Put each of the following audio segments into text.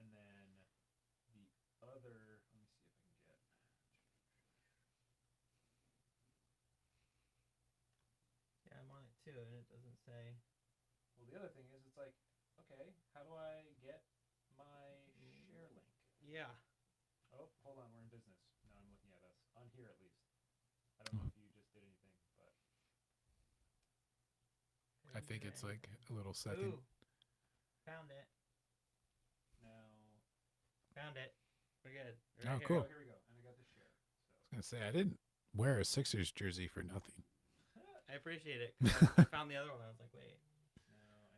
And then the other, let me see if I can get. Yeah, I'm on it too, and it doesn't say. Well, the other thing is, it's like, okay, how do I get my share link? Yeah. Oh, hold on, we're in business. Now I'm looking at us. On here, at least. I don't know if you just did anything, but. I think it's like a little second. Ooh. Found it. Now. Found it. We're good. Oh, Here. cool. Here we go. And I got the share. So. I was going to say, I didn't wear a Sixers jersey for nothing. I appreciate it. 'Cause I found the other one. I was like, wait. Now I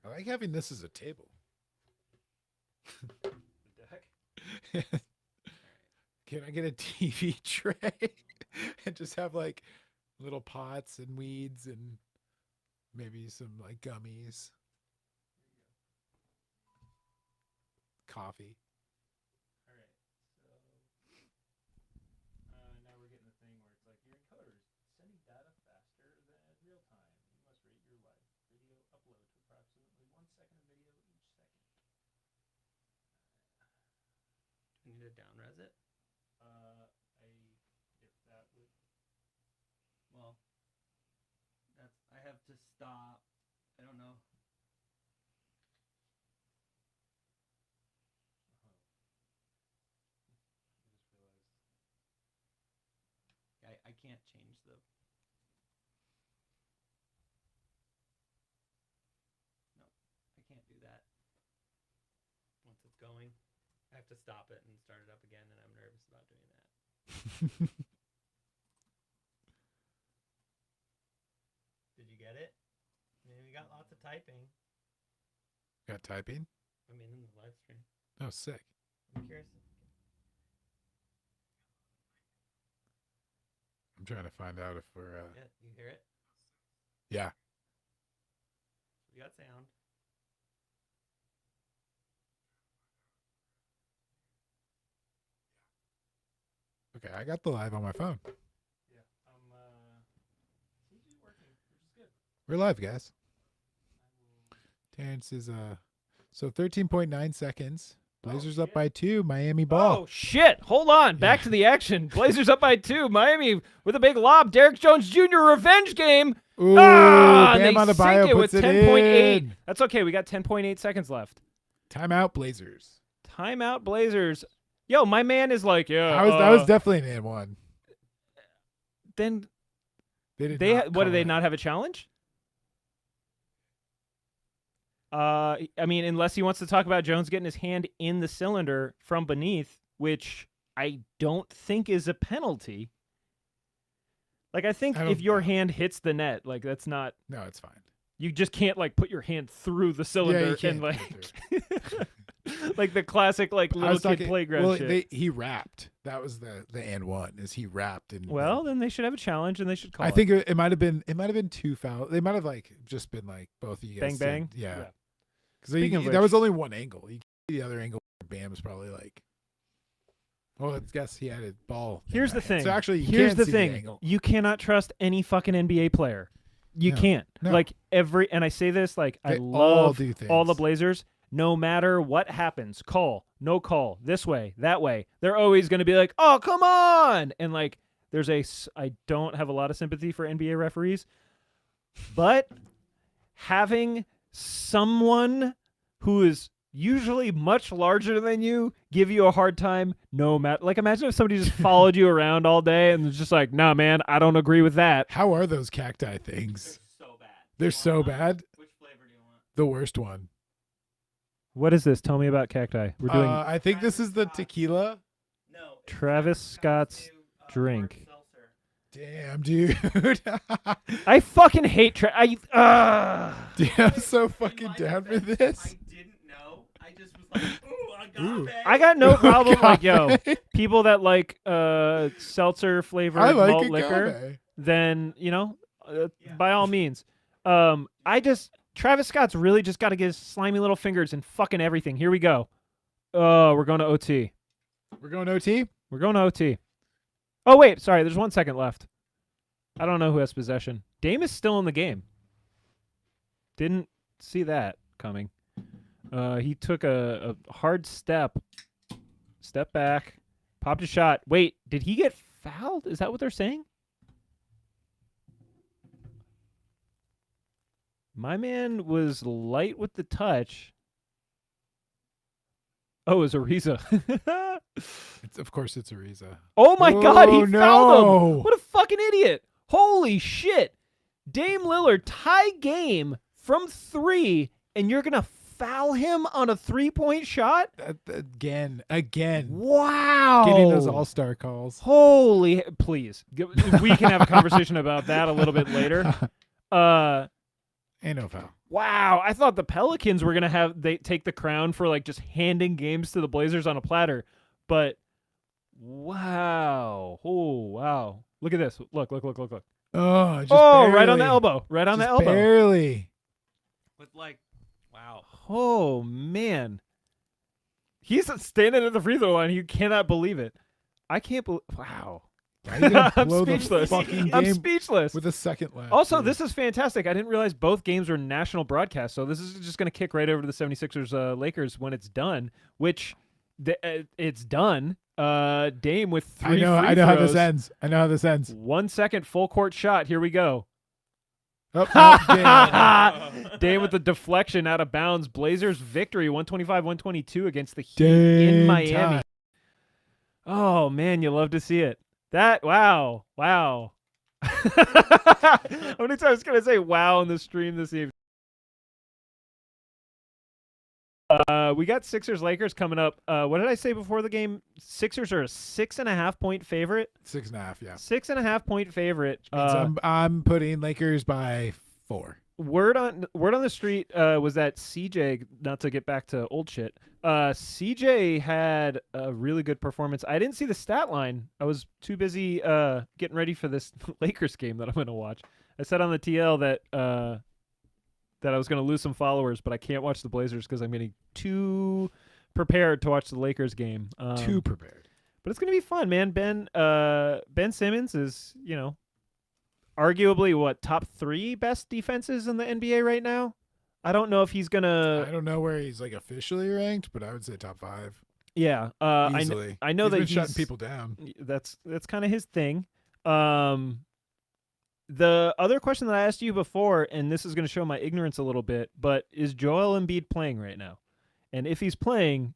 need I like having this as a table. the deck. Can I get a TV tray and just have like little pots and weeds and maybe some like gummies, coffee? All right. So now we're getting the thing where it's like you're in colors, sending data faster than real time. You must rate your live video upload to approximately 1 second of video each second. I need to down-res it. If that would. Well, I have to stop. I don't know. I just realized. I can't change the. No, I can't do that. Once it's going, I have to stop it and start it up again, and I'm nervous about doing that. Did you get it? I mean, we got lots of typing. Got typing? I mean, in the live stream. Oh, sick. I'm curious. I'm trying to find out if we're. Yeah, you hear it? Yeah. We got sound. Okay, I got the live on my phone. Yeah. Seems to be working, which is good. We're live, guys. Terrence is so 13.9 seconds. Blazers up by 2. Miami ball. Oh, shit. Hold on. Back to the action. Blazers up by 2. Miami with a big lob. Derrick Jones Jr. revenge game. Ooh, And Bam they on the sink bio it with puts it 10.8. in. That's okay. We got 10.8 seconds left. Timeout, Blazers. Timeout, Blazers. Yo, my man is like, yeah. That was definitely an and one. Then They did they not what do call they it. not have a challenge? I mean, unless he wants to talk about Jones getting his hand in the cylinder from beneath, which I don't think is a penalty. Like, I think if your hand hits the net, like, that's not. No, it's fine. You just can't, like, put your hand through the cylinder and, like, like the classic, like, little kid playground shit. He rapped. That was the and one. Is he rapped? And well, then they should have a challenge and they should call I it. think it might have been 2 fouls. They might have like just been like both of you guys. Bang, bang? Yeah. Yeah. Because Speaking of that was which- only one angle. The other angle, Bam's probably like. Well, I guess he had a ball. in Here's that the hand. thing. So actually, you here's can the see thing. angle. You cannot trust any fucking NBA player. You No. can't. No. Like and I say this, like, I They all love do all the things. Blazers. No matter what happens, call, no call, this way, that way. They're always going to be like, oh, come on. And, like, I don't have a lot of sympathy for NBA referees, but having someone who is usually much larger than you give you a hard time no matter. Like, imagine if somebody just followed you around all day and was just like, nah, man, I don't agree with that. How are those cacti things? So bad. They're so bad. Which flavor do you want? The worst one. What is this? Tell me about cacti. We're doing I think this is the tequila. No. Travis Scott's drink. Damn, dude. I fucking hate Dude, I'm so fucking down for this. I didn't know. I just was like, ooh, Ooh. agave. I got no problem. Like, yo, Agave. people that like seltzer flavored I like malt liquor, agave. then by all means. Travis Scott's really just got to get his slimy little fingers in fucking everything. Here we go. Oh, we're going to OT. We're going OT? We're going to OT. Oh wait, sorry. There's 1 second left. I don't know who has possession. Dame is still in the game. Didn't see that. coming. He took a hard step back, popped a shot. Wait, did he get fouled? Is that what they're saying? My man was light with the touch. Oh, it was Ariza. Of course, it's Ariza. Oh my God, he no. fouled him. What a fucking idiot. Holy shit. Dame Lillard tie game from 3, and you're going to foul him on a 3-point shot? Again. Wow. Getting those all-star calls. Holy, please. We can have a conversation about that a little bit later. Ain't no foul. Wow, I thought the Pelicans were gonna they take the crown for like just handing games to the Blazers on a platter, but wow, oh wow, look at this, look. Oh, just right on the barely. elbow, right on the Just elbow. Barely. With like, wow. Oh man, he's standing at the free throw line. You cannot believe it. I can't believe. Wow. Why are you gonna I'm blow the speechless. fucking I'm game speechless. with a second left? Also, too? this is fantastic. I didn't realize both games were national broadcasts, so this is just going to kick right over to the 76ers Lakers when it's done, which it's done. Dame with 3 I know how this ends. 1 second full court shot. Here we go. Oh, damn. Dame with the deflection out of bounds. Blazers victory 125-122 against the Heat Dang in Miami. time. Oh, man, you love to see it. Wow. How many times can I say wow in the stream this evening? We got Sixers-Lakers coming up. What did I say before the game? Sixers are a 6.5-point favorite. 6.5, yeah. 6.5-point favorite. I'm putting Lakers by 4. Word on the street was that CJ, not to get back to old shit, CJ had a really good performance. I didn't see the stat line. I was too busy getting ready for this Lakers game that I'm going to watch. I said on the TL that I was going to lose some followers, but I can't watch the Blazers because I'm getting too prepared to watch the Lakers game. Too prepared. But it's going to be fun, man. Ben Simmons is, arguably top 3 best defenses in the NBA right now. I don't know if he's gonna. I don't know where he's like officially ranked, but I would say top 5. Yeah, Easily. I know he's that been he's shutting people down. That's kind of his thing. The other question that I asked you before, and this is going to show my ignorance a little bit, but is Joel Embiid playing right now? And if he's playing,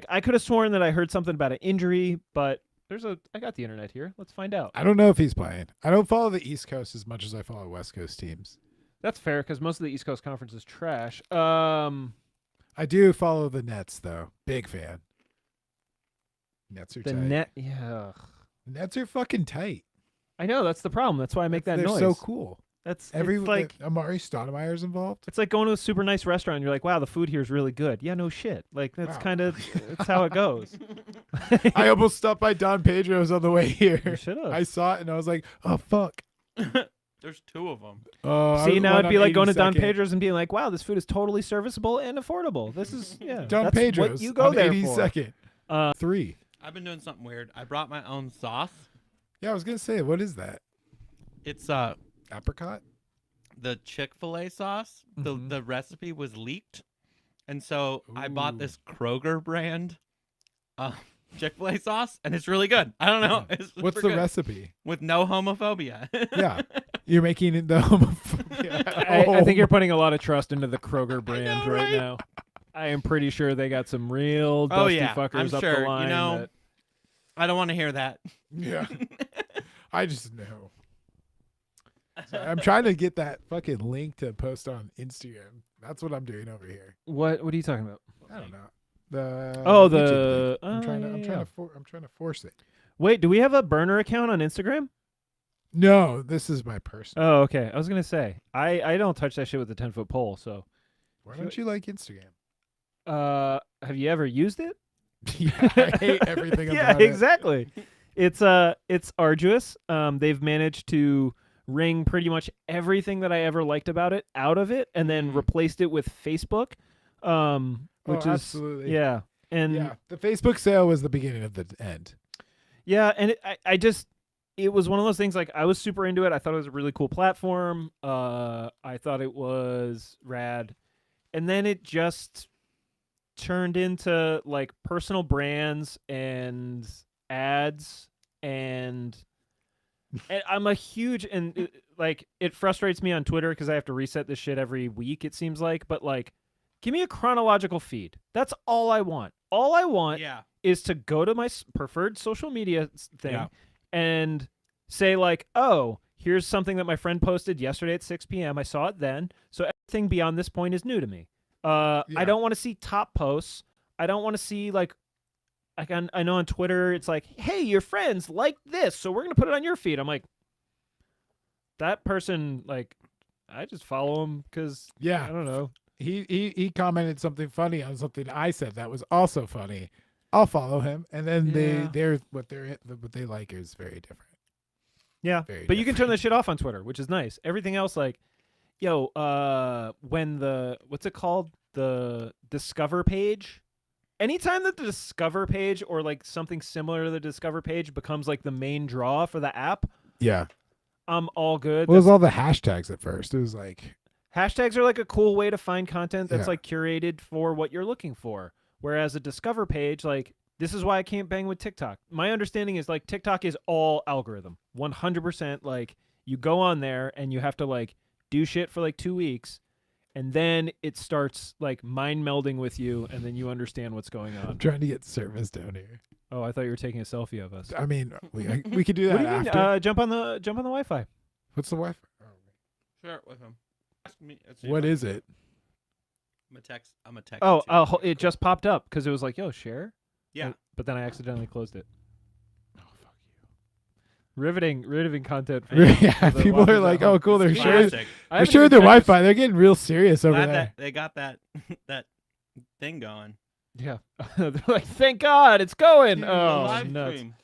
I could have sworn that I heard something about an injury, but I got the internet here. Let's find out. I don't know if he's playing. I don't follow the East Coast as much as I follow West Coast teams. That's fair because most of the East Coast Conference is trash. I do follow the Nets though. Big fan. Nets are tight. Yeah. Nets are fucking tight. I know that's the problem. That's why I make that They're noise. so cool. It's like Amari Stoudemire's involved. It's like going to a super nice restaurant. And you're like, wow, the food here is really good. Yeah, no shit. That's Wow. kind of that's how it goes. I almost stopped by Don Pedro's on the way here. You should have. I saw it and I was like, oh fuck. There's 2 of them. See, now it'd be like going to Don Pedro's and being like, wow, this food is totally serviceable and affordable. This is Don that's Pedro's. what you go on there 82nd. for. 3. I've been doing something weird. I brought my own sauce. Yeah, I was gonna say, what is that? It's Apricot. the Chick-fil-A sauce. Mhm. The recipe was leaked, and so I bought Ooh. this Kroger brand Chick-fil-A sauce, and it's really good. I don't know. It's What's super the good. recipe? With no homophobia. Yeah, you're making it the homophobia. I think you're putting a lot of trust into the Kroger brand know, right right? now. I am pretty sure they got some real dusty fuckers I'm up sure. the line. You know, that- I don't want to hear that. Yeah, I just know. So I'm trying to get that fucking link to post on Instagram. That's what I'm doing over here. What are you talking about? I don't know. The Oh, YouTube the- link. I'm trying to. yeah, I'm yeah. trying to force it. Wait, do we have a burner account on Instagram? No, this is my personal. Oh, okay. I was gonna say I don't touch that shit with a 10-foot pole. So, Why don't you like Instagram? have you ever used it? Yeah, I hate everything Yeah, about it. exactly. It's arduous. They've managed to wring pretty much everything that I ever liked about it out of it, and then replaced it with Facebook, which is absolutely. yeah, and Yeah, the Facebook sale was the beginning of the end. yeah, and it was one of those things. Like, I was super into it. I thought it was a really cool platform. I thought it was rad, and then it just turned into like personal brands and ads and I'm a huge like it frustrates me on Twitter because I have to reset this shit every week, it seems like, but like give me a chronological feed. That's all I want. All I want is to go to my preferred social media thing and say like, oh, here's something that my friend posted yesterday at 6 p.m. I saw it then. So everything beyond this point is new to me. I don't want to see top posts. I don't want to see like I know on Twitter it's like, hey, your friends like this, so we're going to put it on your feed. I'm like, that person, like, I just follow him because, I don't know. He commented something funny on something I said that was also funny. I'll follow him, and then what they like is very different. Yeah, very but you can turn different. that shit off on Twitter, which is nice. Everything else, like, when what's it called? The Discover page. Anytime that the Discover page or like something similar to the Discover page becomes like the main draw for the app, I'm all good. Well, it was all the hashtags at first. It was like hashtags are like a cool way to find content that's like curated for what you're looking for. Whereas a Discover page, like, this is why I can't bang with TikTok. My understanding is like TikTok is all algorithm, 100%. Like you go on there and you have to like do shit for like 2 weeks. And then it starts like mind melding with you, and then you understand what's going on. I'm trying to get service down here. Oh, I thought you were taking a selfie of us. I mean, we could do that What do you mean? after. Jump on the Wi-Fi. What's the Wi-Fi? Share it with him. Ask me. What is it? I'm a text. Oh, it just popped up because it was like, yo, share. Yeah. But then I accidentally closed it. Oh, fuck you. Riveting content. For Yeah, the people are watchers like, at home. oh, cool. They're It's sharing. classic. I They're haven't sharing even their checked Wi-Fi. They're getting real serious over Glad there. that they got that thing going. Yeah. They're like, thank God it's going. The Oh, live nuts. stream.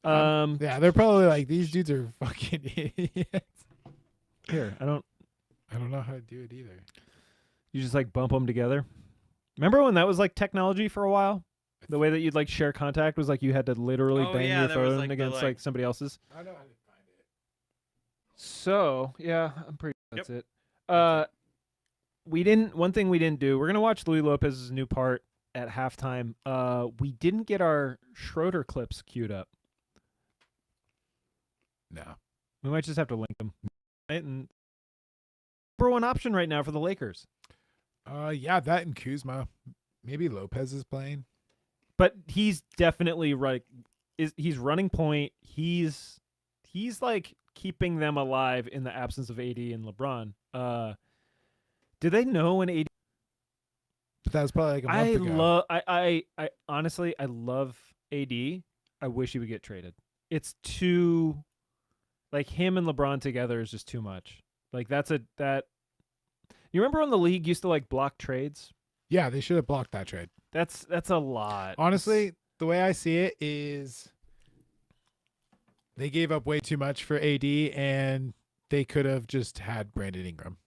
Yeah, they're probably like, these dudes are fucking idiots. Here, I don't know how to do it either. You just like bump them together. Remember when that was like technology for a while? The way that you'd like share contact was like you had to literally Oh, bang yeah, your there was, phone like, the, against like- like somebody else's. I know how to find it. So yeah, I'm pretty. That's it. One thing we didn't do. We're gonna watch Louis Lopez's new part at halftime. We didn't get our Schroeder clips queued up. No. We might just have to link them. Right? And number one option right now for the Lakers. Yeah, that and Kuzma. Maybe Lopez is playing. But he's definitely right. He's running point. He's like keeping them alive in the absence of AD and LeBron. Do they know when AD? But that was probably like a month ago. I honestly I love AD. I wish he would get traded. It's too like him and LeBron together is just too much. Like that. You remember when the league used to like block trades? Yeah, they should have blocked that trade. That's a lot. Honestly, the way I see it is they gave up way too much for AD, and they could have just had Brandon Ingram.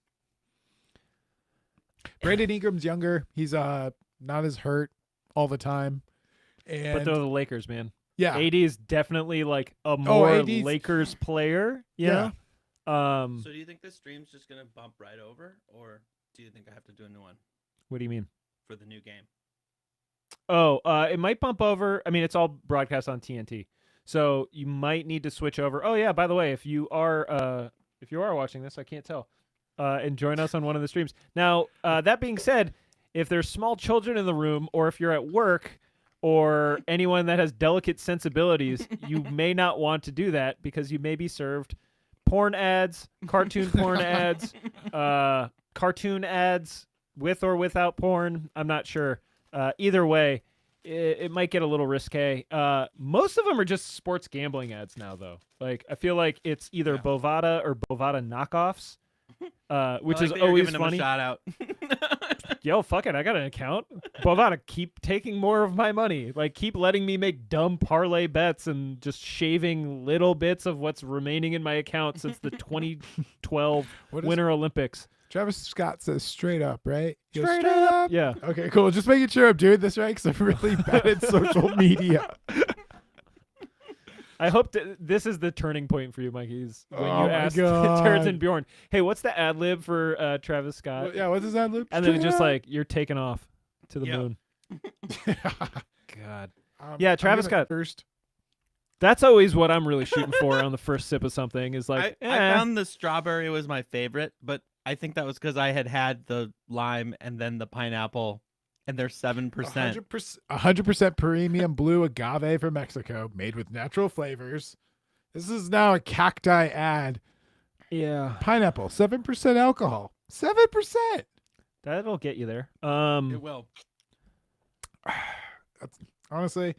Brandon Ingram's younger. He's not as hurt all the time. And But they're the Lakers, man. yeah, AD is definitely like a more AD's Lakers player. Yeah. So So do you think this stream's just gonna bump right over, or do you think I have to do a new one what do you mean? for the new game? Oh, it might bump over. I mean, it's all broadcast on TNT, so you might need to switch over. Oh yeah, by the way, if you are watching this, I can't tell, and join us on one of the streams. Now, that being said, if there's small children in the room, or if you're at work, or anyone that has delicate sensibilities, you may not want to do that because you may be served porn ads, cartoon porn ads, cartoon ads with or without porn. I'm not sure. Either way, it might get a little risque. Most of them are just sports gambling ads now, though. Like I feel like it's either Bovada or Bovada knockoffs, which is always giving funny. Him a shout out. Yo, fuck it, I got an account. Bovada, keep taking more of my money. Like, keep letting me make dumb parlay bets and just shaving little bits of what's remaining in my account since the 2012 Winter Olympics. Travis Scott says straight up, right? He goes, Straight up. Yeah. Okay, cool. Just making sure I'm doing this right because I'm really bad at social media. I hope this is the turning point for you, Mikey. Is when Oh you my asked God. Terrence and Bjorn, "Hey, what's the ad lib for Travis Scott?" Well, yeah, what's his ad lib? And then it's just like you're taking off to the Yep. moon. God, Um, Yeah, I'm Travis gonna Scott. first. that's always what I'm really shooting for on the first sip of something. Is like, I found the strawberry was my favorite, but I think that was because I had the lime and then the pineapple, and they're 7%. 100% premium blue agave from Mexico, made with natural flavors. This is now a cacti ad. yeah, Pineapple, 7% alcohol. 7%. that'll get you there. It will. Honestly,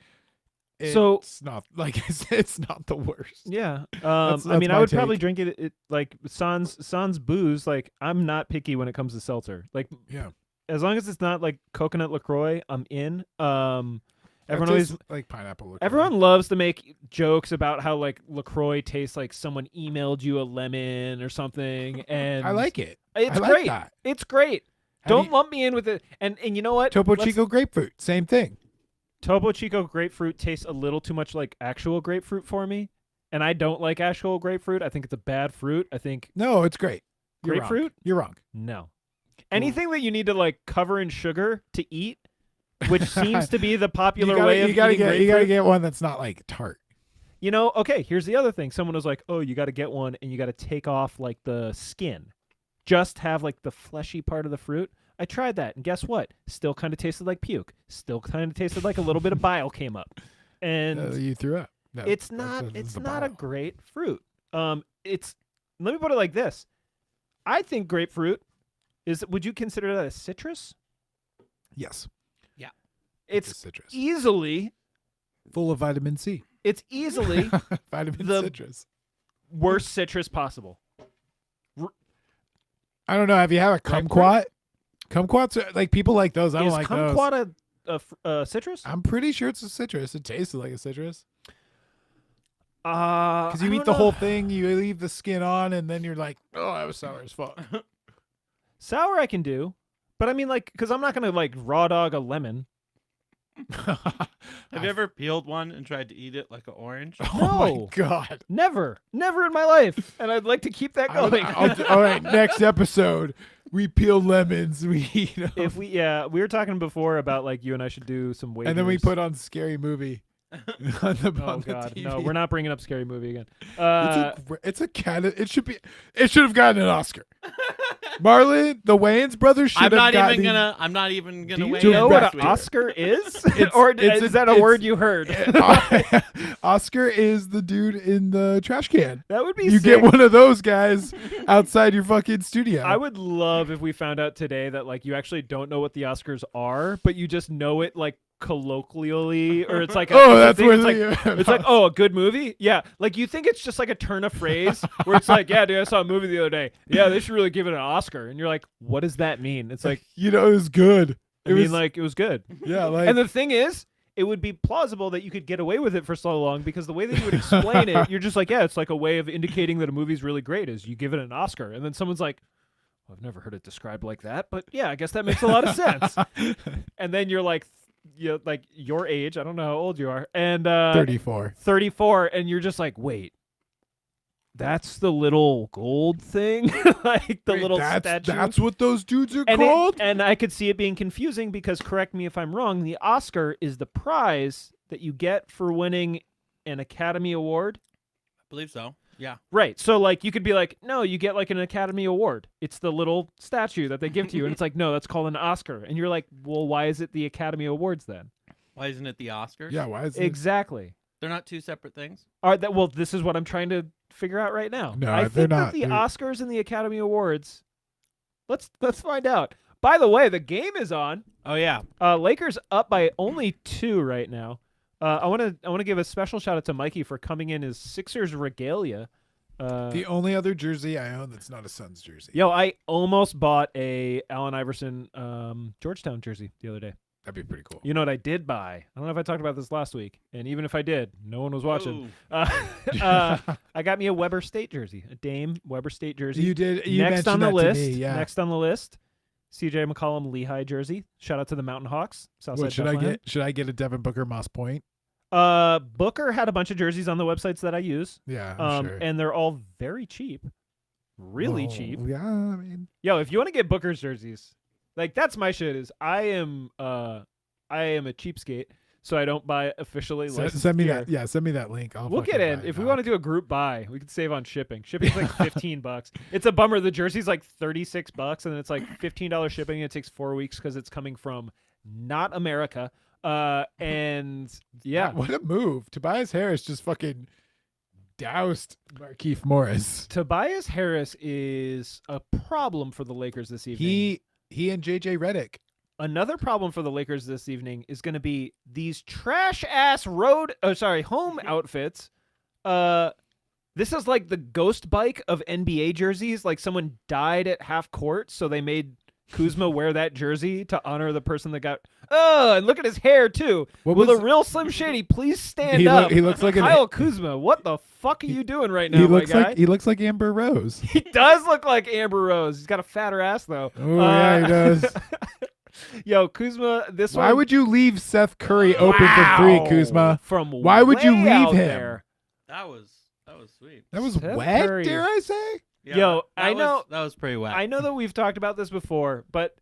it's So- not like it's not the worst. Yeah. That's I mean, I my would probably take. drink it like sans booze. Like, I'm not picky when it comes to seltzer. Like, Yeah. as long as it's not like coconut LaCroix, I'm in. Everyone It always, tastes like pineapple. LaCroix. everyone loves to make jokes about how like LaCroix tastes like someone emailed you a lemon or something. And I like it. it's I like great. that. It's great. Have Don't you- lump me in with it. And you know what? Topo Let's- Chico grapefruit, same thing. Topo Chico grapefruit tastes a little too much like actual grapefruit for me. And I don't like actual grapefruit. I think it's a bad fruit. I think No, it's great. You're wrong. grapefruit? You're wrong. No. Anything that you need to like cover in sugar to eat, which seems to be the popular way of you gotta eating get you gotta grapefruit. get one that's not like tart. You know, okay, here's the other thing. Someone was like, "Oh, you got to get one and you got to take off like the skin. Just have like the fleshy part of the fruit." I tried that, and guess what? Still kind of tasted like puke. Still kind of tasted like a little bit of bile came up. And You threw up. No, it's that's- not that's it's the not a bile. great fruit. It's let me put it like this. I think grapefruit is, would you consider that a citrus? Yes, It's a citrus easily full of vitamin C. it's easily Vitamin the- citrus. worst citrus possible. I don't know. Have you had a kumquat? Kumquats are like people like those. I don't Is like those. kumquat a citrus? I'm pretty sure it's a citrus. It tasted like a citrus Because because you eat the whole thing. You leave the skin on, and then you're like, "Oh, that was sour as fuck." sour I can do, but I mean like because I'm not gonna like raw dog a lemon. Have you ever peeled one and tried to eat it like an orange? Oh No. my god! Never in my life, and I'd like to keep that going. All right, next episode, we peel lemons. We eat 'em. If we were talking before about like you and I should do some wagers. And then we put on Scary Movie on the, Oh on the God, TV. no, we're not bringing up Scary Movie again. It's a candidate. It should have gotten an Oscar. Marlon, the Wayans brothers should I'm have not gotten. even gonna. I'm not even do gonna you weigh do know in what next an week. Oscar is, It's- or it's is a- that a it's- word you heard? Oscar is the dude in the trash can. That would be You sick. get one of those guys outside your fucking studio. I would love if we found out today that like you actually don't know what the Oscars are, but you just know it like colloquially, or it's like a, Oh, it's a that's thing, where it's like oh, a good movie. Yeah, like you think it's just like a turn of phrase where it's like, yeah, dude, I saw a movie the other day. Yeah, they should really give it an Oscar, and you're like, what does that mean? It's like you know, it was good. I mean, like it was good. Yeah, like And the thing is, it would be plausible that you could get away with it for so long because the way that you would explain it, you're just like, yeah, it's like a way of indicating that a movie's really great is you give it an Oscar. And then someone's like, well, I've never heard it described like that, but yeah, I guess that makes a lot of sense. And then you're like, like your age, I don't know how old you are, and 34. 34, and you're just like, wait, that's the little gold thing? Like the Wait, little that's, statue? That's what those dudes are And called? and I could see it being confusing because, correct me if I'm wrong, the Oscar is the prize that you get for winning an Academy Award. I believe so. Yeah. Right. So, like, you could be like, no, you get like an Academy Award. It's the little statue that they give to you. And it's like, no, that's called an Oscar. And you're like, well, why is it the Academy Awards then? Why isn't it the Oscars? Yeah, why is it? Exactly. They're not two separate things. All right. Well, this is what I'm trying to figure out right now. No, I they're think not. that the They're- Oscars and the Academy Awards. Let's find out. By the way, the game is on. Oh yeah. Lakers up by only 2 right now. I want to give a special shout out to Mikey for coming in his Sixers regalia. The only other jersey I own that's not a Suns jersey. Yo, I almost bought a Allen Iverson Georgetown jersey the other day. That'd be pretty cool. You know what I did buy? I don't know if I talked about this last week, and even if I did, no one was watching. Oh. I got me a Weber State jersey, a Dame Weber State jersey. You did. You Next on mentioned the that list. to me, yeah. Next on the list, CJ McCollum Lehigh jersey. Shout out to the Mountain Hawks. Southside What should I Bethlehem. get? Should I get a Devin Booker Moss Point? Booker had a bunch of jerseys on the websites that I use. Yeah, I'm sure. And they're all very cheap. Really Well, cheap. Yeah, I mean, Yo, if you want to get Booker's jerseys, like that's my shit. Is I am a cheapskate, so I don't buy officially licensed send me gear. that. Yeah, send me that link. We'll get in. If we want to do a group buy, we could save on shipping. Shipping's like $15. It's a bummer. The jersey's like $36, and then it's like $15 shipping. And it takes 4 weeks because it's coming from not America. And yeah, What a move! Tobias Harris just fucking doused Markieff Morris. Tobias Harris is a problem for the Lakers this evening. He and JJ Redick. Another problem for the Lakers this evening is going to be these trash ass home outfits. This is like the ghost bike of NBA jerseys. Like someone died at half court, so they made Kuzma wear that jersey to honor the person that got. Oh, and look at his hair too. Will a real Slim Shady please stand up? He looks like Kyle Kuzma. What the fuck are you doing right now, my guy? He looks like Amber Rose. He does look like Amber Rose. He's got a fatter ass though. Oh yeah, he does. Yo, Kuzma, this Why one. would you leave Seth Curry open for free, Kuzma? Why would you way leave out him? There. That was sweet. That was Seth wet, Curry. dare I say? Yeah, Yo, that I know that was pretty wet. I know that we've talked about this before, but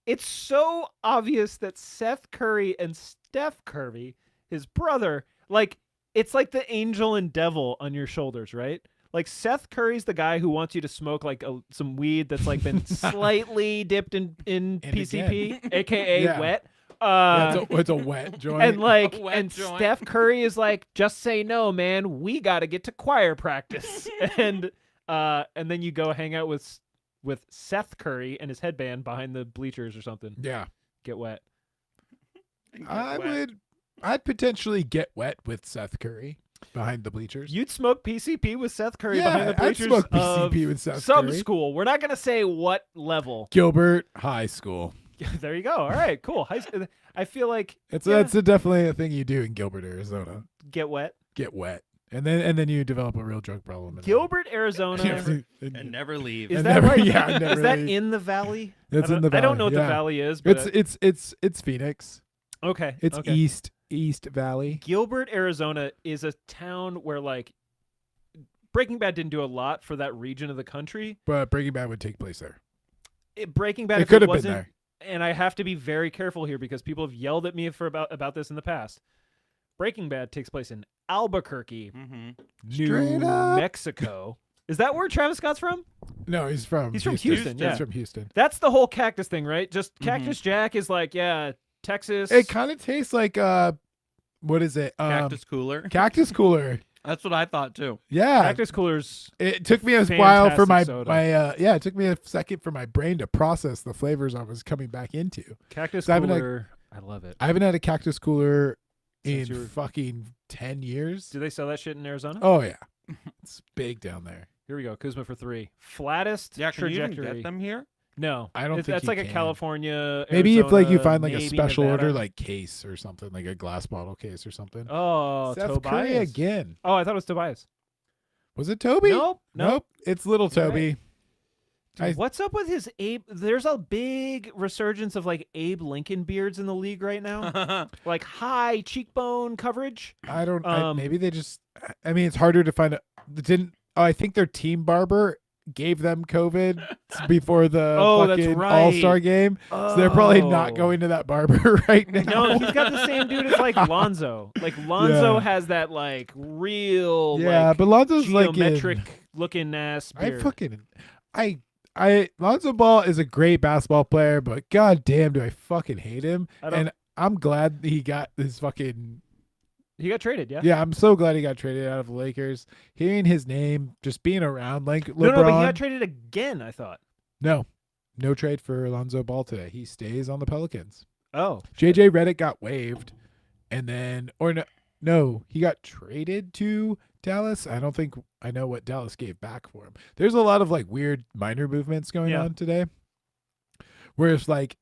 it's so obvious that Seth Curry and Steph Curry, his brother, it's like the angel and devil on your shoulders, right? Like Seth Curry's the guy who wants you to smoke like some weed that's like been slightly dipped in PCP, aka wet. It's a wet joint. And wet and joint. Steph Curry is like, just say no, man. We got to get to choir practice, and then you go hang out with Seth Curry and his headband behind the bleachers or something. Yeah, Get wet. I'd potentially get wet with Seth Curry behind the bleachers. You'd smoke PCP with Seth Curry Yeah, behind the I'd bleachers smoke of PCP with Seth some Curry. school. We're not gonna say what level. Gilbert High School. There you go. All right, cool. I feel like That's yeah, definitely a thing you do in Gilbert, Arizona. get wet. Get wet, and then you develop a real drug problem. Gilbert, Arizona. and never leave. Is And that never- right? yeah, never Is that leave. in the valley? It's I in the don't- I don't valley, know what the yeah. valley is, but It's Phoenix. okay. It's okay. East Valley. Gilbert, Arizona is a town where Breaking Bad didn't do a lot for that region of the country. But Breaking Bad would take place there. Breaking Bad It if could have been wasn't, there. and I have to be very careful here because people have yelled at me about this in the past. Breaking Bad takes place in Albuquerque, Mm-hmm. New Straight up. Mexico. Is that where Travis Scott's from? No, he's from Houston, yeah. He's from Houston. That's the whole cactus thing, right? Just Cactus Jack is like, yeah, Texas. It kind of tastes like what is it? Cactus cooler. Cactus Cooler. That's what I thought too. Yeah. Cactus Coolers. It took me a while for my Fantastic soda. it took me a second for my brain to process the flavors I was coming back into. Cactus So I haven't had- Cooler. I love it. I haven't had a Cactus Cooler Since in you were- fucking 10 years. Do they sell that shit in Arizona? Oh yeah. It's big down there. Here we go. Kuzma for 3. Flattest Yeah, can you trajectory. even get them here? No, I don't think that's you like a can. California. Maybe if you Arizona, find like a maybe special Nevada. order like case or something, like a glass bottle case or something. Oh, Seth Tobias Curry again. Oh, I thought it was Tobias. Was it Toby? Nope. It's little You're Toby. Dude, what's up with his Abe? There's a big resurgence of like Abe Lincoln beards in the league right now. Like high cheekbone coverage. I don't. Um, Maybe they just. I mean, it's harder to find. I think their team barber gave them COVID before the Oh, that's fucking right. All-Star game, so they're probably not Oh. going to that barber right now. No, he's got the same dude as like Lonzo. Like Lonzo Yeah. has that like real Yeah, like but Lonzo's like geometric looking ass beard. Lonzo Ball is a great basketball player, but god damn, do I fucking hate him. I don't- And I'm glad he got his fucking. He got traded, yeah. Yeah, I'm so glad he got traded out of the Lakers. Hearing his name, just being around like LeBron. No, but he got traded again, I thought. No trade for Lonzo Ball today. He stays on the Pelicans. Oh. JJ Redick got waived, and then he got traded to Dallas. I don't think I know what Dallas gave back for him. There's a lot of like weird minor movements going Yeah. on today. Whereas like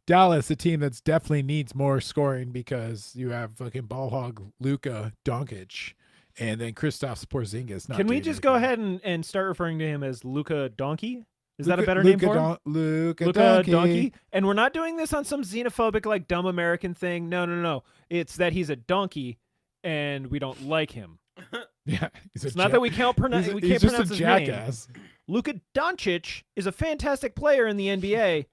Dallas, a team that's definitely needs more scoring because you have fucking ball hog Luka Doncic and then Kristaps Porzingis. Not Can we doing just go anything. ahead and start referring to him as Luka Donkey? Is that a better name for him? Luka Donkey. And we're not doing this on some xenophobic, like, dumb American thing. No. It's that he's a donkey, and we don't like him. Yeah, it's not that we can't pronounce. We can't pronounce his jackass. name. Luka Doncic is a fantastic player in the NBA,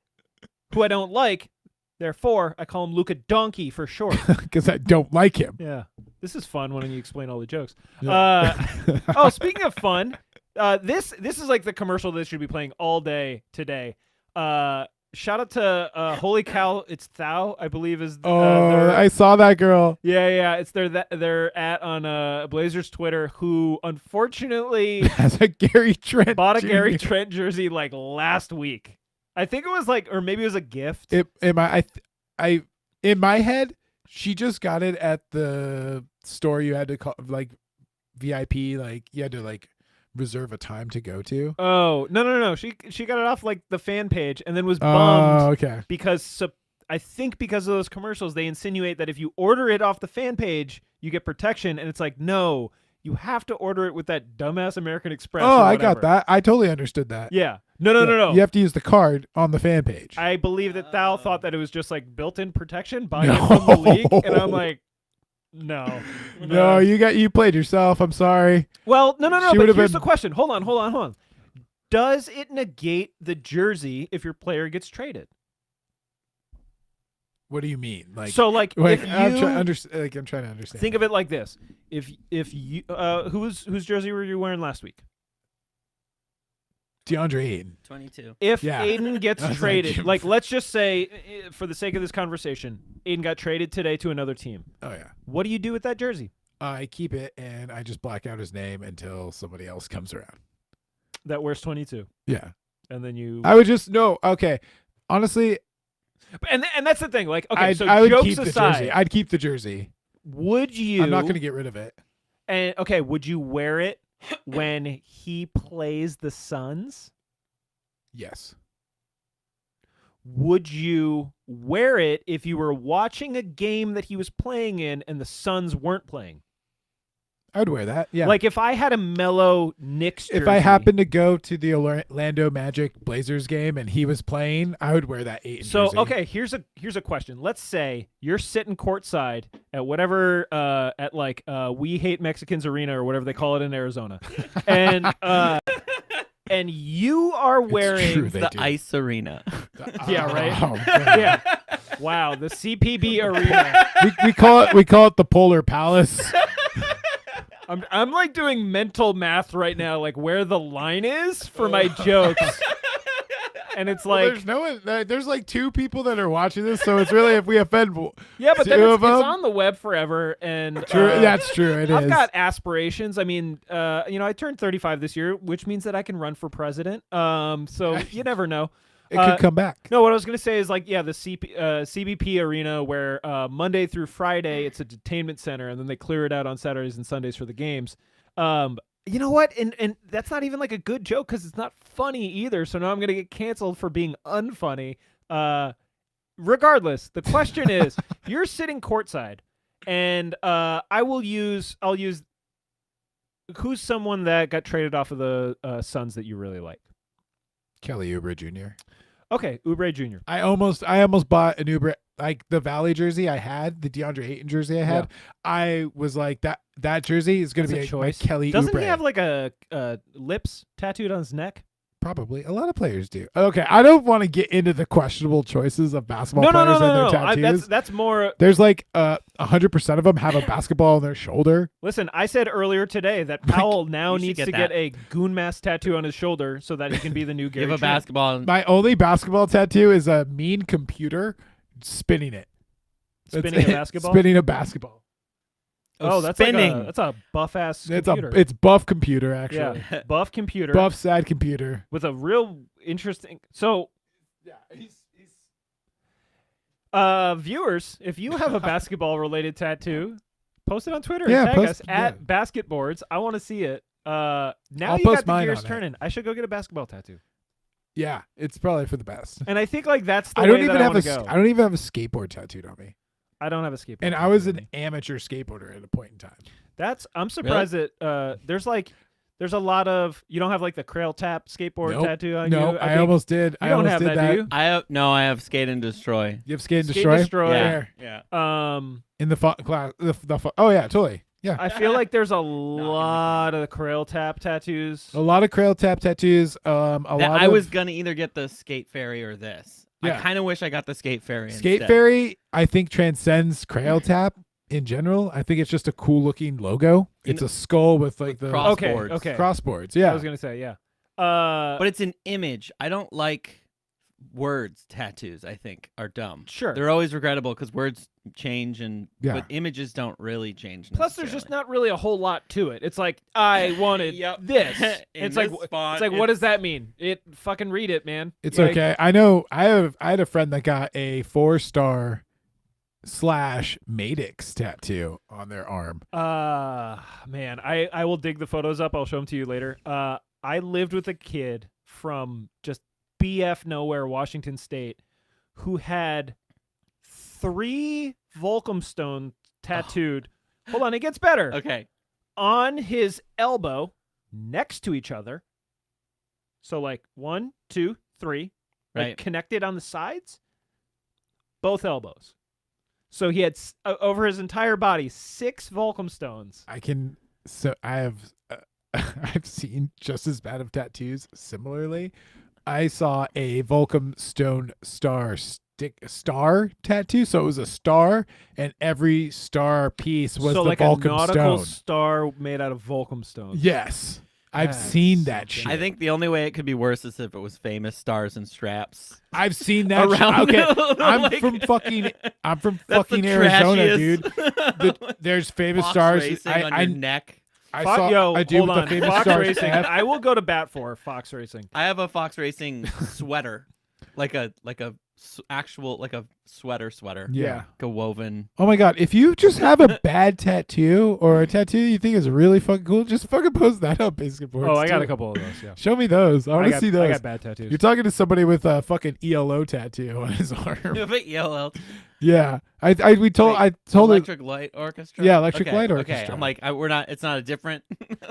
who I don't like. Therefore, I call him Luka Donkey for short. Because I don't like him. Yeah, this is fun when you explain all the jokes. Yeah. Speaking of fun, this is like the commercial that should be playing all day today. Shout out to Holy Cow, it's Thou, I believe is. I saw that girl. Yeah. It's their at on Blazers Twitter, who unfortunately has a Gary Trent. Bought a Jr. Gary Trent jersey like last week. I think it was like, or maybe it was a gift. In my head, she just got it at the store. You had to call like VIP, like you had to like reserve a time to go to. Oh no! She got it off like the fan page, and then was bummed. Oh, okay. Because I think because of those commercials, they insinuate that if you order it off the fan page, you get protection, and it's like, no, you have to order it with that dumbass American Express. Oh, I got that. I totally understood that. Yeah. No. You have to use the card on the fan page. I believe that Thou thought that it was just like built-in protection buying it from the league, and I'm like, no. No, you played yourself. I'm sorry. Well, no. But here's the question. Hold on. Does it negate the jersey if your player gets traded? What do you mean? Like, so, like, if you I'm trying to understand. Think of it like this: if you whose jersey were you wearing last week? DeAndre Ayton. 22. If Aiden gets traded, like let's just say, for the sake of this conversation, Aiden got traded today to another team. Oh yeah. What do you do with that jersey? I keep it and I just black out his name until somebody else comes around. That wears 22. Yeah. And then you. I would just no. Okay. Honestly. And that's the thing. Like, okay, I would jokes keep aside, the jersey. I'd keep the jersey. Would you? I'm not going to get rid of it. And okay, would you wear it when he plays the Suns? Yes. Would you wear it if you were watching a game that he was playing in and the Suns weren't playing? I would wear that. Yeah. Like if I had a Melo Knicks jersey. If I happened to go to the Orlando Magic Blazers game and he was playing, I would wear that Ayton jersey. Okay, here's a question. Let's say you're sitting courtside at whatever at like We Hate Mexicans Arena or whatever they call it in Arizona. And and you are wearing the ice arena. Yeah, right. Oh, yeah. Wow, the CPB arena. we call it the Polar Palace. I'm like doing mental math right now, like where the line is for my jokes. And it's like there's like two people that are watching this, so it's really if we offend yeah, but then it's them, on the web forever, and that's true. I've got aspirations. I mean, I turned 35 this year, which means that I can run for president. So you never know. It could come back. No, what I was gonna say is like, yeah, the CBP arena where Monday through Friday it's a detainment center, and then they clear it out on Saturdays and Sundays for the games. You know what? And that's not even like a good joke because it's not funny either. So now I'm gonna get canceled for being unfunny. Regardless, the question is, you're sitting courtside, and I'll use who's someone that got traded off of the Suns that you really like? Kelly Oubre Jr. Okay, Oubre Jr. I almost bought an Oubre, like the Valley jersey I had, the DeAndre Ayton jersey I had. Yeah. I was like that jersey is going to be my Kelly Doesn't Oubre. he have like a lips tattooed on his neck? Probably. A lot of players do. Okay, I don't want to get into the questionable choices of basketball players and their tattoos. That's more. There's like 100% of them have a basketball on their shoulder. Listen, I said earlier today that Powell now needs to get a goon mask tattoo on his shoulder so that he can be the new Gary You have a Trent. basketball. My only basketball tattoo is a mean computer spinning it. Spinning a basketball? Spinning a basketball. Oh, that's spinning. that's a buff ass computer. It's buff computer actually. Yeah, buff computer. Buff sad computer with a real interesting. So, yeah, he's viewers, if you have a basketball related tattoo, post it on Twitter. Yeah, and tag us post, at BASKETBOARDS. I want to see it. Now I'll you post got the mine gears on it. turning. I should go get a basketball tattoo. Yeah, it's probably for the best. And I think like that's the I don't way even that have I want to go. I don't even have a skateboard tattooed on me. I don't have a skateboard. And I was an amateur skateboarder at a point in time. I'm surprised that there's like There's a lot of you don't have like the Krail Tap skateboard Nope. tattoo on No, you. I think almost did. you I don't almost have did that, do you? I have Skate and Destroy. You have Skate and Skate Destroy? Destroy. Yeah. Where? Yeah. In the class. Oh, yeah, totally. Yeah. I feel like there's a lot of the Krail Tap tattoos. A lot of Krail Tap tattoos. I was gonna either get the Skate Fairy or this. Yeah. I kind of wish I got the Skate Fairy. Skate instead. Fairy, I think, transcends Krail Tap in general. I think it's just a cool looking logo. It's a skull with like the crossboards. Okay. crossboards. Yeah. I was gonna say yeah. But it's an image. I don't like words tattoos. I think are dumb. Sure. They're always regrettable because words change Yeah. but images don't really change. Plus, there's just necessarily. not really a whole lot to it. It's like I wanted Yep. this. In It's like this font, what does that mean? It fucking read it, man. It's Like, okay. I know. I had a friend that got a 4-star / Madix tattoo on their arm. Man, I will dig the photos up. I'll show them to you later. I lived with a kid from just BF nowhere, Washington State, who had 3 Volcom tattooed. Hold on, it gets better. Okay. On his elbow, next to each other. So like 1, 2, 3, like Right. connected on the sides. Both elbows. So he had over his entire body 6 Volcom stones. I have I've seen just as bad of tattoos. Similarly, I saw a Volcom Stone star tattoo. So it was a star, and every star piece was so the like a Volcom nautical Stone. star made out of Volcom stones. Yes, I've That's seen that something. shit. I think the only way it could be worse is if it was famous stars and straps. I've seen that. Around Okay, the- I'm like- from fucking That's fucking the Arizona, trashiest. dude. There's famous Fox stars. racing on I your neck. saw. I do hold with the on. famous Fox stars. Racing. I will go to bat for Fox Racing. I have a Fox Racing sweater, like a actual sweater, Yeah. like a woven. Oh my god, if you just have a bad tattoo or a tattoo you think is really fucking cool, just fucking post that up, BASKETBOARDS. Oh, I got too. a couple of those. Yeah. Show me those. I want to see those. I got bad tattoos. You're talking to somebody with a fucking ELO tattoo on his arm. But ELL, Yeah. I told it. Electric Light Orchestra. Yeah, Electric Okay, Light Okay, Orchestra. I'm like, we're not. It's not a different.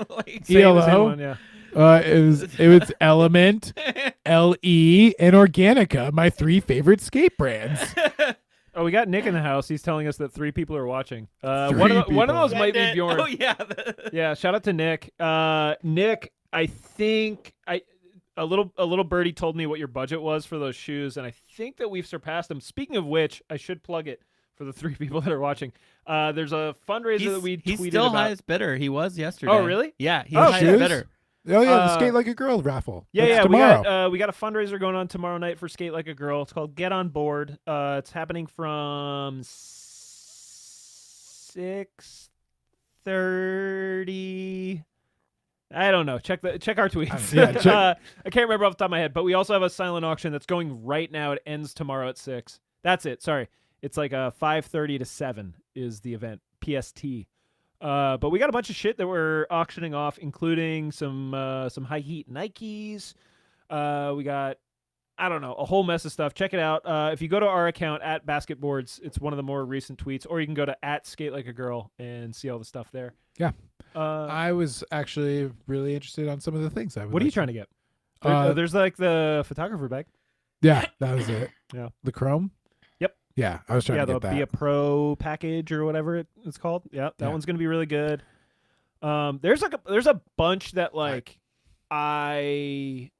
like, Same ELO? one, yeah. It was Element, LE, and Organica, my 3 favorite skate brands. Oh, we got Nick in the house. He's telling us that 3 people are watching. 3 One of people. those might be Bjorn. Oh yeah. Yeah, shout out to Nick. Nick, I think a little birdie told me what your budget was for those shoes, and I think that we've surpassed them. Speaking of which, I should plug it for the 3 people that are watching. There's a fundraiser that we tweeted He's still about. highest bidder. He was yesterday. Oh, really? Yeah, he's Oh, highest shoes? bidder. Oh yeah, the Uh, Skate Like a Girl raffle. Yeah, That's yeah. tomorrow. We got a fundraiser going on tomorrow night for Skate Like a Girl. It's called Get On Board. It's happening from 6:30. I don't know. Check our tweets. Yeah, check- I can't remember off the top of my head, but we also have a silent auction that's going right now. It ends tomorrow at 6. That's it. Sorry. It's like 5:30 to 7 is the event. PST. But we got a bunch of shit that we're auctioning off, including some high heat Nikes. We got, I don't know, a whole mess of stuff. Check it out. If you go to our account at BASKETBOARDS, it's one of the more recent tweets, or you can go to @SkateLikeAGirl and see all the stuff there. Yeah. I I was actually really interested on some of the things I would. what are you like trying to get? Uh, There's like the photographer bag. Yeah, that was it. Yeah. The Chrome. Yep. Yeah, I was trying Yeah, to the get Be a that. Pro package or whatever it's called. Yeah, that Yeah. one's gonna be really good. There's a bunch that like I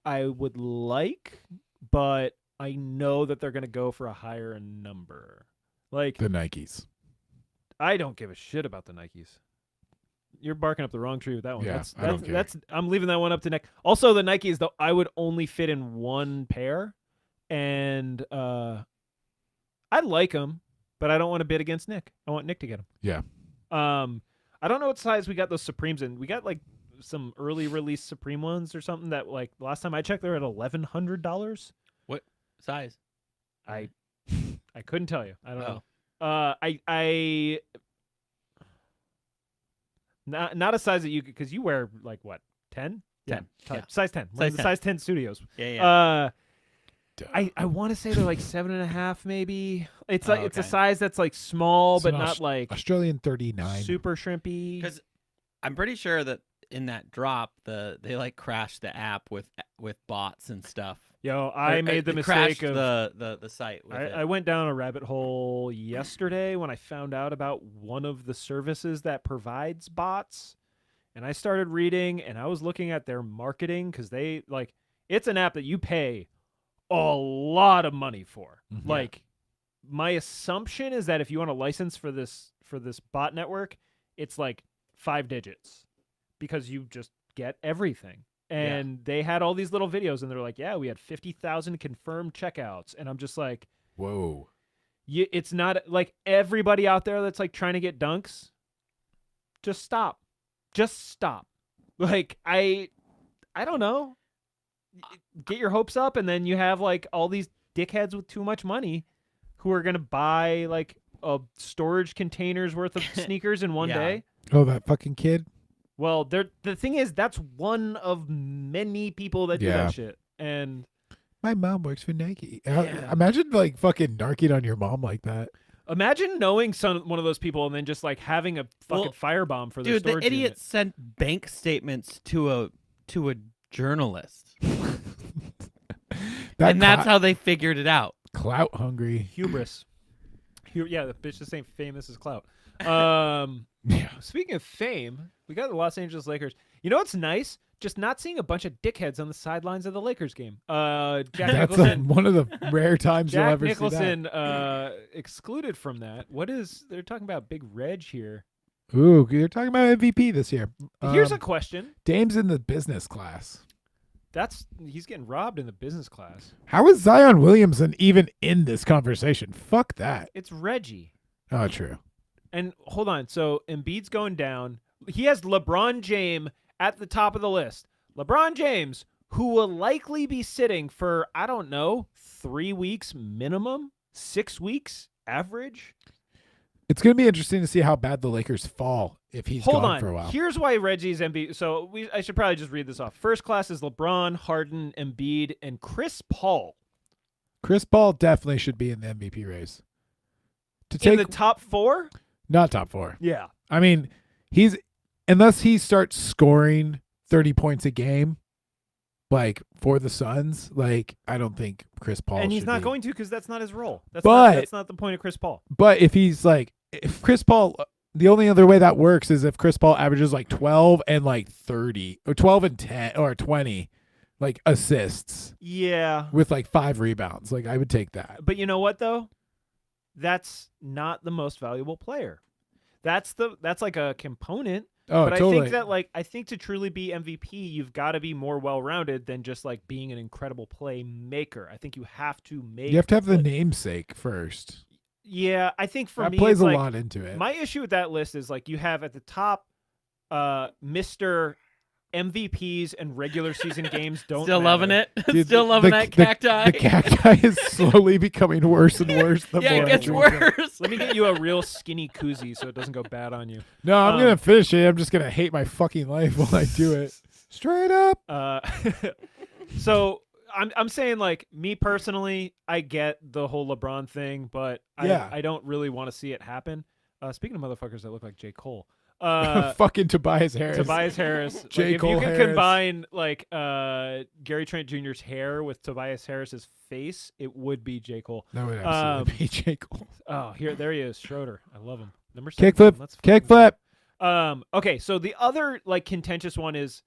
would like, but I know that they're gonna go for a higher number. Like The Nikes. I don't give a shit about the Nikes. You're barking up the wrong tree with that one. Yeah, that's I don't care. that's I'm leaving that one up to Nick. Also, the Nikes though, I would only fit in one pair, and I like them, but I don't want to bid against Nick. I want Nick to get them. Yeah. I don't know what size we got those Supremes in. We got like some early release Supreme ones or something that like last time I checked they're at $1,100. What size? I couldn't tell you. I don't Oh. know. I not a size that you because you wear like what 10? 10, Yeah, yeah. size 10. We're in Size the 10. size 10 studios. Yeah, yeah. I want to say they're like 7.5 maybe. It's like it's a okay. size that's like small It's but an not like Australian 39. super shrimpy. Because I'm pretty sure that in that drop, they like crashed the app with bots and stuff. Yo, I made the It mistake crashed of the site with it. I went down a rabbit hole yesterday when I found out about one of the services that provides bots. And I started reading and I was looking at their marketing because they like it's an app that you pay a lot of money for. Mhm. Like my assumption is that if you want a license for this bot network, it's like 5 digits because you just get everything. And they had all these little videos and they're like, yeah, we had 50,000 confirmed checkouts. And I'm just like, Whoa. it's not like everybody out there that's like trying to get dunks. Just stop. Just stop. Like, I don't know. Get your hopes up. And then you have like all these dickheads with too much money who are going to buy like a storage containers worth of sneakers in one day. Oh, that fucking kid. Well, the thing is, that's one of many people that do Yeah. that shit. And My mom works for Nike. Yeah. Imagine like fucking narking on your mom like that. imagine knowing one of those people and then just like having a fucking firebomb for their Dude, the storage idiot unit. sent bank statements to a journalist, and that's how they figured it out. clout hungry. Hubris. Yeah, the bitch just ain't famous as clout. Yeah. Speaking of fame, we got the Los Angeles Lakers. You know what's nice? Just not seeing a bunch of dickheads on the sidelines of the Lakers game. Jack That's Nicholson. one of the rare times you'll Jack ever see that. Nicholson excluded from that. They're talking about Big Reg here. Ooh, you're talking about MVP this year. Here's a question. Dame's in the business class. He's getting robbed in the business class. How is Zion Williamson even in this conversation? Fuck that. It's Reggie. Oh, true. And hold on. So Embiid's going down. He has LeBron James at the top of the list. LeBron James, who will likely be sitting for, I don't know, 3 weeks minimum, 6 weeks average. It's going to be interesting to see how bad the Lakers fall if he's Hold gone on. for a while. Here's why Reggie's MVP. So I should probably just read this off. First class is LeBron, Harden, Embiid, and Chris Paul. Chris Paul definitely should be in the MVP race. To In take the top 4? not top 4. Yeah. I mean, unless he starts scoring 30 points a game, like for the Suns, like I don't think Chris Paul. And he's should not be. going to because that's not his role. But- that's not the point of Chris Paul. But if Chris Paul, the only other way that works is if Chris Paul averages like 12 and like 30 or 12 and 10 or 20 like assists Yeah. with like 5 rebounds. Like I would take that. But you know what though? That's not the most valuable player. That's like a component. Oh, But totally. I think that I think to truly be MVP, you've got to be more well-rounded than just like being an incredible playmaker. I think you have to make. you have to have the like- namesake first. Yeah, I think for That me, plays it's a like, lot into it. my issue with that list is like you have at the top, Mr. MVPs and regular season games don't Still matter. loving it. Dude, Still loving that cacti. The cacti is slowly becoming worse and worse. The Yeah, more it I gets drink it. worse. Let me get you a real skinny koozie so it doesn't go bad on you. No, I'm Um, gonna finish it. I'm just gonna hate my fucking life while I do it. Straight up. So I'm saying like me personally, I get the whole LeBron thing, but Yeah. I don't really want to see it happen. Speaking of motherfuckers that look like J. Cole, Fucking Tobias Harris. Tobias Harris. Like, J. if Cole you could Harris. combine like Gary Trent Jr.'s hair with Tobias Harris's face, it would be J. Cole. That would absolutely Um, be J. Cole. Oh, there he is, Schroeder. I love him. Number 7. Kickflip. Kickflip. Okay, so the other like contentious one is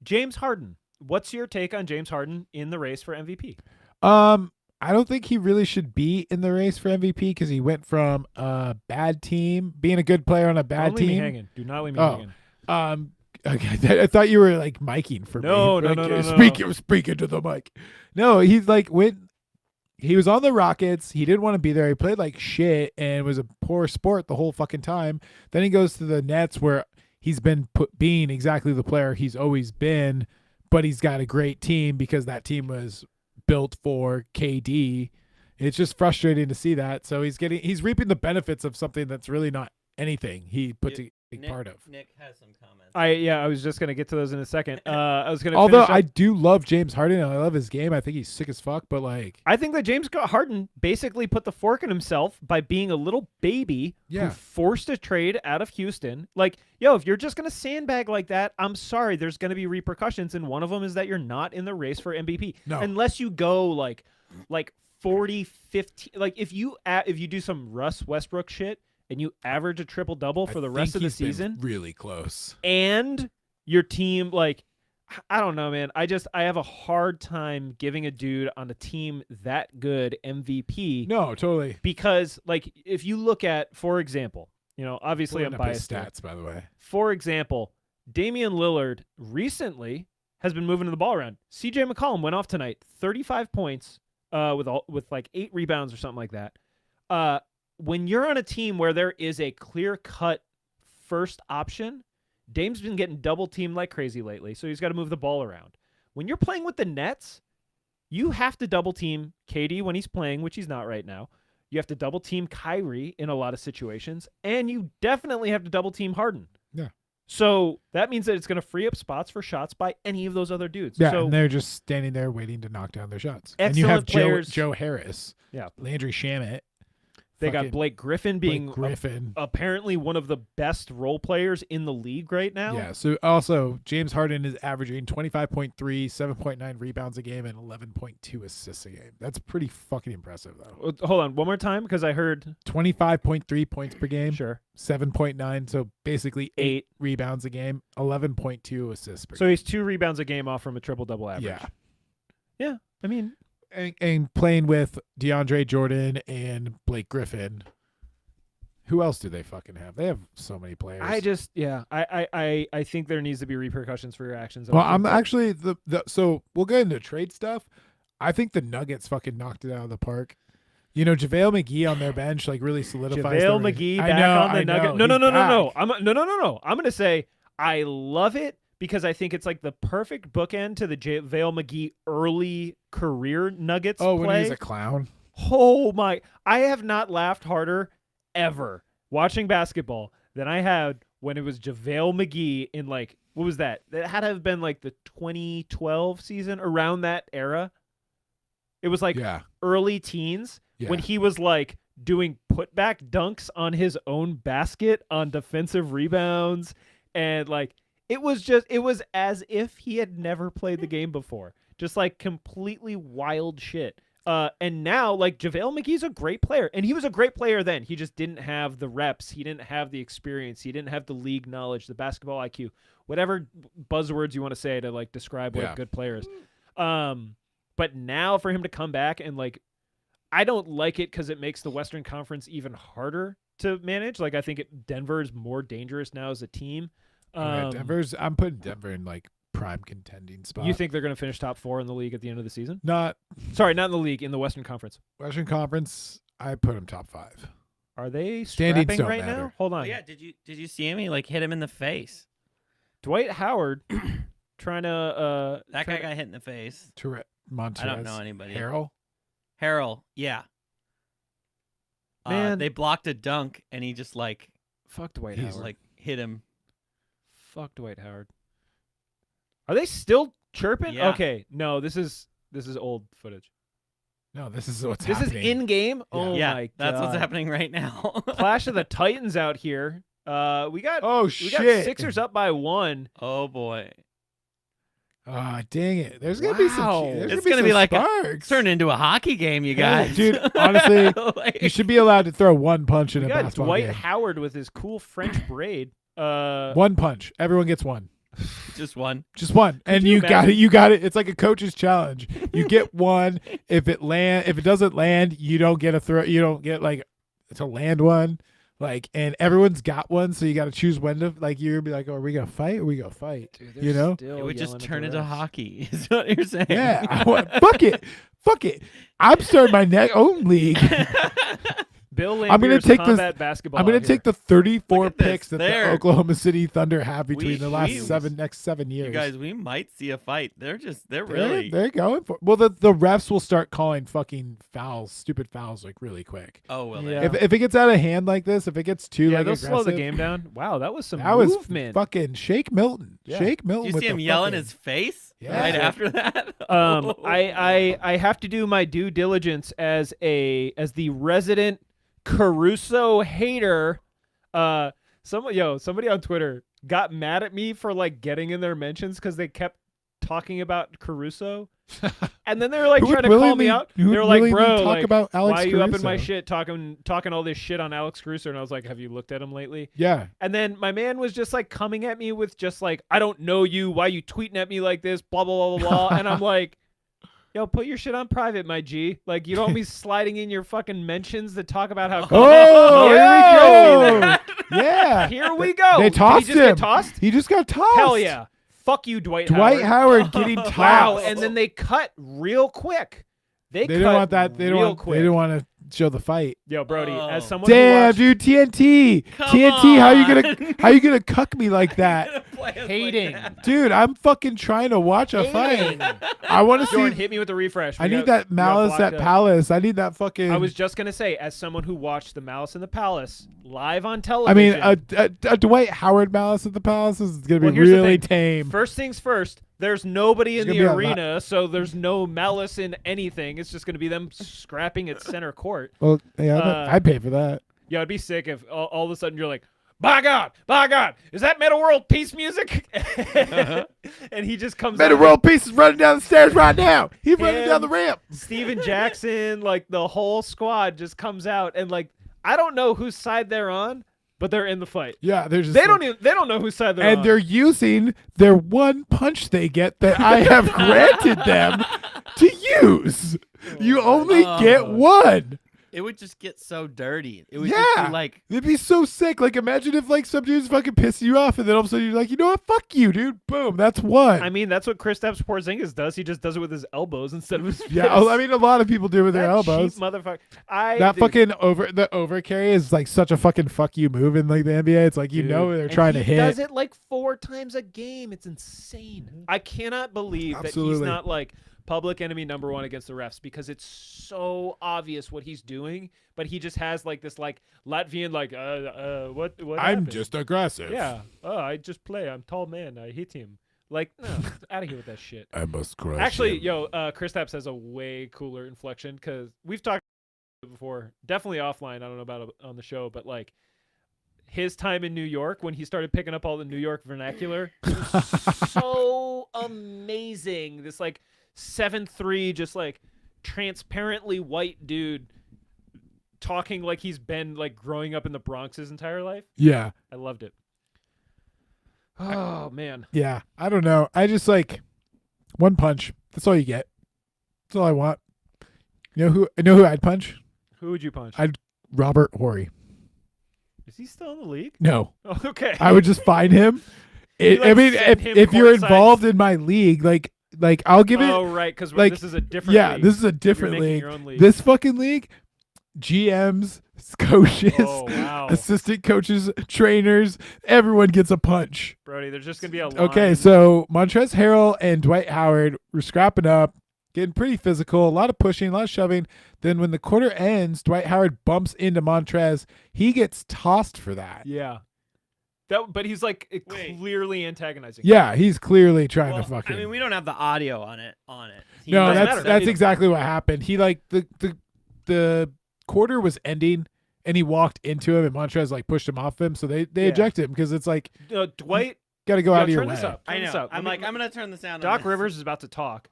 James Harden. What's your take on James Harden in the race for MVP? I don't think he really should be in the race for MVP because he went from a bad team, being a good player on a bad Don't leave me team. hanging. Do not leave me Oh. hanging. Okay, I thought you were like miking for No, me. no, Like, no, no, speaking to the mic. No, he's like he was on the Rockets. He didn't want to be there. He played like shit and was a poor sport the whole fucking time. Then he goes to the Nets where he's been being exactly the player he's always been, but he's got a great team because that team was built for KD. It's just frustrating to see that. So he's reaping the benefits of something that's really not anything he put together. big Nick, part of. Nick has some comments. I was just gonna get to those in a second. I was gonna. Although finish up. I do love James Harden and I love his game. I think he's sick as fuck, but like, I think that James Harden basically put the fork in himself by being a little baby Yeah. who forced a trade out of Houston. Like, yo, if you're just going to sandbag like that, I'm sorry, there's going to be repercussions, and one of them is that you're not in the race for MVP. No. Unless you go like 40, 50. Like, if you do some Russ Westbrook shit and you average a triple-double for the rest of the season, really close. and your team, like, I don't know, man. I have a hard time giving a dude on a team that good MVP. No, totally. Because, like, if you look at, for example, obviously I'm Pulling up his biased here. stats, by the way. For example, Damian Lillard recently has been moving the ball around. CJ McCollum went off tonight, 35 points with like 8 rebounds or something like that. When you're on a team where there is a clear-cut first option, Dame's been getting double-teamed like crazy lately, so he's got to move the ball around. When you're playing with the Nets, you have to double-team KD when he's playing, which he's not right now. You have to double-team Kyrie in a lot of situations, and you definitely have to double-team Harden. Yeah. So that means that it's going to free up spots for shots by any of those other dudes. Yeah, so and they're just standing there waiting to knock down their shots. And you have Excellent players. Joe Harris, Yeah. Landry Shamet. They got fucking Blake Griffin being Blake Griffin. apparently one of the best role players in the league right now. Yeah, so also James Harden is averaging 25.3, 7.9 rebounds a game, and 11.2 assists a game. That's pretty fucking impressive, though. Hold on, one more time, because I heard 25.3 points per game, sure 7.9, so basically 8 8. rebounds a game, 11.2 assists per So game. he's 2 rebounds a game off from a triple-double average. Yeah. I mean, And playing with DeAndre Jordan and Blake Griffin. Who else do they fucking have? They have so many players. I think there needs to be repercussions for your actions. Well, I'm actually so we'll get into trade stuff. I think the Nuggets fucking knocked it out of the park. JaVale McGee on their bench like really solidifies. JaVale McGee back on the Nuggets. No. I'm gonna say I love it because I think it's like the perfect bookend to the JaVale McGee early career Nuggets Oh, play. when he's a clown. Oh my! I have not laughed harder ever watching basketball than I had when it was JaVale McGee in like, what was that? That had to have been like the 2012 season, around that era. It was like Yeah. early teens Yeah. when he was like doing putback dunks on his own basket on defensive rebounds, and like it was as if he had never played the game before. Just like completely wild shit. And now, like, JaVale McGee's a great player. And he was a great player then. He just didn't have the reps. He didn't have the experience. He didn't have the league knowledge, the basketball IQ, whatever buzzwords you want to say to, like, describe what a good player is. But now for him to come back and, like, I don't like it because it makes the Western Conference even harder to manage. Like, I think Denver is more dangerous now as a team. I'm putting Denver in, like, prime contending spot. You think they're going to finish top 4 in the league at the end of the season? Not Sorry, not in the league, in the Western Conference. Western Conference, I put them top 5. Are they Standings strapping don't right now? matter. Hold on. Oh, yeah, did you see him? He like hit him in the face. Dwight Howard trying to That guy got hit in the face. Montrez. I don't know anybody. Harrell. Yeah. Man. They blocked a dunk and he just like fuck Dwight He's Howard. like hit him. Fuck Dwight Howard. Are they still chirping? Yeah. Okay, no, this is old footage. No, this is what's This happening. is in game. Oh yeah, my god, that's what's happening right now. Clash of the Titans out here. We got Oh, we got shit. Sixers up by 1. Oh boy. Ah, dang it. There's going to be some Wow. there's It's gonna gonna be some like sparks. Turn into a hockey game, you Yeah, guys. dude, honestly, Like- you should be allowed to throw one punch in We a got basketball Dwight game. Howard with his cool French braid. One punch. Everyone gets one. just one. Just one. And you you got imagine- it. You got it. It's like a coach's challenge. You get one. If it doesn't land, you don't get a throw. You don't get like to land one. Like, and everyone's got one, so you got to choose when to, like, you're gonna be like, oh, are we gonna fight? Or are we gonna fight? Dude, You know? It would just turn into hockey. Is what you're saying? Yeah. Fuck it. I'm starting my own league. Bill I'm gonna Laimbeer's take this. combat basketball. I'm gonna out take here. the 34 Look at this. picks that the There. Oklahoma City Thunder have between the last we- next 7 years. You guys, we might see a fight. They're They're- really. they're going for. Well, the refs will start calling fucking fouls, stupid fouls, like really quick. Oh well. Yeah. If it gets out of hand like this, if it gets too Yeah, like they'll aggressive, slow the game down. Wow, that was some that was movement. fucking Shake Milton. Yeah. Shake Milton. You with see him the yell in fucking- his face Yeah. right after that. I have to do my due diligence as the resident Caruso hater. Somebody on Twitter got mad at me for like getting in their mentions because they kept talking about Caruso, and then they were like Who would trying to call willingly- me out. who They would were like, willingly "Bro, talk like, about Alex why are you up in my Caruso?" shit talking all this shit on Alex Caruso?" And I was like, "Have you looked at him lately?" Yeah. And then my man was just like coming at me with just like, "I don't know you. Why you tweeting at me like this? Blah blah blah blah blah." And I'm like, "Yo, put your shit on private, my G. Like, you don't want me sliding in your fucking mentions to talk about how." Oh, Yo! here we go. Yeah. Here we go. They Did tossed he just get him. tossed? He just got tossed. Hell yeah. Fuck you, Dwight Dwight Howard getting tossed. Wow. And then they cut real quick. They They cut don't want that. They don't real want. quick. They don't want to show the fight. Yo, Brody, Oh. as someone who Damn, watched dude, TNT. Come TNT, on. how you gonna cuck me like that? hating. Dude, I'm fucking trying to watch a Hating. fight. I want to Jordan, see. hit me with the refresh. I We need got- that we got Malice blocked at up. Palace. I need that fucking. I was just gonna say, as someone who watched the Malice in the Palace live on I television. mean, a Dwight Howard Malice at the Palace is gonna be Well, here's the really thing. tame. First things first. There's nobody in There's the gonna be a lot- arena, so there's no malice in anything. It's just gonna be them scrapping at center court. Well, yeah, I'd pay for that. Yeah, it'd be sick if all of a sudden you're like, by God, is that Meta World Peace music? And he just comes Meta out. World Peace is running down the stairs right now. He's running down the Him. ramp. Steven Jackson, like the whole squad just comes out, and like I don't know whose side they're on, but they're in the fight. Yeah, they're just. They like- don't know whose side they're on. and they're using their one punch they get that I have granted them to use. You only get one. It would just get so dirty. It would just Yeah. be like, It'd be so sick. Like, imagine if like some dude's fucking pissing you off, and then all of a sudden you're like, you know what? Fuck you, dude. Boom. That's one. I mean, that's what Kristaps Porzingis does. He just does it with his elbows instead of his yeah. fists. I mean, a lot of people do with their That elbows. cheap motherfucker. That fucking over carry is like such a fucking fuck you move in like the NBA. It's like you Dude. know they're And trying to he hit. does it like 4 times a game. It's insane. I cannot believe that he's Absolutely. not like public enemy number 1 against the refs, because it's so obvious what he's doing, but he just has like this like Latvian like what I'm happened? just aggressive. yeah. Oh, I just play. I'm tall man. I hit him. Like, no, out of here with that shit. I must crush. Actually, him. yo, Kristaps has a way cooler inflection, because we've talked before, definitely offline. I don't know about it on the show, but like his time in New York when he started picking up all the New York vernacular, it was so amazing. This like 7'3", just like transparently white dude talking like he's been like growing up in the Bronx his entire life. Yeah. I loved it. Oh man. Yeah. I don't know. I just like one punch. That's all you get. That's all I want. You know who I'd punch? Who would you punch? Robert Horry. Is he still in the league? No. Oh, okay. I would just find him. You, I like, mean, send him if you're courtside. involved in my league, like I'll give it. Oh, right, because like, this is a different Yeah, league. this is a You're different making league. your own league. This fucking league, GMs, coaches, Oh, wow. assistant coaches, trainers, everyone gets a punch. Brody, there's just going to be a line. Okay, so Montrezl Harrell and Dwight Howard were scrapping up, getting pretty physical, a lot of pushing, a lot of shoving. Then when the quarter ends, Dwight Howard bumps into Montrez. He gets tossed for that. Yeah. But he's like clearly antagonizing. Yeah, he's clearly trying well, to fucking. I mean, we don't have the audio on it. He no, doesn't that's matter. that's It- exactly what happened. He like the quarter was ending, and he walked into him, and Montrez like pushed him off him. So they Yeah. ejected him because it's like Dwight, got to go yo, out of your turn way. this up. I Turn this know. up. I'm Let like, me- I'm gonna turn the sound. Doc on this. Rivers is about to talk.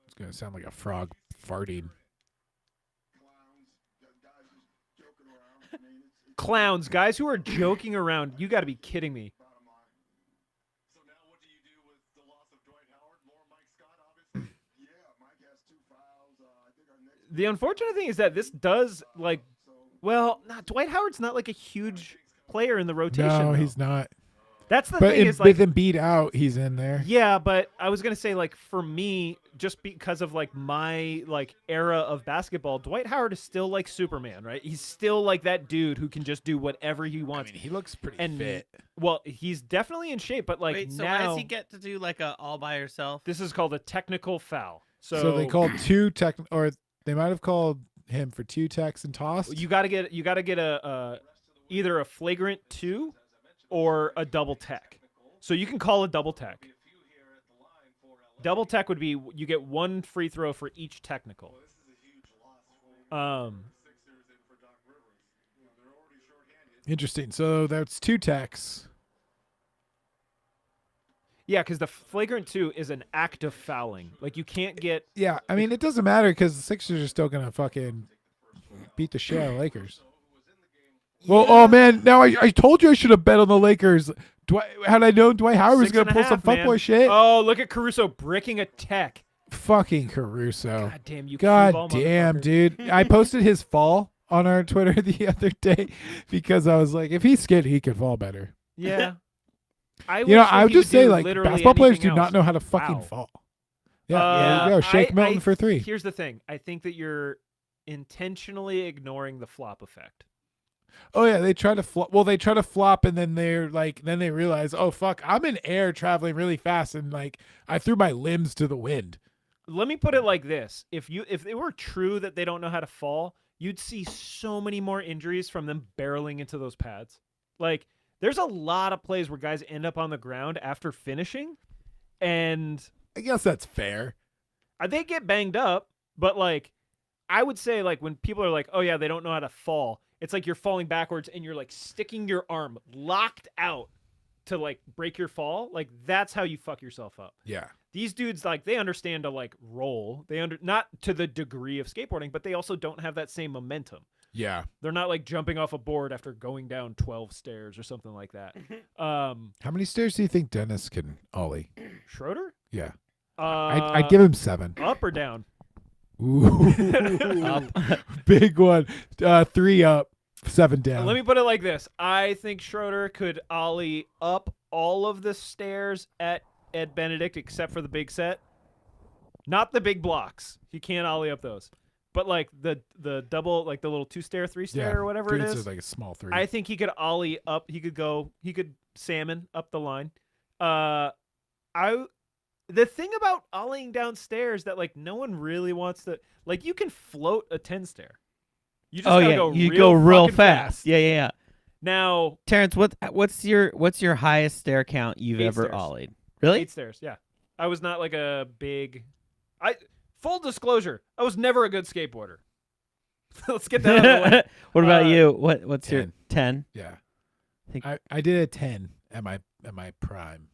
It's gonna sound like a frog farting. Clowns, guys who are joking around. You got to be kidding me. So now what do you do with the loss of Dwight Howard? More Mike Scott, obviously? Yeah, Mike has 2 fouls. I think our next The unfortunate thing is that this does like, well, Dwight Howard's not like a huge player in the rotation. No, though. he's not. That's the But thing is like, with Embiid out, he's in there. yeah, but I was gonna say like for me, just because of like my like era of basketball, Dwight Howard is still like Superman, right? He's still like that dude who can just do whatever he I wants. mean, he looks pretty And fit. well, he's definitely in shape, but like Wait, so now why does he get to do like a all by yourself? this is called a technical foul. So they called two tech, or they might have called him for 2 techs and tossed. you got to get a either a flagrant 2 or a double tech. So you can call a double tech. Double tech would be you get 1 free throw for each technical. Interesting. So that's 2 techs. Yeah, because the flagrant 2 is an act of fouling. Like you can't get. Yeah, I mean, it doesn't matter because the Sixers are still gonna fucking beat the shit out of the Lakers. Well, oh man, now I told you I should have bet on the Lakers. Had I known Dwight Howard was gonna pull some 6.5, man. fuckboy shit. Oh, look at Caruso bricking a tech. Fucking Caruso. God damn you! God cue ball damn, motherfucker. dude. I posted his fall on our Twitter the other day because I was like, if he's skinny, he could fall better. Yeah. I would just say like basketball players do not know how to fucking Wow. fall. Yeah, there you go. Shake I- Milton for 3. Here's the thing. I think that you're intentionally ignoring the flop effect. Oh yeah, they try to flop. Well, they try to flop, and then then they realize, oh fuck, I'm in air traveling really fast, and like I threw my limbs to the wind. Let me put it like this: if it were true that they don't know how to fall, you'd see so many more injuries from them barreling into those pads. Like there's a lot of plays where guys end up on the ground after finishing, and I guess that's fair. they get banged up. But like, I would say like when people are like, oh yeah, they don't know how to fall. It's like you're falling backwards and you're like sticking your arm locked out to like break your fall. Like that's how you fuck yourself up. Yeah. These dudes like they understand to like roll. Not to the degree of skateboarding, but they also don't have that same momentum. Yeah. They're not like jumping off a board after going down 12 stairs or something like that. How many stairs do you think Dennis can ollie? Schroeder? Yeah. Uh, I'd give him 7. up or down. Ooh. Big one. 3 up, 7 down. Let me put it like this. I think Schroeder could ollie up all of the stairs at Ed Benedict except for the big set. Not the big blocks. He can't ollie up those. But like the double, like the little 2-stair, 3-stair, or whatever it is. Like a small 3. I think he could ollie up. He could salmon up the line. The thing about ollieing downstairs that like no one really wants to, like you can float a 10-stair. You just gotta go you real go real fucking fast. Yeah. Now Terrence, what's your highest stair count you've 8 ever stairs. ollied? Really? 8 stairs. Yeah, I was not like a big. Full disclosure, I was never a good skateboarder. Let's get that out of the way. What about you? What's 10. your 10? Yeah. think- I did a 10 at my prime.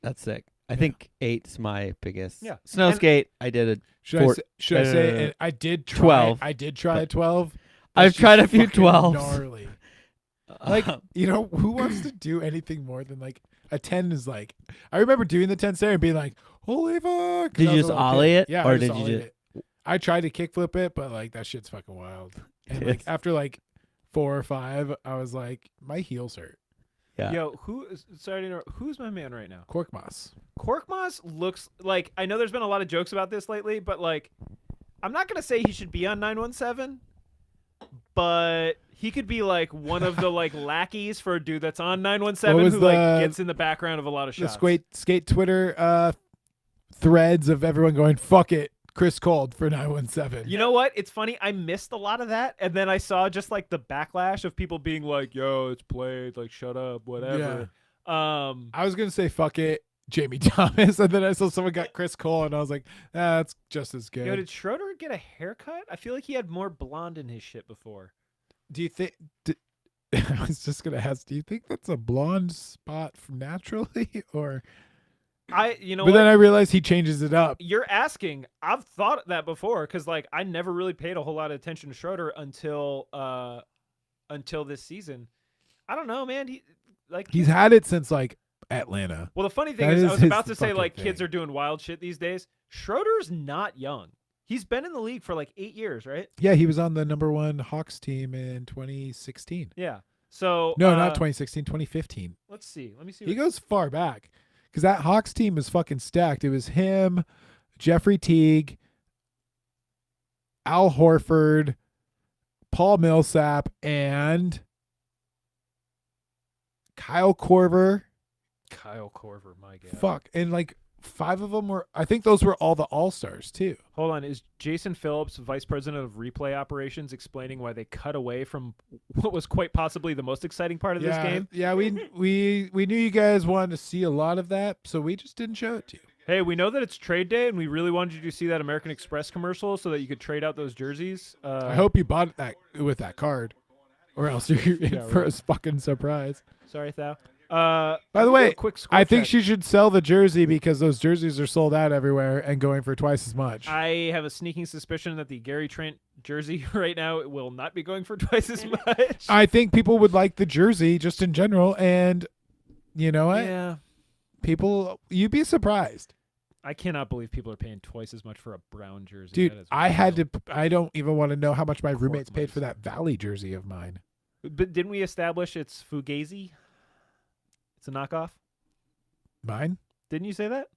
That's sick. I think 8's my biggest. Yeah. Snow And- skate, I did it. Should I say and I did try 12, I did try a but 12. I've That's tried a just few fucking 12s. Gnarly. Like, who wants to do anything more than like a 10 is like, I remember doing the 10 stair and being like, holy fuck. 'cause Did I you was just a little ollie kid. it, Yeah, or I did you ollied just- it. I tried to kickflip it, but like that shit's fucking wild. And It like is. after like 4 or 5, I was like, my heels hurt. Yeah. Yo, sorry to interrupt. Who's my man right now? Korkmaz. Korkmaz looks like, I know there's been a lot of jokes about this lately, but like, I'm not gonna say he should be on 917, but he could be like one of the like lackeys for a dude that's on 917 was who like the- gets in the background of a lot of The shots. skate Twitter threads of everyone going, fuck it, Chris Cold for 917. You know what? It's funny. I missed a lot of that, and then I saw just like the backlash of people being like, "Yo, it's played. Like, shut up, whatever." I was gonna say fuck it, Jamie Thomas, and then I saw someone got Chris Cole, and I was like, that's just as good. Yo, did Schroeder get a haircut? I feel like he had more blonde in his shit before. Do you think? I was just gonna ask. Do you think that's a blonde spot from naturally, or? You know But what? then I realized he changes it up. You're asking. I've thought that before because like I never really paid a whole lot of attention to Schroeder until this season. I don't know, man. He's had it since like Atlanta. Well, the funny thing That is, I is was his about to say fucking like kids thing. are doing wild shit these days. Schroeder's not young. He's been in the league for like 8 years, right? Yeah, he was on the #1 Hawks team in 2016. Yeah. So No, not 2016, 2015. Let's see. Let me see. He goes far back because that Hawks team is fucking stacked. It was him, Jeffrey Teague, Al Horford, Paul Millsap, and Kyle Korver. Kyle Korver, my God. Fuck. And like 5 of them were, I think those were all the All-Stars too. Hold on. Is Jason Phillips, vice president of replay operations, explaining why they cut away from what was quite possibly the most exciting part of this game? Yeah, we knew you guys wanted to see a lot of that, so we just didn't show it to you. Hey, we know that it's trade day, and we really wanted you to see that American Express commercial so that you could trade out those jerseys. I hope you bought that with that card, or else you're in for a fucking surprise. Sorry, Thao. By the way, quick I think check. she should sell the jersey because those jerseys are sold out everywhere and going for twice as much. I have a sneaking suspicion that the Gary Trent jersey right now will not be going for twice as much. I think people would like the jersey just in general, and you know what? Yeah. People, you'd be surprised. I cannot believe people are paying twice as much for a brown jersey. Dude, That is I had wild. to. I don't even want to know how much my roommates money paid for that Valley jersey of mine. But didn't we establish it's Fugazi? It's a knockoff. Mine? Didn't you say that?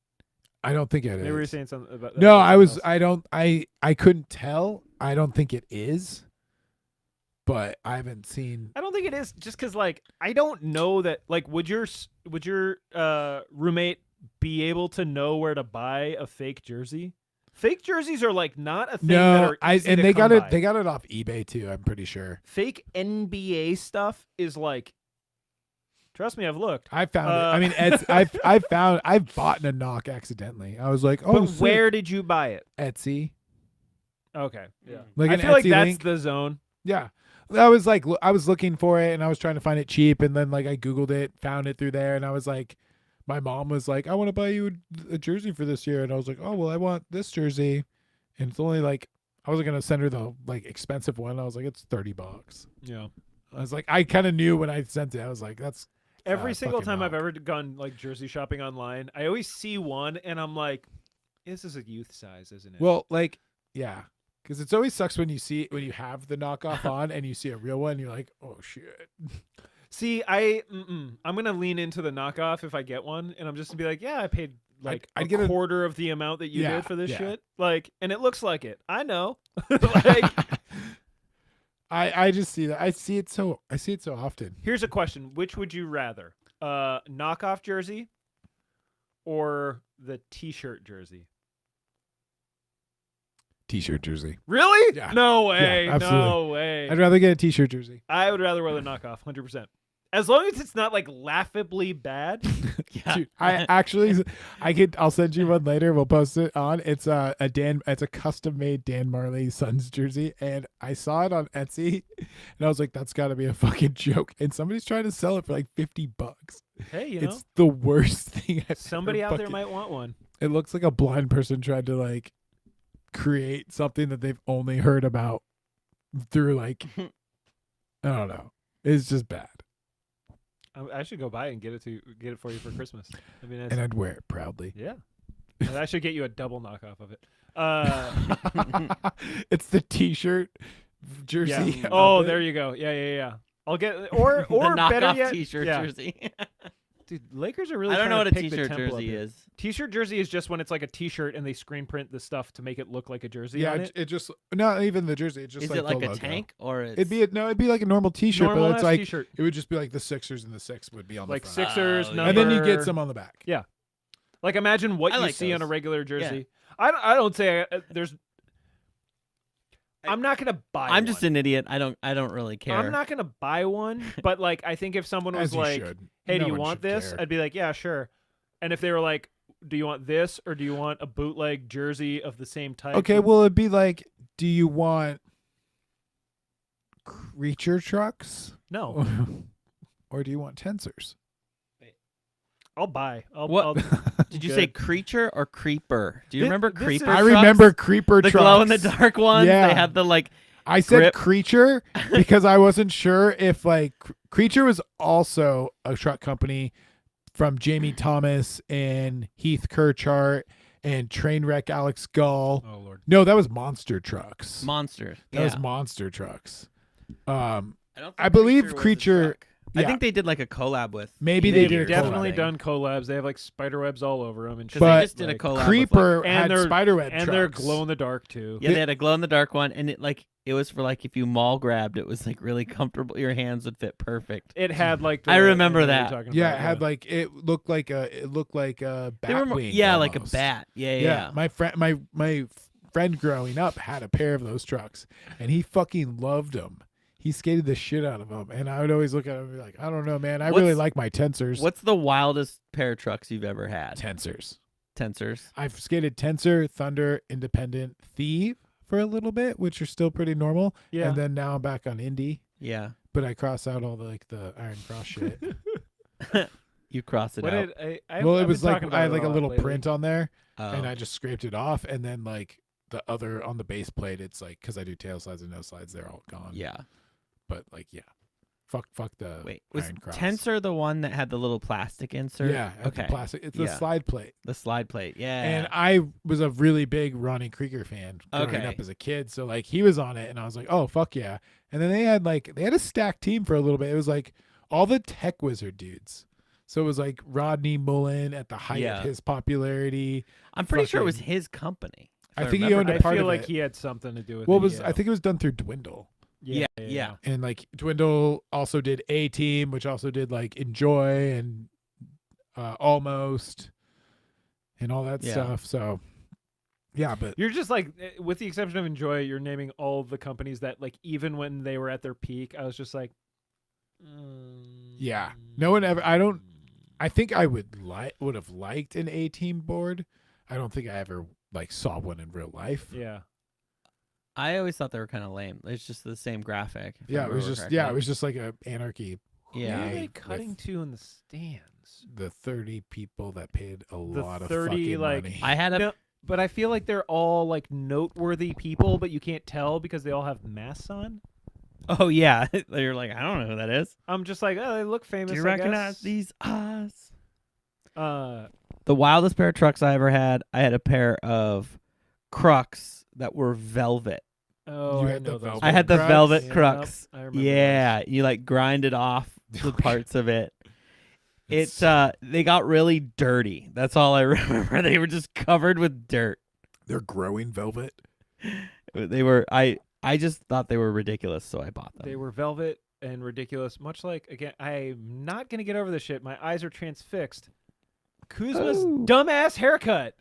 I don't think it is. Maybe we were saying something about that. No, about I was. something else. I don't. I couldn't tell. I don't think it is. But I haven't seen. I don't think it is, just because like I don't know that. Like, would your roommate be able to know where to buy a fake jersey? Fake jerseys are like not a thing that No, are easy and to they come got it. by. They got it off eBay too. I'm pretty sure. Fake NBA stuff is like. Trust me, I've looked. I found it. I mean, I've bought a knock accidentally. I was like, oh, But sick. where did you buy it? Etsy. Okay, yeah. Like I an feel like Etsy that's link. the zone. Yeah. I was like, I was looking for it and I was trying to find it cheap. And then like I Googled it, found it through there. And I was like, my mom was like, I want to buy you a jersey for this year. And I was like, oh, well, I want this jersey. And it's only like, I wasn't going to send her the like expensive one. I was like, it's $30. Yeah. I was like, I kind of knew when I sent it. I was like, that's Every single fucking time I've knock. ever gone like jersey shopping online, I always see one and I'm like, this is a youth size, isn't it? well, like, yeah. Because it's always sucks when you have the knockoff on and you see a real one. You're like, oh, shit. see, I'm going to lean into the knockoff if I get one. And I'm just going to be like, yeah, I paid like I'd a get a- quarter of the amount that you Yeah, did for this yeah. shit. Like, and it looks like it. I know. like, I just see that. I see it so often. here's a question. Which would you rather? Knockoff jersey or the t-shirt jersey? T-shirt jersey. Really? Yeah. No way. Yeah, absolutely. No way. I'd rather get a T-shirt jersey. I would rather wear the knockoff, 100%. As long as it's not like laughably bad. Dude, I'll send you one later. We'll post it on. It's a custom made Dan Marley Suns jersey, and I saw it on Etsy, and I was like, that's got to be a fucking joke. And somebody's trying to sell it for like $50. Hey, you know, It's the worst thing. I've somebody ever out there fucking- might want one. It looks like a blind person tried to like create something that they've only heard about through like I don't know. It's just bad, I should go buy it and get it for you for Christmas. I mean, and I'd wear it proudly. yeah. And I should get you a double knockoff of it. It's the T-shirt jersey. Yeah. Oh, there you go. Yeah. I'll get or the better knockoff yet, T-shirt yeah. jersey. Dude, Lakers are really. I don't know trying what to a pick the T-shirt tempo up jersey here. is. T-shirt jersey is just when it's like a T-shirt and they screen print the stuff to make it look like a jersey Yeah, on it. it just not even the jersey. It's just Is like it like the a logo. tank or it's... It'd be like a normal T-shirt, Normal but it's ass like T-shirt, it would just be like the Sixers and the 6 would be on like the front. Sixers, Oh, number, And then you get some on the back. Yeah. Like imagine what I you like see on a those. regular jersey. I don't say there's. I'm not gonna buy. I'm just one. an idiot. I don't really care. I'm not gonna buy one, but like I think if someone was As you like, should. "Hey, No do you one want should this?" care. I'd be like, "Yeah, sure." And if they were like, "Do you want this or do you want a bootleg jersey of the same type?" Okay, well, it'd be like, do you want creature trucks no, or do you want tensors? I'll buy. What- I'll, Did you good. say creature or creeper? Do you Thi- remember this creeper? is- I trucks? remember creeper the trucks. glow in the dark ones. Yeah. They had the like. I said grip. Creature because I wasn't sure if like Creature was also a truck company from Jamie Thomas and Heath Kirchart and Trainwreck Alex Gull. Oh Lord. No, that was Monster Trucks. Monsters. That was Yeah. Monster Trucks. I don't. I believe was a Creature- truck. I yeah. think they did I like a believe was a Creature- truck. I yeah. think they did like a collab with. Maybe They've they did a definitely collab. done collabs. They have like spider webs all over them and shit. Because But- they just did a like, collab. Creeper and had they're- spiderweb and trucks. they're glow in the dark too. Yeah, they had a glow in the dark one, and it was for like if you mall grabbed, it was like really comfortable. Your hands would fit perfect. It had like. I remember what you're that. talking Yeah, about, it had like it looked like a bat They were more, wing. yeah, like a almost. bat. Yeah, Yeah, my friend growing up had a pair of those trucks, and he fucking loved them. He skated the shit out of them, and I would always look at him and be like, I don't know, man. I really What's- like my tensors. What's the wildest pair of trucks you've ever had? Tensors? Tensors. I've skated Tensor, Thunder, Independent, Thief for a little bit, which are still pretty normal. Yeah. And then now I'm back on Indy, Yeah, but I cross out all the Iron Cross shit. you cross it What out. did I? Well, I've it was been like talking I had about like it a little lately. print on there, Oh. and I just scraped it off, and then like the other on the base plate, it's like because I do tail slides and no slides, they're all gone. Yeah. But like, yeah, fuck the Wait, was Iron Cross. Tensor the one that had the little plastic insert? Yeah, Okay. the plastic. It's the Yeah. slide plate. The slide plate. Yeah. And I was a really big Ronnie Krieger fan growing Okay. up as a kid. So like he was on it and I was like, oh fuck yeah. And then they had a stacked team for a little bit. It was like all the Tech Wizard dudes. So it was like Rodney Mullen at the height Yeah. of his popularity. I'm pretty sure it was fucking- his company. if I think he remember owned a I right. part feel of like it. he had something to do with What it. was yeah. I think it was done through Dwindle. Yeah. And like Dwindle also did A Team, which also did like Enjoy and Almost and all that Yeah. stuff. So yeah, but You're just like, with the exception of Enjoy, you're naming all the companies that, like, even when they were at their peak, I was just like, yeah, no one ever. I think I would have liked an A Team board. I don't think I ever like saw one in real life. Yeah. I always thought they were kind of lame. It's just the same graphic. if I Yeah, it was remember just correctly. like a anarchy. Yeah. What are they with cutting to in the stands? the 30 people that paid a The lot of 30, fucking like, money. I had a No, but I feel like they're all, like, noteworthy people, but you can't tell because they all have masks on. Oh yeah, you're like I don't know who that is. I'm just like, oh, they look famous. Do you I recognize guess. these eyes? The wildest pair of trucks I ever had. I had a pair of Crocs that were velvet. Oh, You I had the know those. velvet I had the Crocs? velvet Yep, Crocs. I remember Yeah, you like grinded off the parts of it. It's- They got really dirty. That's all I remember. They were just covered with dirt. They're growing velvet. They were I just thought they were ridiculous, so I bought them. They were velvet and ridiculous. Much like, again, I'm not gonna get over this shit. My eyes are transfixed. Kuzma's Oh. dumbass haircut.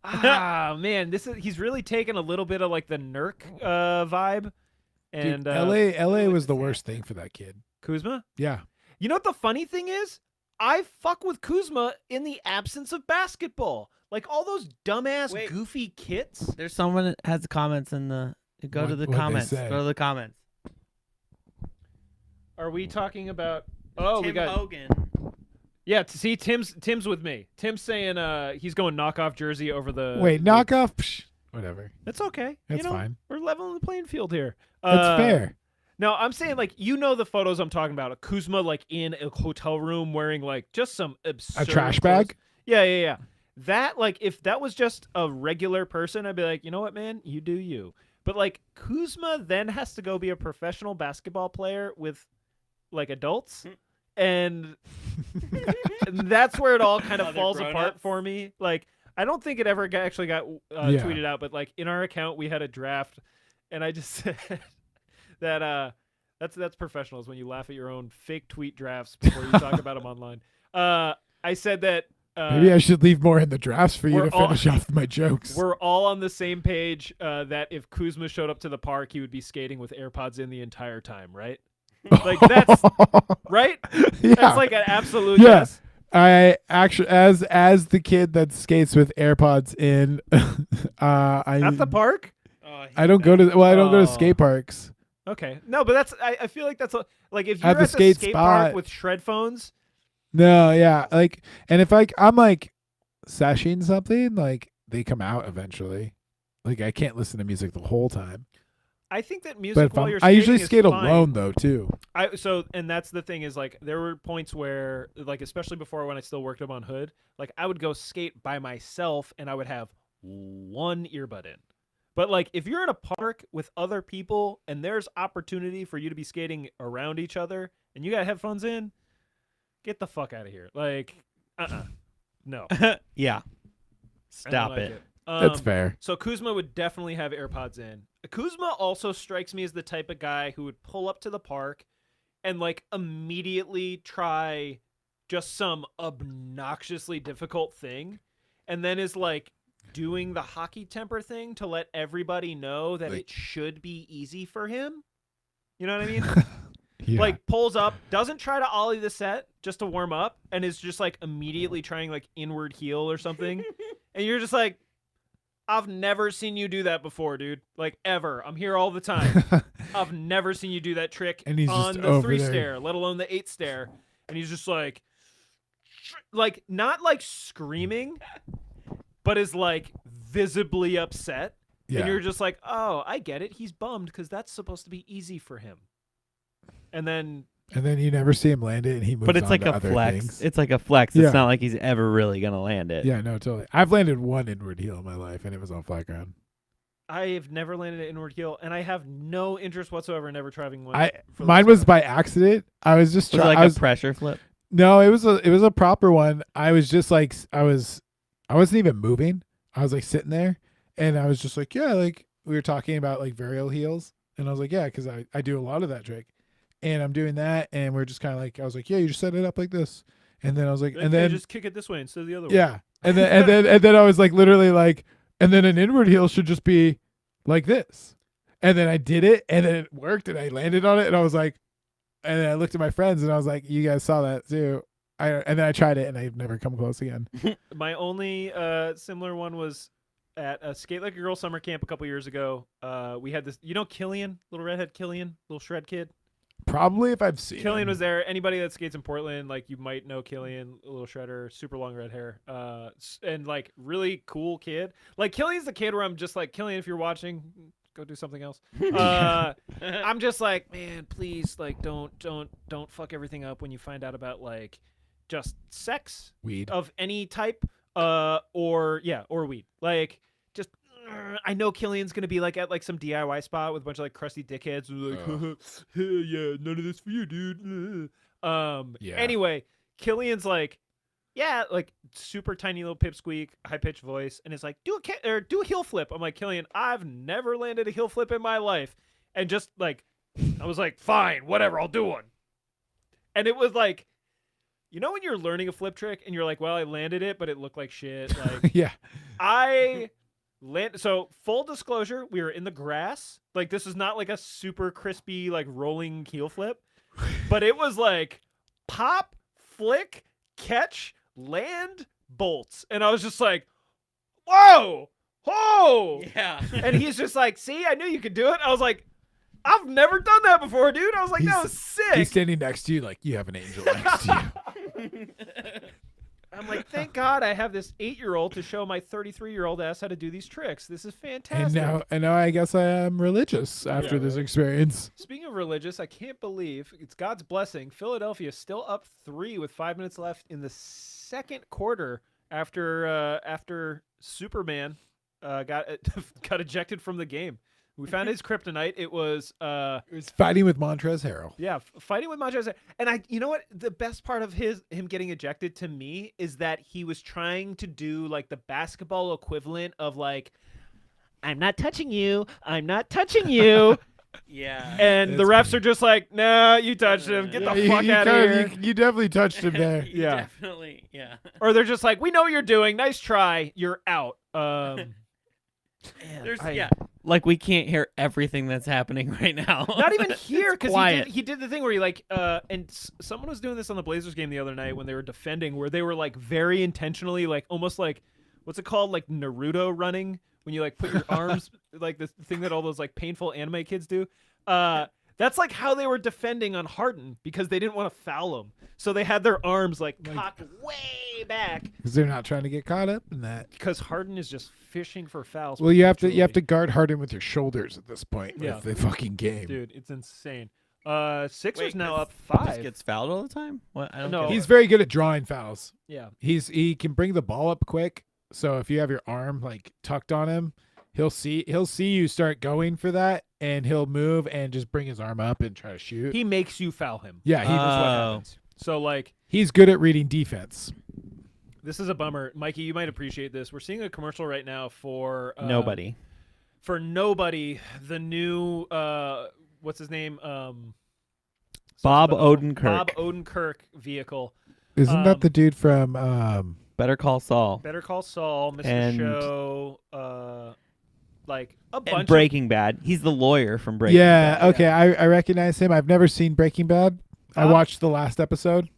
Ah man, he's really taken a little bit of like the Nurk vibe. And Dude, LA like was the this worst thing for that kid. Kuzma. Yeah. You know what the funny thing is? I fuck with Kuzma in the absence of basketball. Like all those dumbass Wait. goofy kits. There's someone that has comments in the go to the What'd they comments. say? Go to the comments. Are we talking about? Oh, we got. Hogan. Yeah, see, Tim's with me. Tim's saying he's going knockoff jersey over the. Wait, knockoff? Psh, whatever. That's okay. That's you know, fine. We're leveling the playing field here. That's fair. No, I'm saying like the photos I'm talking about. A Kuzma like in a hotel room wearing like just some absurd A trash clothes. bag? Yeah. That like if that was just a regular person, I'd be like, you know what, man, you do you. But like Kuzma then has to go be a professional basketball player with like adults. And that's where it all kind of Other falls apart grown-ups. for me. Like, I don't think it ever actually got Yeah. tweeted out, but like in our account we had a draft, and I just said that that's professional is when you laugh at your own fake tweet drafts before you talk about them online. I said that Maybe I should leave more in the drafts for you we're to all- finish off my jokes. we're all on the same page that if Kuzma showed up to the park, he would be skating with AirPods in the entire time, right? Like that's right. Yeah. That's like an absolute Yeah. yes. I actually, as the kid that skates with AirPods in, At the park. I don't go to I don't go to Oh. skate parks. Okay, no, but that's I feel like that's like if you're At at the the skate park spot. with shred phones. No, yeah, like, and if I'm like sashing something, like they come out eventually. Like I can't listen to music the whole time. I think that But music if while you're I usually skating skate is fine. alone though too. And that's the thing is like there were points where like especially before when I still worked up on Hood, like I would go skate by myself and I would have one earbud in. But like if you're in a park with other people and there's opportunity for you to be skating around each other and you got headphones in, get the fuck out of here. Like, no. Yeah. I don't Stop like it. That's fair. So Kuzma would definitely have AirPods in. Kuzma also strikes me as the type of guy who would pull up to the park and like immediately try just some obnoxiously difficult thing and then is like doing the hockey temper thing to let everybody know that it should be easy for him. You know what I mean? Yeah. Like pulls up, doesn't try to ollie the set just to warm up, and is just like immediately trying like inward heel or something. And you're just like, I've never seen you do that before, dude. Like ever. I'm here all the time. I've never seen you do that trick And he's on just the over 3 there. stair, let alone the 8 stair. And he's just like not like screaming, but is like visibly upset. Yeah. And you're just like, oh, I get it. He's bummed because that's supposed to be easy for him. And then you never see him land it, and he moves But it's on like to a other flex. things. It's like a flex. Yeah. It's not like he's ever really gonna land it. Yeah, no, totally. I've landed one inward heel in my life, and it was on flat ground. I have never landed an inward heel, and I have no interest whatsoever in ever trying one. Mine was by accident. I was just Was it trying. like a pressure flip? No, it was a proper one. I was just like I wasn't even moving. I was like sitting there, and I was just like, yeah, like we were talking about like varial heels, and I was like, yeah, because I do a lot of that trick, and I'm doing that, and we're just kind of like I was like, yeah, you just set it up like this, and then I was like, and then just kick it this way instead of the other way. yeah, and then I was like literally like, and then an inward heel should just be like this, and then I did it, and then it worked, and I landed on it, and I was like. And then I looked at my friends and I was like, you guys saw that too. And then I tried it and I've never come close again. My only similar one was at a Skate Like a Girl summer camp a couple years ago. We had this, Killian, little redhead Killian, little shred kid. Probably if I've seen Killian him. was there. Anybody that skates in Portland, like you might know Killian, a little shredder, super long red hair, and like really cool kid. Like Killian's the kid where I'm just like, Killian, if you're watching, go do something else. I'm just like, man, please, like, don't fuck everything up when you find out about like just sex Weed. of any type, or weed. Like, just I know Killian's gonna be like at like some DIY spot with a bunch of like crusty dickheads who are like, yeah, none of this for you, dude. Yeah. Anyway, Killian's like, yeah, like super tiny little pipsqueak, high pitched voice, and it's like, do a heel flip. I'm like, Killian, I've never landed a heel flip in my life, and just like, I was like, fine, whatever, I'll do one. And it was like, when you're learning a flip trick and you're like, well, I landed it, but it looked like shit. Like, Yeah. So full disclosure, we were in the grass. Like, this is not like a super crispy, like rolling heel flip, but it was like pop, flick, catch, land, bolts. And I was just like, whoa, Yeah. and he's just like, see, I knew you could do it. I was like, I've never done that before, dude. I was like, that was sick. He's standing next to you like you have an angel next to you. I'm like, thank God I have this 8-year-old to show my 33-year-old ass how to do these tricks. This is fantastic. And now I guess I am religious after this experience. Speaking of religious, I can't believe it's God's blessing. Philadelphia is still up 3 with 5 minutes left in the second quarter after Superman got ejected from the game. We found his kryptonite. It was It was fighting with Montrezl Harrell. yeah, fighting with Montrezl. And you know what? The best part of him getting ejected to me is that he was trying to do like the basketball equivalent of like, I'm not touching you. I'm not touching you. Yeah. And the refs are just like, no, you touched him. Get the fuck out of here. You definitely touched him there. Yeah. Definitely. Yeah. Or they're just like, we know what you're doing. Nice try. You're out. Like we can't hear everything that's happening right now. Not even here, It's because quiet. he did the thing where he like someone was doing this on the Blazers game the other night when they were defending, where they were like very intentionally like almost like what's it called, like Naruto running, when you like put your arms like the thing that all those like painful anime kids do. That's like how they were defending on Harden because they didn't want to foul him, so they had their arms like cocked way back Because they're not trying to get caught up in that. because Harden is just fishing for fouls. Well, you have to perpetually. guard Harden with your shoulders at this point Yeah. with the fucking game. Dude, it's insane. Sixers Wait, now up Just 5. gets fouled all the time. What? I don't. No. get it. He's very good at drawing fouls. Yeah. He can bring the ball up quick. So if you have your arm like tucked on him, He'll see you start going for that, and he'll move and just bring his arm up and try to shoot. He makes you foul him. Yeah, Is what Oh. happens. So like, he's good at reading defense. this is a bummer, Mikey. You might appreciate this. We're seeing a commercial right now for Nobody. For Nobody, the new what's his name? Bob Odenkirk. Odenkirk. Bob Odenkirk vehicle. Isn't that the dude from Better Call Saul. Better Call Saul, Mr. And- Show, like a bunch And Breaking Bad. He's the lawyer from Breaking Yeah, Bad. okay. I recognize him. I've never seen Breaking Bad. I Bob- watched the last episode.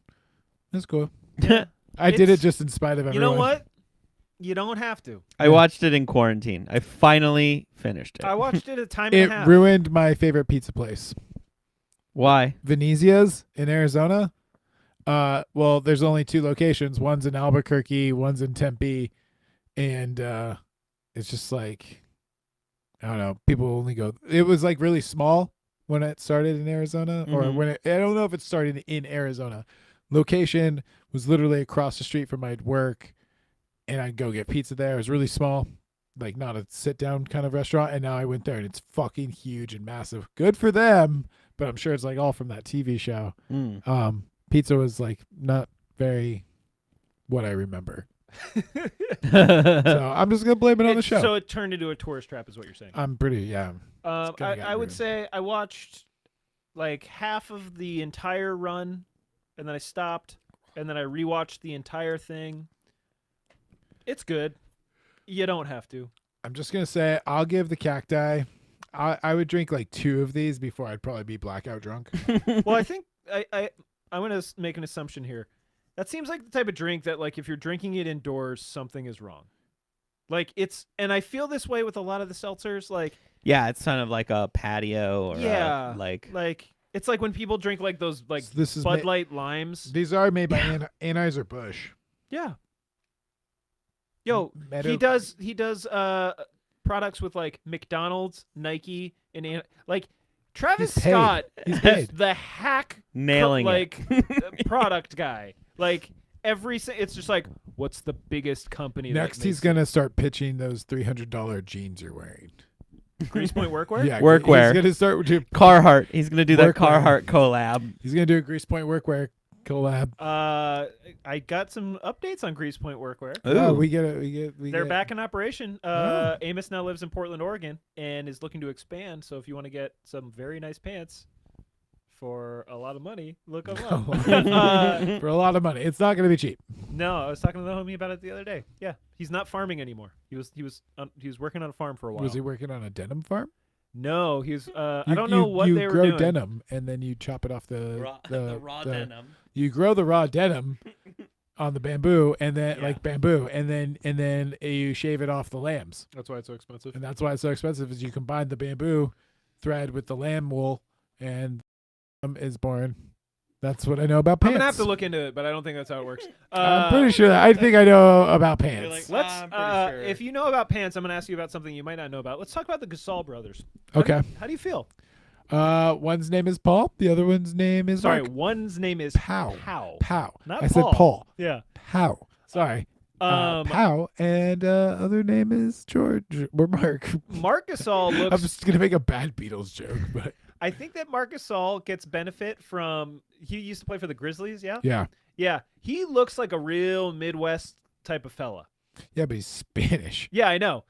It's cool. Yeah. I did it It's- just in spite of everyone. You know what? You don't have to. I watched it in quarantine. I finally finished it. I watched it a time It and a half. ruined my favorite pizza place. Why? Venezia's in Arizona. Well, there's only 2 locations. One's in Albuquerque, one's in Tempe, and it's just like, I don't know. People only go. It was like really small when it started in Arizona, or Mhm. when I don't know if it started in Arizona. Location was literally across the street from my work, and I'd go get pizza there. It was really small, like not a sit down kind of restaurant. And now I went there, and it's fucking huge and massive. Good for them, but I'm sure it's like all from that TV show. Mm. Pizza was like not very what I remember. So I'm just gonna blame it on the show. So it turned into a tourist trap, is what you're saying. I'm pretty kinda I got would ruined. say I watched like half of the entire run, and then I stopped, and then I rewatched the entire thing. It's good. You don't have to. I'm just gonna say I'll give the cacti. I would drink like 2 of these before I'd probably be blackout drunk. Well, I think I'm going to make an assumption here. That seems like the type of drink that, like, if you're drinking it indoors, something is wrong. Like, and I feel this way with a lot of the seltzers. Like, Yeah, it's kind of like a patio or yeah, like it's like when people drink like those like So this is Bud Light limes. These are made by Anheuser-Busch. Yeah. Yo, Meadow- he does products with like McDonald's, Nike, and like Travis He's paid. Scott He's is paid. the hack nailing like it. product guy. Like it's just like, what's the biggest company? Next, that he's makes gonna start pitching those $300 jeans you're wearing. Grease Point Workwear. Yeah, Workwear. He's gonna start with Carhartt. He's gonna do that Workwear. Carhartt collab. He's gonna do a Grease Point Workwear collab. I got some updates on Grease Point Workwear. Oh, Ooh. we get it. They're back in operation. Amos now lives in Portland, Oregon, and is looking to expand. So if you want to get some very nice pants for a lot of money, look them up. For a lot of money. It's not gonna be cheap. No, I was talking to the homie about it the other day. Yeah, he's not farming anymore. He was working on a farm for a while. Was he working on a denim farm? No, he was. I You- don't know what you they were grow doing. denim and then you chop it off the raw the- denim. You grow the raw denim on the bamboo and then Yeah. like bamboo and then you shave it off the lambs. That's why it's so expensive. And that's why it's so expensive is you combine the bamboo thread with the lamb wool and is born. That's what I know about I'm pants. gonna have to look into it, but I don't think that's how it works. I'm pretty sure that I think I know about You're pants. like, Let's. I'm pretty sure. If you know about pants, I'm gonna ask you about something you might not know about. Let's talk about the Gasol brothers. Okay. How do you feel? One's name is Paul. The other one's name is Sorry, Mark. one's name is Pow. Pow. Pow. Not I said Paul. Paul. Yeah. Pow. Sorry. Um, Pow. And other name is George or Mark. Marc Gasol I'm looks. just gonna make a bad Beatles joke, but I think that Marc Gasol gets benefit from. He used to play for the Grizzlies. Yeah. yeah. Yeah. He looks like a real Midwest type of fella. Yeah, but he's Spanish. Yeah, I know.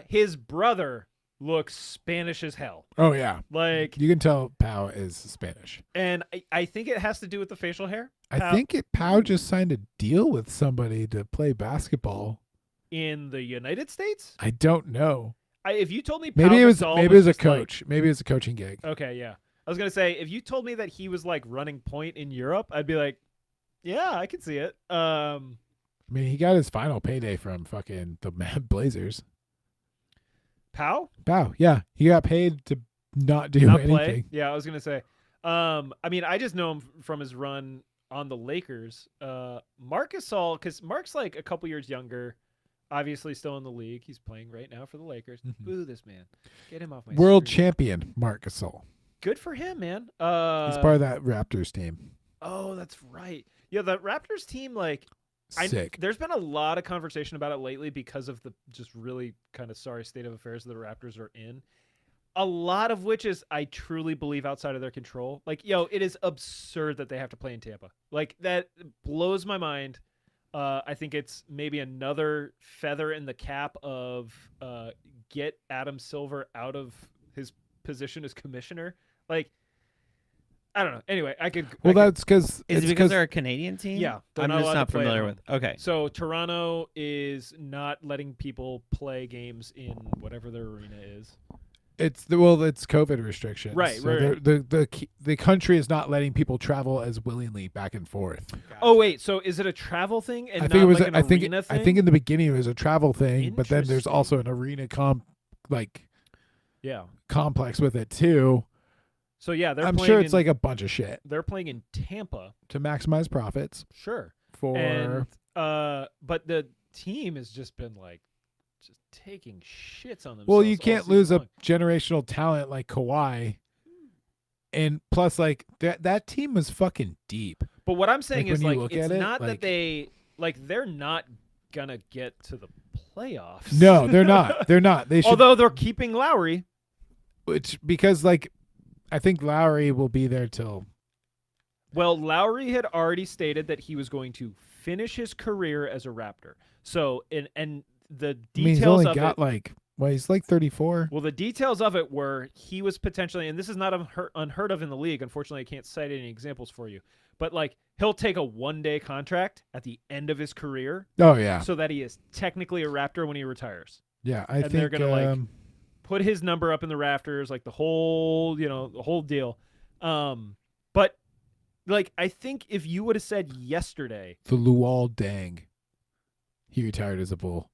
His brother looks Spanish as hell. Oh yeah. Like, You can tell Pow is Spanish. and I think it has to do with the facial hair. I think Pow just signed a deal with somebody to play basketball. In the United States. I don't know. If you told me Maybe Pau it was Gasol maybe it was a just like- coach. Maybe it was a coaching gig. okay, yeah. I was gonna say if you told me that he was like running point in Europe, I'd be like, yeah, I can see it. I mean, he got his final payday from fucking the Blazers. Pow Pow, yeah, he got paid to not do not anything. play. Yeah, I was gonna say. I mean, I just know him from his run on the Lakers. Marc Gasol, because Mark's like a couple years younger. Obviously, still in the league. He's playing right now for the Lakers. Mhm. Boo this man. Get him off my World screen. champion Marc Gasol. Good for him, man. He's part of that Raptors team. Oh, that's right. Yeah, the Raptors team, like, sick. There's been a lot of conversation about it lately because of the just really kind of sorry state of affairs the Raptors are in. A lot of which is, I truly believe, outside of their control. Like, it is absurd that they have to play in Tampa. Like, that blows my mind. I think it's maybe another feather in the cap of get Adam Silver out of his position as commissioner. Like, I don't know. Anyway, That's because Is it because they're a Canadian team? Yeah, they're I'm not just allowed not to play at familiar home. with. Okay. So Toronto is not letting people play games in whatever their arena is. it's COVID restrictions. Right, So right. the country is not letting people travel as willingly back and forth. Oh wait, so is it a travel thing and I not think it was. like an I think. arena thing? I think in the beginning it was a travel thing, but then there's Interesting. also an arena yeah. complex with it too. So yeah, I'm sure it's like a bunch of shit they're playing in Tampa. to maximize profits Sure. for. And but the team has just been like just taking shits on themselves. Well, you all can't season lose long. a generational talent like Kawhi. And plus, like that team was fucking deep. But what I'm saying Like, is when you like look it's at it, not like- that they're not gonna get to the playoffs. No, they're not. They're not. They should. Although they're keeping Lowry. Because like, I think Lowry will be there till. Well, Lowry had already stated that he was going to finish his career as a Raptor. So and the I mean, details he's only of got it. like. Well, he's like 34. Well, the details of it were he was potentially, and this is not unheard of in the league. Unfortunately, I can't cite any examples for you. But like he'll take a 1-day contract at the end of his career, Oh yeah, so that he is technically a Raptor when he retires. yeah. I and think they're gonna, like, Put his number up in the rafters, like the whole deal. But like I think if you would have said yesterday, the Luol Deng, he retired as a Bull,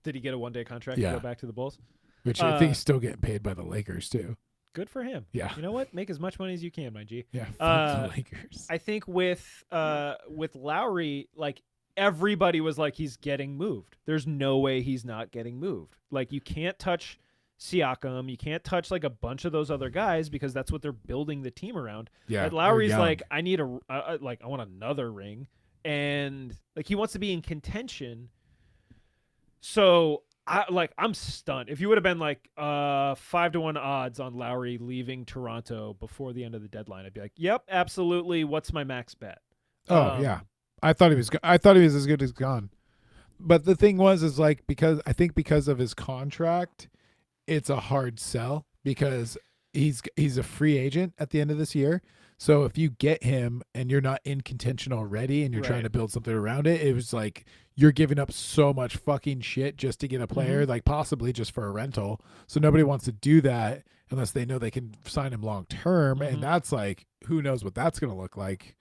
did he get a 1-day contract to Yeah. go back to the Bulls? which I think he's still getting paid by the Lakers too. Good for him. Yeah, You know what? Make as much money as you can, my G. yeah. Fuck Uh, the Lakers. I think with Lowry, like everybody was like he's getting moved. There's no way he's not getting moved. Like you can't touch Siakam, you can't touch like a bunch of those other guys because that's what they're building the team around. Yeah, But they're Lowry's young. like I need I want another ring, and like he wants to be in contention. So I'm stunned. If you would have been like 5-1 odds on Lowry leaving Toronto before the end of the deadline, I'd be like, "Yep, absolutely. What's my max bet?" Oh yeah, I thought he was. I thought he was as good as gone. But the thing is like because of his contract, it's a hard sell because he's a free agent at the end of this year. So if you get him and you're not in contention already and you're trying Right. to build something around it, it was like you're giving up so much fucking shit just to get a player, like possibly just for a rental. So nobody wants to do that unless they know they can sign him long term. Mhm. And that's like, who knows what that's going to look like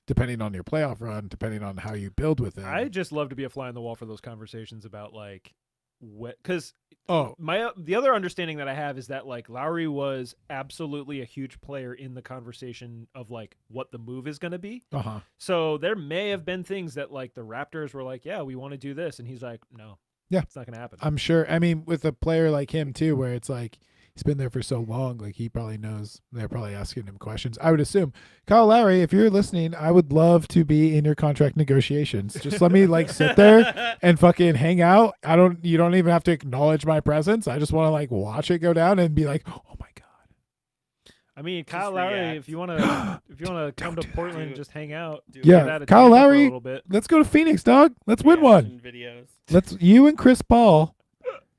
depending on your playoff run, depending on how you build with it. I just love to be a fly on the wall for those conversations about like what, because Oh, the other understanding that I have is that like Lowry was absolutely a huge player in the conversation of like what the move is going to be. uh-huh. So there may have been things that like the Raptors were like, yeah, we want to do this, and he's like, no, Yeah. it's not going to happen. I'm sure. I mean, with a player like him too, where it's like he's been there for so long, like he probably knows. They're probably asking him questions. I would assume, Kyle Lowry, if you're listening, I would love to be in your contract negotiations. Just let me like sit there and fucking hang out. You don't even have to acknowledge my presence. I just want to like watch it go down and be like, oh my god. I mean, Kyle Just Lowry, react. if you want to come to do that. Portland, and Do- just hang out. do Yeah, get out of Kyle Tampa for Lowry- a little bit. Let's go to Phoenix, dog. Let's win one. Videos. Let's you and Chris Paul.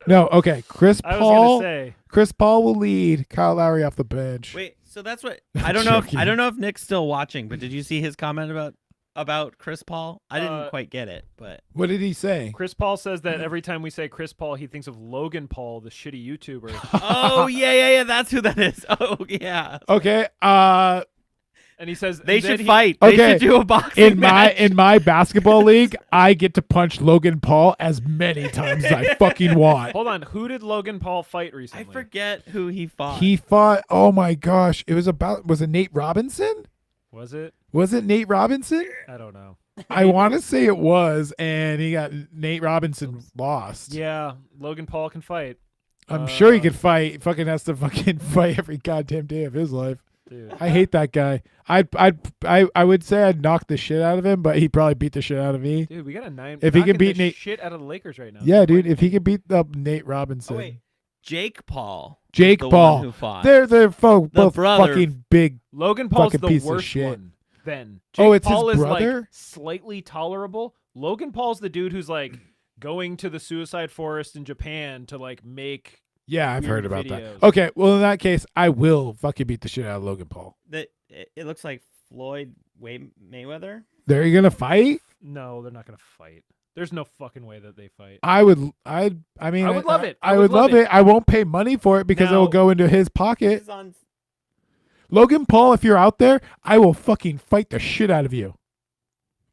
No, okay. Chris I was Paul. gonna say, Chris Paul will lead Kyle Lowry off the bench. Wait, so that's what I'm I don't know. joking. I don't know if Nick's still watching, but did you see his comment about Chris Paul? I didn't quite get it, but What did he say? Chris Paul says that every time we say Chris Paul, he thinks of Logan Paul, the shitty YouTuber. oh yeah, that's who that is. Oh yeah, Okay. And he says they and then should he- fight. Okay, They should do a boxing in match. my basketball league, I get to punch Logan Paul as many times as I fucking want. Hold on, who did Logan Paul fight I recently? forget who he fought. He fought. Oh my gosh! Was it Nate Robinson? Was it? Was it Nate Robinson? I don't know. I want to say it was, and he got Nate Robinson lost. Yeah, Logan Paul can fight. I'm sure he could fight. Fucking has to fucking fight every goddamn day of his life. Dude. I hate that guy. I would say I'd knock the shit out of him, but he'd probably beat the shit out of me. Dude, we got a 9. If he can knocking beat the Nate- shit out of the Lakers right now. Yeah, dude. If he could beat up Nate Robinson, Oh wait, Jake Paul. Jake the Paul. one who fought. they're both brother- fucking big. Logan Paul's fucking the piece of worst shit. one. Then Jake Oh, it's his Paul is brother? like slightly tolerable. Logan Paul's the dude who's like going to the suicide forest in Japan to like make. Yeah, I've heard Weird about videos. that. Okay, well in that case, I will fucking beat the shit out of Logan Paul. It looks like Floyd Mayweather. They're gonna fight. No, they're not gonna fight. There's no fucking way that they fight. I would love it. I would love it. I won't pay money for it because it will Now- go into his pocket. He's on. Logan Paul, if you're out there, I will fucking fight the shit out of you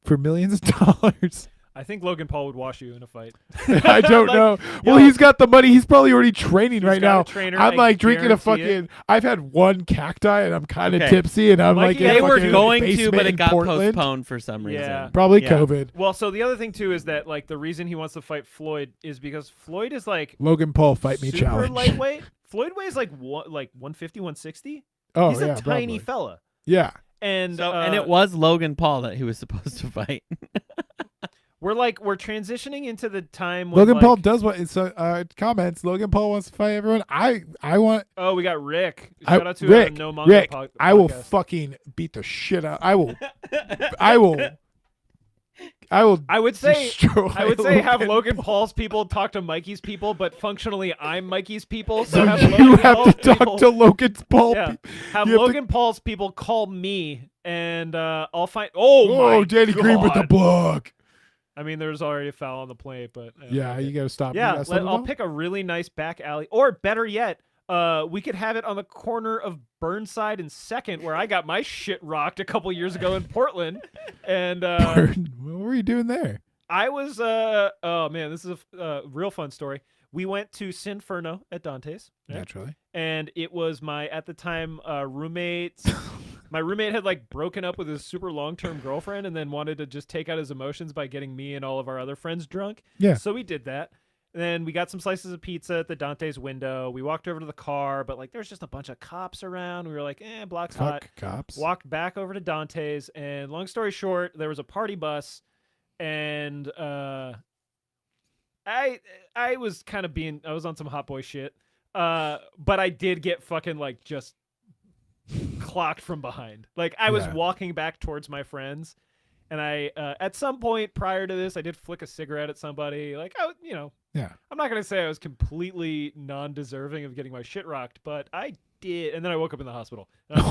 for millions of dollars. I think Logan Paul would wash you in a fight. I don't Like, know. Well, yo, he's got the money. He's probably already training he's right got now. a trainer, I'm I like drinking a guarantee it. fucking. I've had one cacti and I'm kind of Okay. tipsy and I'm Mikey, like in They a were fucking going to, basement but it in got Portland. postponed for some reason. Yeah. Probably Yeah. COVID. Well, so the other thing too is that like the reason he wants to fight Floyd is because Floyd is like Logan Paul fight me super challenge. lightweight. Floyd weighs like 150, 160. Oh He's yeah, a tiny probably. fella. Yeah. And And it was Logan Paul that he was supposed to fight. we're transitioning into the time when Logan like, Paul does what it's comments. Logan Paul wants to fight everyone. I want Oh, we got Rick. I- Shout out to Rick, No Manga Rick. podcast. I will fucking beat the shit out. I will. I will. I would say destroy have Logan Paul's people talk to Mikey's people, but functionally I'm Mikey's people. So So have you Logan have Paul's to talk people, to Logan's Paul. yeah, have you have to- Logan Paul's people call me, and I'll find. Oh my Danny Green with the God. block. I mean, there's already a foul on the plate, but Yeah, okay. you got to stop. You Yeah, gotta stop I'll him. pick a really nice back alley, or better yet, we could have it on the corner of Burnside and Second, where I got my shit rocked a couple years ago in Portland, and What were you doing there? I was oh man, this is a real fun story. We went to Sinferno at Dante's, right? Naturally. And it was my at the time roommate. My roommate had like broken up with his super long-term girlfriend and then wanted to just take out his emotions by getting me and all of our other friends drunk. Yeah. So we did that. And then we got some slices of pizza at the Dante's window. We walked over to the car, but like there's just a bunch of cops around. We were like, block's hot. Fuck cops. Walked back over to Dante's, and long story short, there was a party bus, and I was kind of I was on some hot boy shit, but I did get fucking like just clocked from behind. Like I was Yeah. walking back towards my friends, and I at some point prior to this, I did flick a cigarette at somebody. Like Yeah. I'm not gonna say I was completely non-deserving of getting my shit rocked, but I did. And then I woke up in the hospital. And I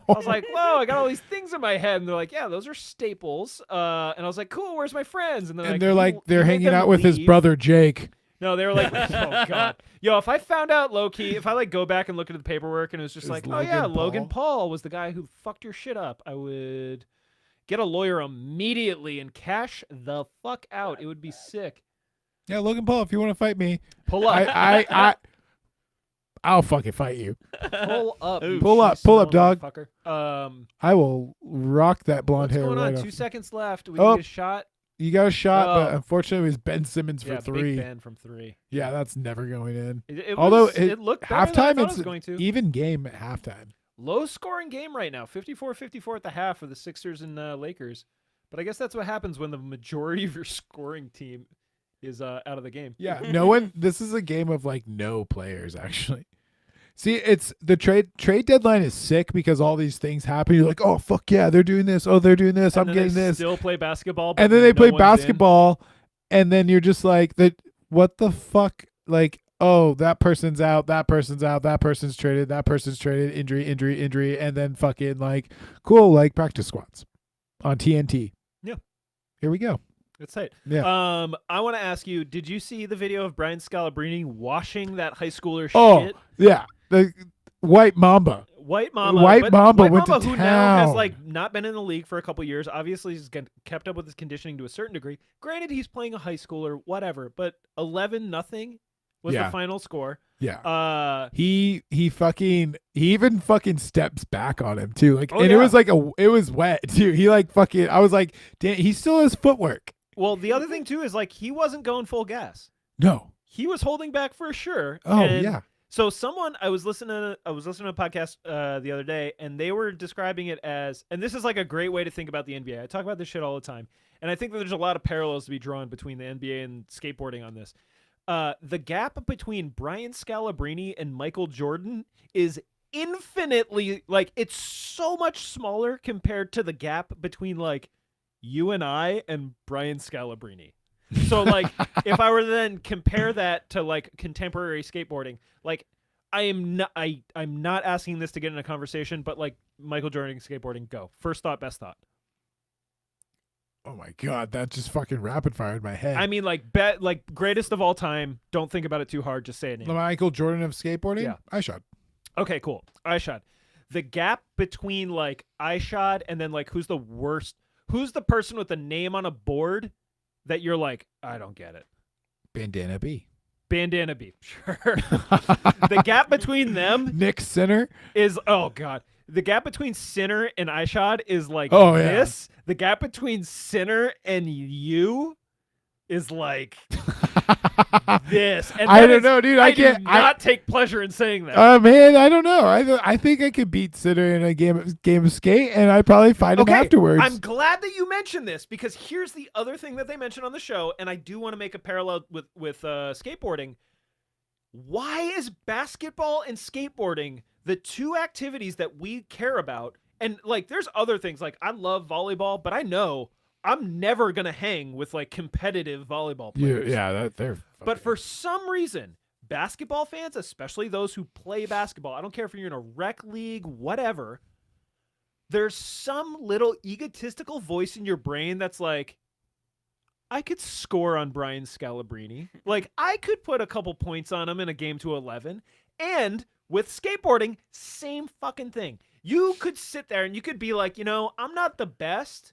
was like, whoa, I got all these things in my head. And they're like, yeah, those are staples. And I was like, cool, where's my friends? And then and they're like, they're hanging out with his leave?" brother Jake. No, they were like, oh god, yo, if I found out low key, if I like go back and look into the paperwork and it was just Is like, oh Logan yeah, Paul? Logan Paul was the guy who fucked your shit up, I would get a lawyer immediately and cash the fuck out. It would be sick. Yeah, Logan Paul, if you want to fight me, Pull up, I'll fucking fight you. pull up, you Pull up, cheese pull up, smelling dog. motherfucker. I will rock that blonde What's hair going right on? off. 2 seconds left. We Oh. need a shot. You got a shot, but Oh. unfortunately, it was Ben Simmons for Yeah, 3. Big Ben from 3. Yeah, that's never going in. Although Although it looked better than I halftime, thought it it's was going to. even game at halftime. Low scoring game right now, 54-54 at the half for the Sixers and Lakers. But I guess that's what happens when the majority of your scoring team is out of the game. Yeah, no one. This is a game of like no players actually. See, it's the trade deadline is sick because all these things happen. You're like, oh fuck yeah, they're doing this. Oh, they're doing this. And I'm then getting they this. Still play basketball. But And then they no play one's in. basketball, and then you're just like, what the fuck? Like, oh, that person's out, that person's out, that person's traded, injury, and then fucking like, cool, like practice squads on TNT. Yeah. Here we go. It's tight. Yeah. I want to ask you, did you see the video of Brian Scalabrine washing that high schooler Oh, shit? yeah. The White Mamba. White Mamba. White but Mamba White went to Mamba, who now has town. like not been in the league for a couple years. Obviously, he's kept up with his conditioning to a certain degree. Granted, he's playing a high schooler, whatever. But 11-0 was Yeah. the final score. Yeah. He even fucking steps back on him too. Like, Oh, and yeah. it was like it was wet too. He like fucking, I was like, damn, he still has footwork. Well, the other thing too is like he wasn't going full gas. No. He was holding back for sure. Oh and yeah. So I was listening to a podcast the other day, and they were describing it as, and this is like a great way to think about the NBA. I talk about this shit all the time, and I think that there's a lot of parallels to be drawn between the NBA and skateboarding on this. The gap between Brian Scalabrine and Michael Jordan is infinitely, like, it's so much smaller compared to the gap between like you and I and Brian Scalabrine. So like if I were to then compare that to like contemporary skateboarding, like I'm not asking this to get in a conversation, but like Michael Jordan skateboarding, go. First thought, best thought. Oh my god, that just fucking rapid fired my head. I mean, like greatest of all time. Don't think about it too hard. Just say a name. The Michael Jordan of skateboarding? Yeah. iShot. Okay, cool. iShot. The gap between like iShot and then like who's the worst? Who's the person with the name on a board that you're like, I don't get it? Bandana B. Bandana B. Sure. The gap between them Nick Sinner. is, oh god. The gap between Sinner and iShot is like Oh, yeah. this. The gap between Sinner and you is like this. And I that don't is- know, dude. I I can't. do not take pleasure in saying that. Man, I don't know. I think I could beat Sinner in a game of skate, and I'd probably fight him afterwards. I'm glad that you mentioned this, because here's the other thing that they mentioned on the show, and I do want to make a parallel with skateboarding. Why is basketball and skateboarding the two activities that we care about? And like, there's other things, like I love volleyball, but I know I'm never gonna hang with like competitive volleyball players. They're. But for some reason, basketball fans, especially those who play basketball, I don't care if you're in a rec league, whatever, there's some little egotistical voice in your brain that's like, I could score on Brian Scalabrine. Like, I could put a couple points on him in a game to 11. And with skateboarding, same fucking thing. You could sit there and you could be like, I'm not the best,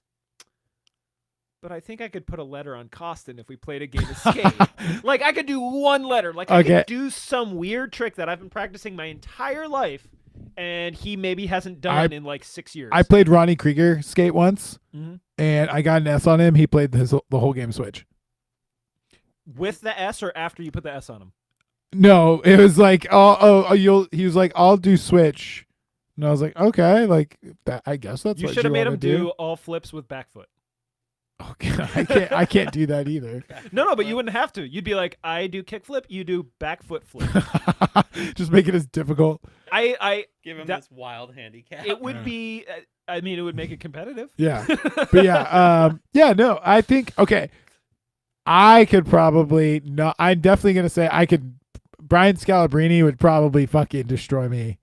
but I think I could put a letter on Costin if we played a game of skate. Like, I could do one letter. Like, I could do some weird trick that I've been practicing my entire life, and he maybe hasn't done in like 6 years. I played Ronnie Krieger skate once, Mm-hmm. and I got an S on him. He played the whole game switch. With the S or after you put the S on him? No, it was like, he was like, I'll do switch. And I was like, okay, like that. I guess that's You what should have made wanna him do all flips with back foot. Okay, I can't do that either. No, but you wouldn't have to. You'd be like, I do kick flip, you do back foot flip. Just make it as difficult. I Give him that- this wild handicap. It would be. I mean, it would make it competitive. Yeah, but yeah, no, I think okay. I could probably no. I'm definitely gonna say I could. Brian Scalabrine would probably fucking destroy me.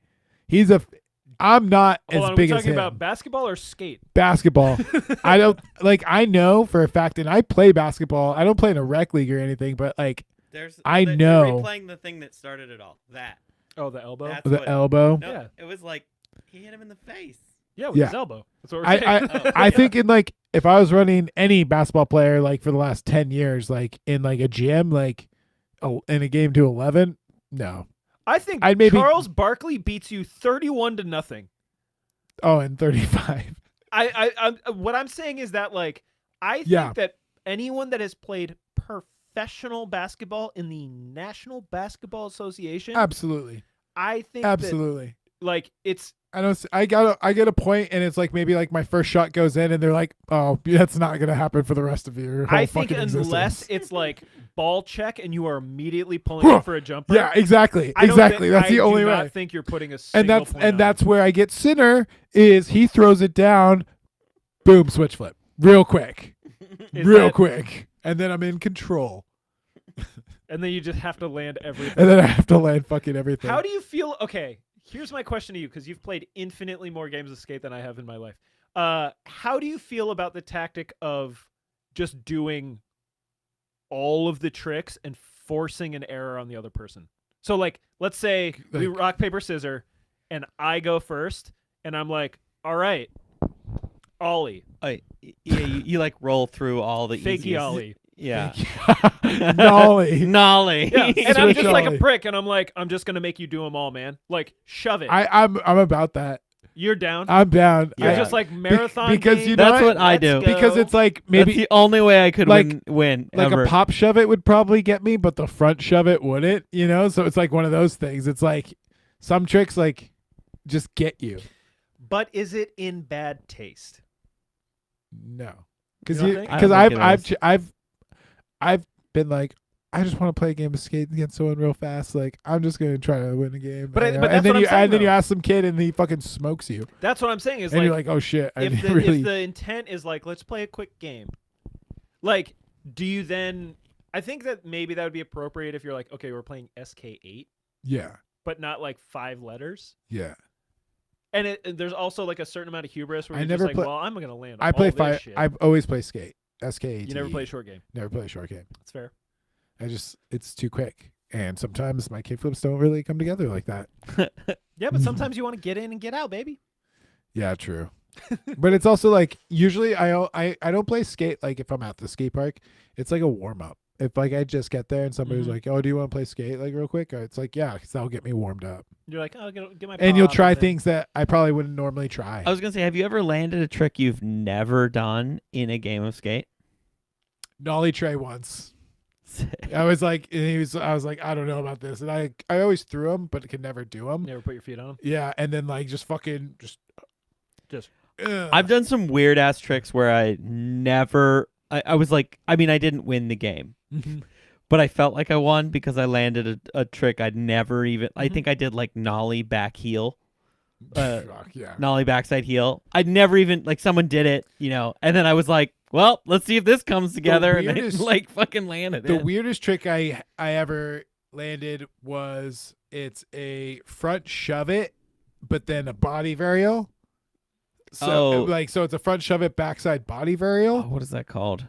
I'm not Hold as on, big are we as talking him. about basketball or skate? Basketball. I don't like. I know for a fact, and I play basketball. I don't play in a rec league or anything, but like You're know. replaying the thing that started it all. That. Oh, the elbow. That's the what- elbow. No, Yeah. it was like he hit him in the face. Yeah, with Yeah. his elbow. That's what we're saying. I think in like if I was running any basketball player like for the last 10 years, like in like a gym, like in a game to 11, no. I think I'd maybe- Charles Barkley beats you 31-0. Oh, and 35. What I'm saying is that like I think Yeah. that anyone that has played professional basketball in the National Basketball Association, Absolutely. I think Absolutely. that like it's I get a point, and it's like maybe like my first shot goes in, and they're like, "Oh, that's not gonna happen for the rest of your whole I think fucking unless existence." it's like ball check and you are immediately pulling up for a jumper. Yeah, exactly, I don't exactly. thi- That's the I only do way. not think you're putting a single And point on. that's where I get Sinner is he throws it down, boom, switch flip, real quick, Is real that- quick, and then I'm in control, and then you just have to land everything. and then I have to land fucking everything. How do you feel? Okay, here's my question to you, because you've played infinitely more games of skate than I have in my life. How do you feel about the tactic of just doing all of the tricks and forcing an error on the other person? So, like, let's say we Like- rock, paper, scissors, and I go first, and I'm like, all right, ollie, Yeah, you like roll through all the fakey easiest. ollie. Yeah. Nolly. Nolly. Yeah, and I'm Switch just like a ollie. prick, and I'm like, I'm just gonna make you do them all, man. Like, shove it. I'm about that. You're down. I'm down. You're Yeah. just like marathon because game, you know That's what I let's do. go. because it's like Maybe maybe that's the only way I could like- win like ever. a pop shove it would probably get me, but the front shove it wouldn't, you know? So it's like one of those things. It's like some tricks like just get you. But is it in bad taste? No. Cuz You don't think? I don't think it I've been like I just want to play a game of skate and get someone real fast. Like I'm just gonna try to win a game. But you know? that's and then what I'm you saying, and then you though. ask some kid and he fucking smokes you. That's what I'm saying. Is And like, you're like, oh shit, I if didn't the really. if the intent is like, let's play a quick game. Like, do you then? I think that maybe that would be appropriate if you're like, okay, we're playing SK8, Yeah, but not like 5 letters. yeah. And there's also like a certain amount of hubris where I you're never just like, play- well, I'm gonna land. I all play this five. shit. I always play skate. SK8. You never play a short game. Never play a short game. That's fair. It's too quick, and sometimes my kickflips don't really come together like that. Yeah, but sometimes you want to get in and get out, baby. Yeah, true. But it's also like usually I don't play skate like if I'm at the skate park. It's like a warm up. If like I just get there and somebody's Mhm. like, "Oh, do you want to play skate like real quick?" It's like, yeah, because that'll get me warmed up, You're like, oh, get my. and you'll pop, try and then- things that I probably wouldn't normally try. I was gonna say, have you ever landed a trick you've never done in a game of skate? Nollie Trey once. I was like, I was like, I don't know about this, and I always threw him, but could never do them. Never put your feet on them. Yeah, and then like just fucking Just. I've done some weird ass tricks where I never. I was like, I mean, I didn't win the game, but I felt like I won because I landed a trick I'd never even. I Mhm. think I did like nollie back heel, Fuck, yeah. nollie backside heel. I'd never even like someone did it, you know, and then I was like, well, let's see if this comes together, and weirdest- it like fucking landed. The it. weirdest trick I ever landed was it's a front shove it, but then a body varial. So so it's a front shove it backside body varial. Oh, what is that called?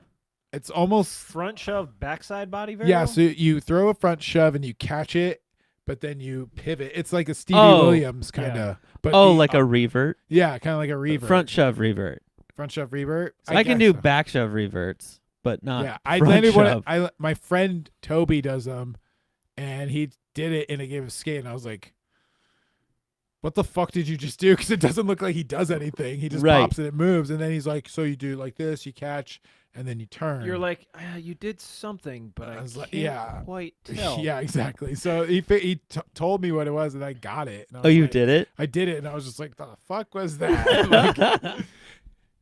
It's almost Front shove, backside body varial. yeah. So you throw a front shove and you catch it, but then you pivot. It's like a Stevie Oh. Williams kind of. But Oh, the- like a revert, yeah, kind of like a revert. front shove revert. front shove revert. So I can do guess so. back shove reverts, but not. Yeah, I front landed one. shove. My friend Toby does them, and he did it in a game of skate, and I was like, "What the fuck did you just do?" Because it doesn't look like he does anything. He just Right. pops and it moves, and then he's like, "So you do like this, you catch, and then you turn." You're like, you did something, but I I was can't like, yeah. quite tell. yeah, exactly. So he told me what it was, and I got it. And I Oh, was you like- did it. I did it, and I was just like, "The fuck was that?"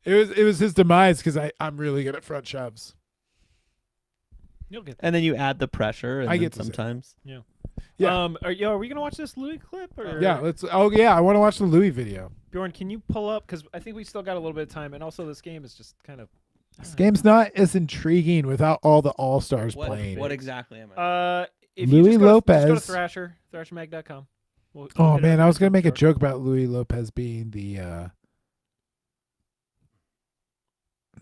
Like, it was his demise because I'm really good at front shoves. You'll get. And then you add the pressure, and I then get to see. sometimes. Yeah. Are we gonna watch this Louis clip? Or Yeah, let's. Oh yeah, I want to watch the Louis video. Bjorn, can you pull up? Because I think we still got a little bit of time, and also this game is just kind of. This game's not as intriguing without all the all stars playing. What exactly am I? If you Louis just go to Lopez. Thrasher, thrashermag.com. We'll Oh hit it man, up I was in gonna the make a short. joke about Louis Lopez being the.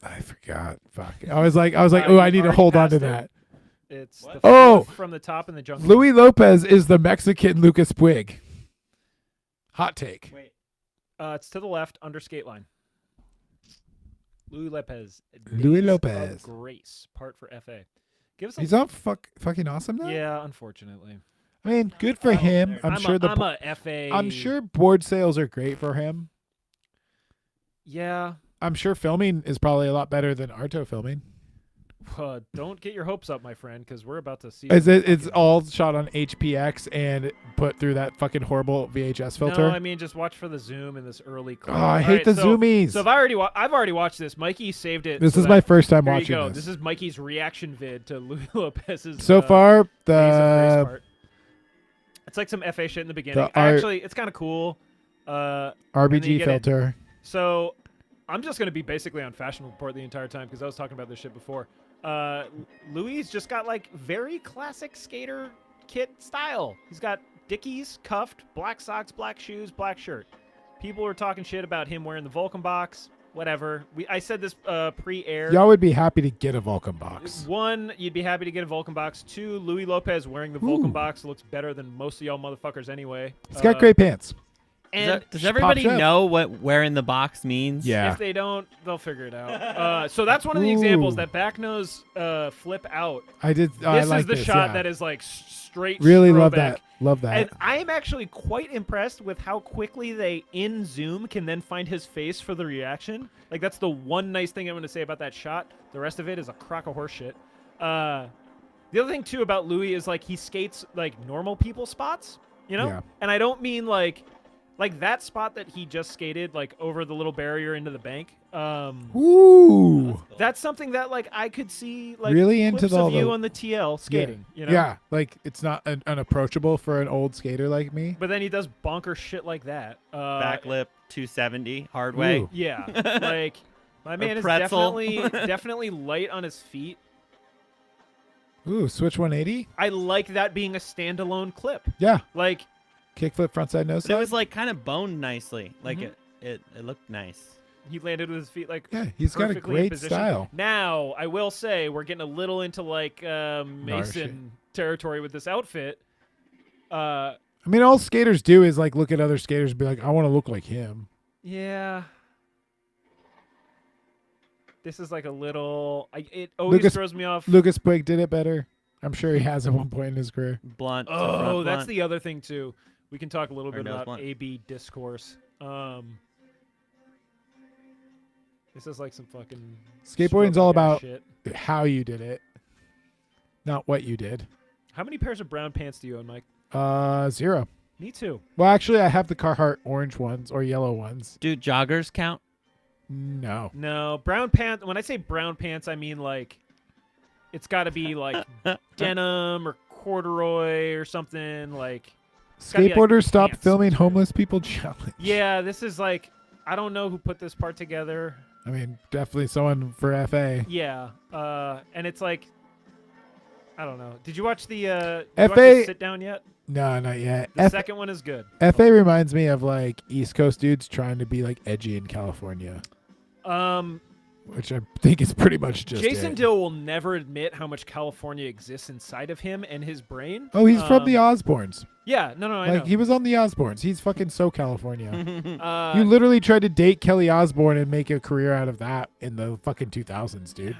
I forgot. Fuck. I was like, oh, you I need to already hold on to passed it. that. It's What? the Oh! fourth from the top in the jungle. Louis Lopez is the Mexican Lucas Puig. Hot take. Wait. It's to the left under skate line. Louis Lopez. Louis Days of Lopez. Grace part for FA. Give us a He's not fucking awesome now. Yeah, unfortunately. I mean, good for him. I'm sure I'm a FA. I'm sure board sales are great for him. Yeah. I'm sure filming is probably a lot better than Arto filming. Don't get your hopes up, my friend, because we're about to see. It's all shot on HPX and put through that fucking horrible VHS filter. No, I mean just watch for the zoom in this early clip. Oh, I All hate right, the so, zoomies. So I've already watched this. Mikey saved it. This so is that- my first time Here you watching go. this. This is Mikey's reaction vid to Louis Lopez's. So far, Days of Grace the part. It's like some FA shit in the beginning. The art- Actually, it's kind of cool. then you RBG get filter. So I'm just going to be basically on Fashion Report the entire time because I was talking about this shit before. Louis just got like very classic skater kit style. He's got Dickies, cuffed, black socks, black shoes, black shirt. People were talking shit about him wearing the Vulcan box. Whatever. I said this pre-air. Y'all would be happy to get a Vulcan box. One, you'd be happy to get a Vulcan box. Two, Louis Lopez wearing the Vulcan Ooh. box looks better than most of y'all motherfuckers anyway. He's got great pants. And Does everybody Chef. know what "where in the box" means? Yeah. if they don't, they'll figure it out. So that's one of the examples Ooh. that back nose flip out. I did. This I like is the this, shot yeah. that is like straight. Really love throwback. that. Love that. And I am actually quite impressed with how quickly they, in zoom, can then find his face for the reaction. Like, that's the one nice thing I'm going to say about that shot. The rest of it is a crock of horse shit. The other thing, too, about Louis is, like, he skates, like, normal people spots, you know? Yeah. And I don't mean, like that spot that he just skated, like, over the little barrier into the bank. Ooh. That's something that, like, I could see, like, Really into clips all of you the- on the TL skating, you know? Yeah, like it's not unapproachable for an old skater like me. But then he does bonker shit like that. Backlip 270 hard way. Ooh. Yeah, like my man is pretzel. definitely light on his feet. Ooh, switch 180. I like that being a standalone clip. Yeah, Like, kickflip frontside nose But it side. was like kind of boned nicely. Like Mhm. it looked nice. he landed with his feet like Yeah, he's got a perfectly in great position. style. Now, I will say we're getting a little into like Mason territory with this outfit. I mean, all skaters do is like look at other skaters and be like, I want to look like him. Yeah. This is like a little. It always Lucas- throws me off. Lucas Puig did it better. I'm sure he has at one point in his career. Blunt. to Oh, front that's blunt. the other thing too. We can talk a little Or bit nose about blunt. AB discourse. This is like some fucking Skateboarding's all stroke down about shit. how you did it, not what you did. How many pairs of brown pants do you own, Mike? 0. Me too. Well, actually, I have the Carhartt orange ones or yellow ones. Do joggers count? No. No, brown pants. When I say brown pants, I mean like it's got to be like denim or corduroy or something. Like gotta be, like, Skateboarders stop pants. filming homeless people challenge. yeah, this is like I don't know who put this part together. I mean, definitely someone for FA. Yeah, and it's like I don't know. Did you watch the FA sit down yet? No, not yet. The second one is good. FA reminds me of like East Coast dudes trying to be like edgy in California, which I think is pretty much just Jason it. Dill will never admit how much California exists inside of him and his brain. Oh, he's from the Osbournes. Yeah, no, I Like know. he was on the Osbournes. He's fucking so California. You You literally tried to date Kelly Osbourne and make a career out of that in the fucking 2000s, dude.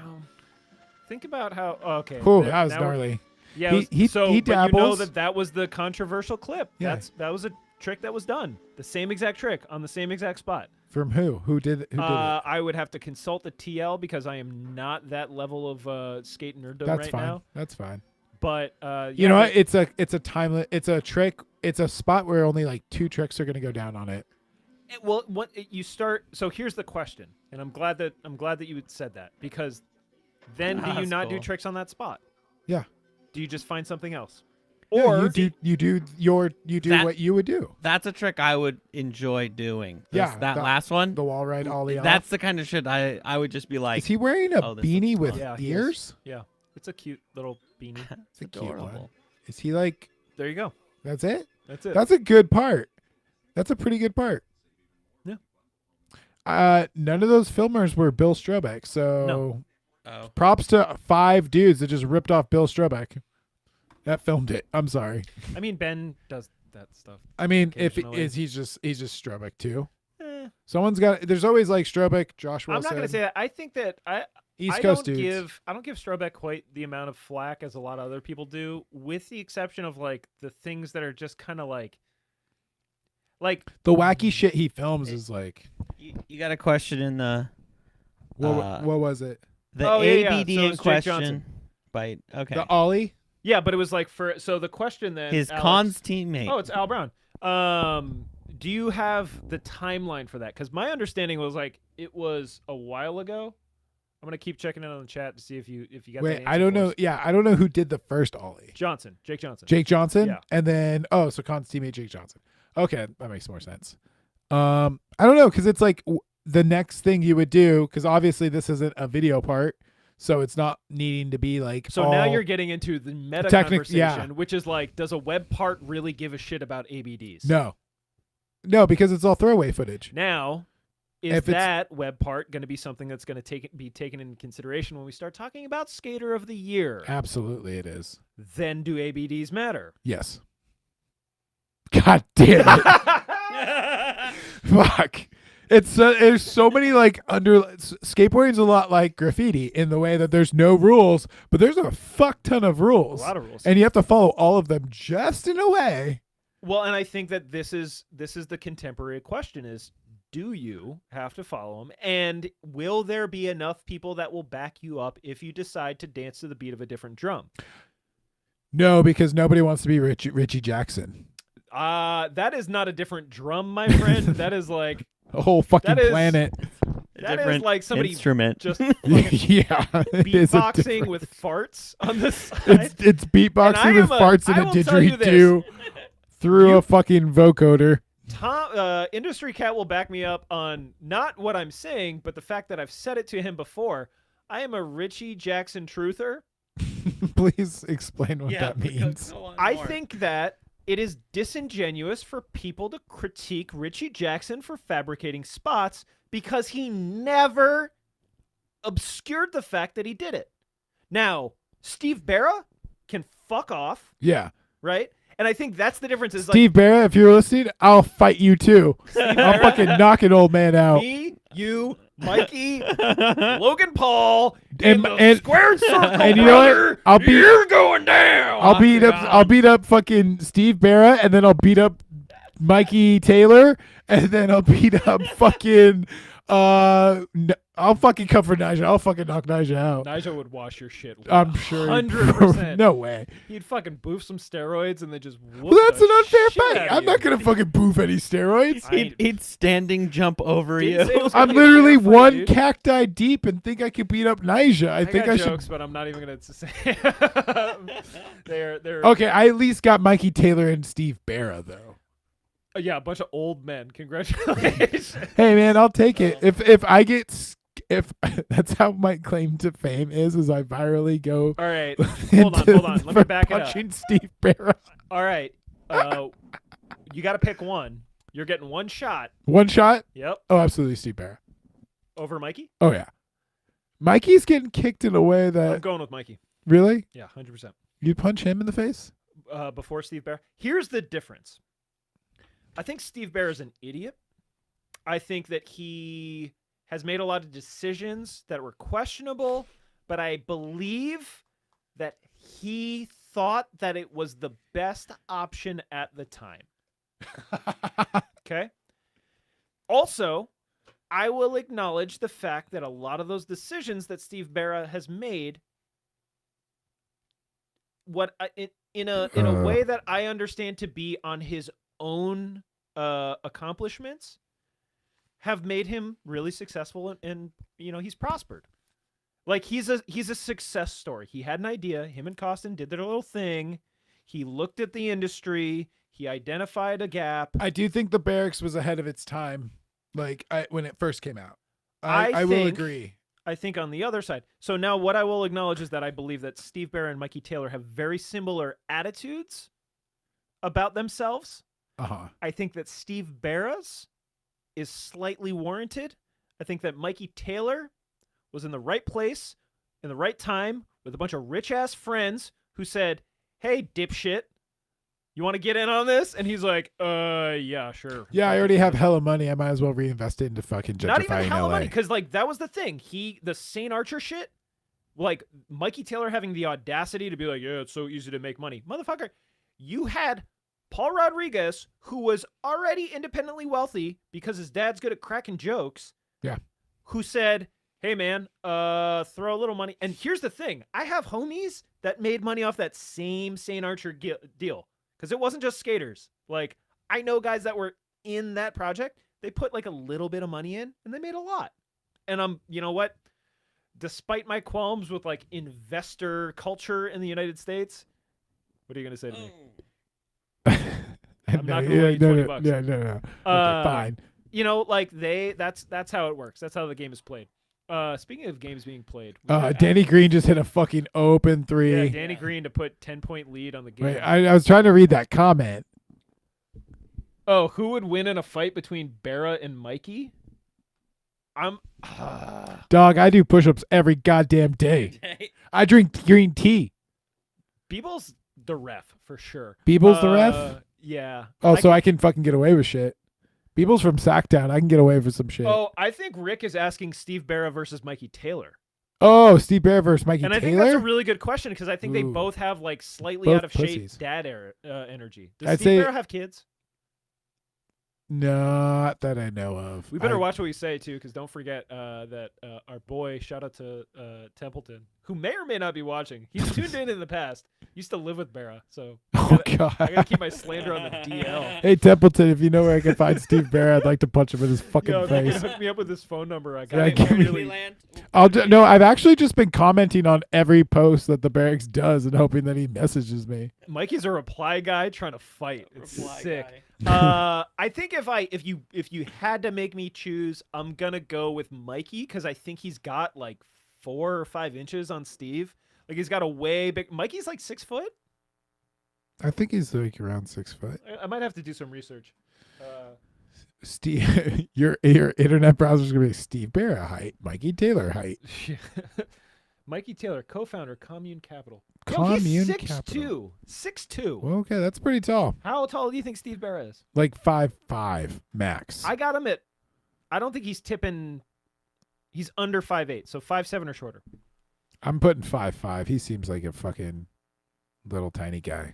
think about how. Okay, Cool, th- that was now we're- gnarly. Yeah, He- it was- he- so he but you know dabbles. that was the controversial clip. Yeah. That was a trick that was done. The same exact trick on the same exact spot. From who? Who did it? I would have to consult the TL because I am not that level of skate nerddom That's right fine. now. That's fine. But You know what? It's a timeless. It's a trick. It's a spot where only like 2 tricks are gonna go down on it. You start. So here's the question, and I'm glad that you had said that because then do you That's not do cool. tricks on that spot? Yeah. Do you just find something else? Yeah, Or you do That- what you would do. That's a trick I would enjoy doing. Yeah, that that- last one. The wall ride ollie off. That's the kind of shit I would just be like. Is he wearing a oh, this beanie looks with fun. Yeah, he is. ears? Yeah, it's a cute little beanie. It's a cute one. adorable. Is he like? There you go. That's it. That's it. That's a good part. That's a pretty good part. Yeah. None of those filmers were Bill Strobeck, so No. Oh. props to 5 dudes that just ripped off Bill Strobeck. That filmed it. I'm sorry. I mean, Ben does that stuff. I mean, if it Occasionally. is he's just Strobeck too. Eh, Someone's got. There's always like Strobeck, Josh I'm Wilson. not gonna say that. I think that East I Coast don't dudes. give Strobeck quite the amount of flack as a lot of other people do, with the exception of like the things that are just kind of like The wacky shit he films is like. You got a question in the What was it? the Oh, yeah, ABD yeah. So in it's Jake question. Johnson. By okay. The ollie. yeah, but it was like so the question then His Alex- cons teammate. Oh, it's Al Brown. Do you have the timeline for that? Because my understanding was like it was a while ago. I'm gonna keep checking it on the chat to see if you got. Wait, that I answer don't for know. us. Yeah, I don't know who did the first ollie. Jake Johnson. Jake Johnson. Yeah. And then so Con's teammate Jake Johnson. Okay, that makes more sense. I don't know because it's like the next thing you would do because obviously this isn't a video part, so it's not needing to be like. So now all- you're getting into the meta Technic- yeah. conversation, which is like, does a web part really give a shit about ABDs? No, because it's all throwaway footage. Now, is If it's- that web part going to be something that's going to be taken into consideration when we start talking about Skater of the Year? Absolutely, it is. Then do ABDs matter? Yes. God damn it. Fuck. There's so many like skateboarding's a lot like graffiti in the way that there's no rules, but there's a fuck ton of rules. A lot of rules. And you have to follow all of them just in a way. Well, and I think that this is the contemporary question is, do you have to follow them? And will there be enough people that will back you up if you decide to dance to the beat of a different drum? No, because nobody wants to be Richie Jackson. That is not a different drum, my friend. That is like A whole fucking That is- planet. that is Different like somebody instrument. just Yeah. it is a beatboxing different- with farts on the side. It's And I beatboxing with am farts I and a will tell you this. didgeridoo through You- a fucking vocoder. Tom, Industry Cat will back me up on not what I'm saying, but the fact that I've said it to him before. I am a Richie Jackson truther. Please explain what Yeah, that means. go on I more. think that it is disingenuous for people to critique Richie Jackson for fabricating spots because he never obscured the fact that he did it. Now, Steve Barra can fuck off, Yeah. right? And I think that's the difference. Is Steve Barra, if you're listening, I'll fight you too. I'll fucking knock an old man out. like me, you, Mikey, Logan Paul, And- in the and- squared circle, And you know brother, what? you're going down. I'll beat up fucking Steve Barra, and then I'll beat up Mikey Taylor, and then I'll beat up fucking I'll fucking come for Nigel. I'll fucking knock Nigel out. Nigel would wash your shit. I'm sure. 100%. No way. He'd fucking boof some steroids and then just whoop Well, that's the an unfair shit fight. out of I'm not you. gonna fucking boof any steroids. I- He'd standing jump over Didn't say it you. was I'm gonna be a literally fair fight, one dude. cacti deep and think I could beat up Nigel. I think got I should. jokes, but I'm not even gonna say. they're Okay, I at least got Mikey Taylor and Steve Barra though. yeah, a bunch of old men. Congratulations. Hey man, I'll take it. If I get if that's how my claim to fame is I virally go. All right, hold on. Let me for back it up. punching Steve Barra. All right, you got to pick one. You're getting one shot. One shot. Yep, Oh, absolutely, Steve Barra. over Mikey. Oh yeah, Mikey's getting kicked in a way I'm that going with Mikey. really Yeah, 100%. you'd punch him in the face. Before Steve Barra. Here's the difference. I think Steve Barra is an idiot. I think that he has made a lot of decisions that were questionable, but I believe that he thought that it was the best option at the time. Okay? Also, I will acknowledge the fact that a lot of those decisions that Steve Barra has made in a way that I understand to be on his own accomplishments have made him really successful and he's prospered. Like he's a success story. He had an idea. Him and Costin did their little thing. He looked at the industry. He identified a gap. I do think the Barracks was ahead of its time, like when it first came out. I I will think- agree. I think on the other side. So now what I will acknowledge is that I believe that Steve Barra and Mikey Taylor have very similar attitudes about themselves. Uh-huh. I think that Steve Barra's is slightly warranted. I think that Mikey Taylor was in the right place in the right time with a bunch of rich-ass friends who said, hey, dipshit, you want to get in on this? And he's like, yeah, sure. Yeah, I already have hella money. I might as well reinvest it into fucking gentrifying Not even hella LA. money, because like that was the thing. The St. Archer shit, like Mikey Taylor having the audacity to be like, yeah, it's so easy to make money. Motherfucker, you had Paul Rodriguez, who was already independently wealthy because his dad's good at cracking jokes. Yeah. Who said, hey man, throw a little money. And here's the thing. I have homies that made money off that same St. Archer deal. Because it wasn't just skaters. Like, I know guys that were in that project. They put like a little bit of money in and they made a lot. And you know what? Despite my qualms with like investor culture in the United States, what are you going to say to me? I'm not gonna let you $20. Yeah, no. Okay, fine. You know, like that's how it works. That's how the game is played. Speaking of games being played, Danny Green just hit a fucking open three. yeah, Danny Green to put 10-point lead on the game. Wait, I was trying to read that comment. Oh, who would win in a fight between Barra and Mikey? Dog, I do push-ups every goddamn day. I drink green tea. Beeble's the ref for sure. Beeble's the ref? Yeah. Oh, so I can fucking get away with shit. People's from Sacktown. I can get away with some shit. Oh, I think Rick is asking Steve Barra versus Mikey Taylor. Oh, Steve Barra versus Mikey And I Taylor? think that's a really good question because I think they Ooh. both have like slightly Both out of pussies. shape dad energy. Does I'd Steve say- Barra have kids? Not that I know of. We better I- watch what we say too, because don't forget that our boy, shout out to Templeton, who may or may not be watching. He's tuned in the past. Used to live with Barra, so Oh, I gotta God. keep my slander on the DL. Hey, Templeton, if you know where I can find Steve Barra, I'd like to punch him in his fucking Yo, if you face. can hook me up with his phone number. I Yeah, got give me- really. No, I've actually just been commenting on every post that the Barracks does and hoping that he messages me. Mikey's a reply guy trying to fight. It's Reply sick. guy. I think if you had to make me choose, I'm gonna go with Mikey because I think he's got like 4 or 5 inches on Steve. Like he's got a way big. Mikey's like 6 foot. I think he's like around 6 foot. I might have to do some research. Steve, your internet browser's gonna be Steve Barra height, Mikey Taylor height. Mikey Taylor, co-founder, Commune Capital. Commune he's 6'2". Capital. 6'2". Well, okay, that's pretty tall. How tall do you think Steve Barra is? Like 5'5" max. I got him at. I don't think he's tipping. He's under 5'8", so 5'7" or shorter. I'm putting 5'5". He seems like a fucking little tiny guy.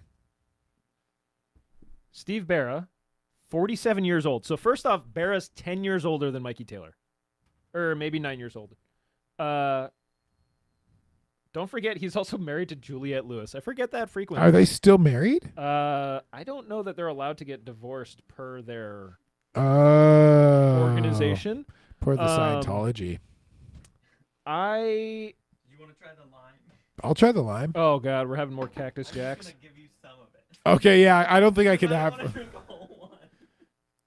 Steve Barra, 47 years old. So first off, Barra's 10 years older than Mikey Taylor. Or maybe 9 years old. Don't forget, he's also married to Juliette Lewis. I forget that frequently. Are they still married? I don't know that they're allowed to get divorced per their Oh. organization. For the Um, Scientology. I... You want to try the lime? I'll try the lime. Oh, God, we're having more Cactus I'm Jacks. gonna give you some of it. Okay, yeah, I don't think I could I don't wanna have. drink a whole one.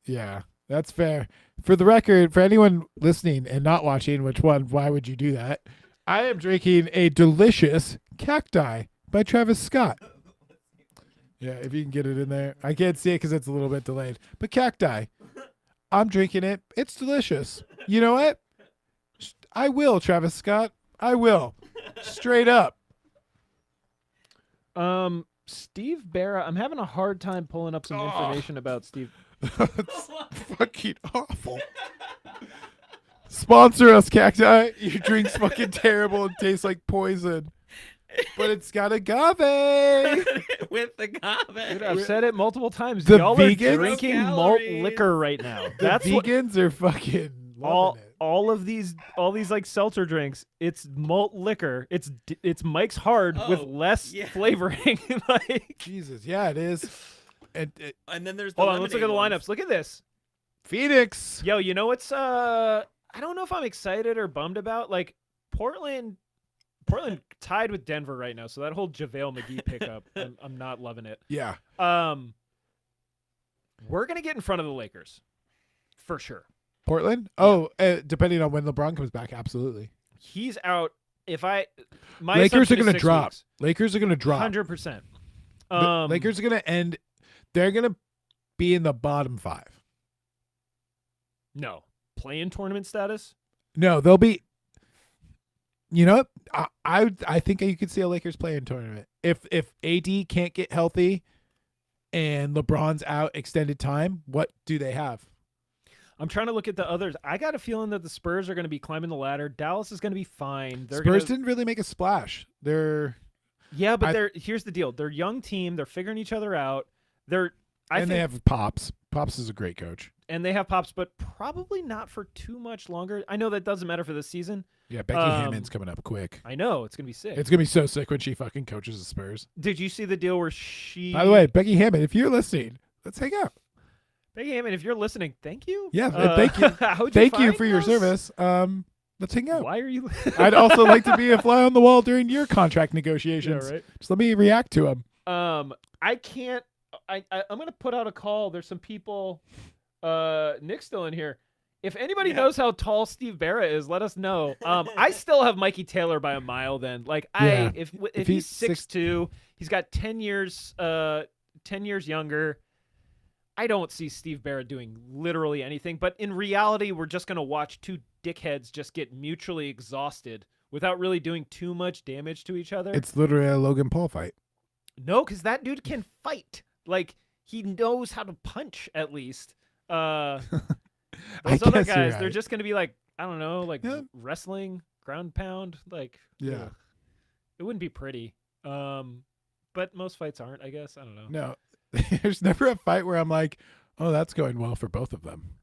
Yeah, that's fair. For the record, for anyone listening and not watching, why would you do that? I am drinking a delicious Cacti by Travis Scott. Yeah, if you can get it in there. I can't see it because it's a little bit delayed. But Cacti, I'm drinking it. It's delicious. You know what? I will, Travis Scott. I will. Straight up. Steve Barra, I'm having a hard time pulling up some Oh. information about Steve. That's fucking awful. Sponsor us, Cacti. Your drink's fucking terrible and tastes like poison. But it's got agave. With the Dude, garbage. I've said it multiple times. The Y'all vegans? are drinking No malt calories. liquor right now. The That's what vegans are fucking loving it. all these like seltzer drinks. It's malt liquor. It's Mike's Hard with Oh, less yeah. flavoring. Like, Jesus, yeah, it is. And And then there's the hold on, let's look at the lemonade lineups. Look at this. Phoenix. Yo, you know what's I don't know if I'm excited or bummed about. Like Portland tied with Denver right now, so that whole JaVale McGee pickup, I'm not loving it. Yeah. We're gonna get in front of the Lakers, for sure. Portland? Oh, depending on when LeBron comes back, absolutely. He's out. If my Lakers are going going to drop. Lakers are going to drop. 100%. The Lakers are going to end. They're going to be in the bottom 5. No play-in tournament status. No, they'll be. You know what? I think you could see a Lakers play-in tournament if AD can't get healthy, and LeBron's out extended time. What do they have? I'm trying to look at the others. I got a feeling that the Spurs are going to be climbing the ladder. Dallas is going to be fine. Spurs didn't really make a splash. They're Yeah, but I- here's the deal. They're a young team. They're figuring each other out. they have Pops. Pops is a great coach. And they have Pops, but probably not for too much longer. I know that doesn't matter for this season. Yeah, Becky Hammond's coming up quick. I know. It's going to be sick. It's gonna be so sick when she fucking coaches the Spurs. Did you see the deal where she... By the way, Becky Hammond, if you're listening, let's hang out. Becky Hammond, if you're listening, thank you. Yeah, thank you. how'd Thank you find for your us? service. Let's hang out. Why are you... I'd also like to be a fly on the wall during your contract negotiations. Yeah, right. Just let me react to them. I can't... I'm going to put out a call. There's some people... Nick's still in here. If anybody knows how tall Steve Barra is, let us know. I still have Mikey Taylor by a mile then. Like, Yeah. if If he's he's 6'2", he's got 10 years younger. I don't see Steve Barra doing literally anything. But in reality, we're just going to watch two dickheads just get mutually exhausted without really doing too much damage to each other. It's literally a Logan Paul fight. No, because that dude can fight. Like, he knows how to punch at least. I Those other guess you're guys, they're right. just gonna be like, I don't know, like Yeah. wrestling, ground pound, like Yeah. ugh. It wouldn't be pretty. But most fights aren't, I guess. I don't know. No, there's never a fight where I'm like, oh, that's going well for both of them.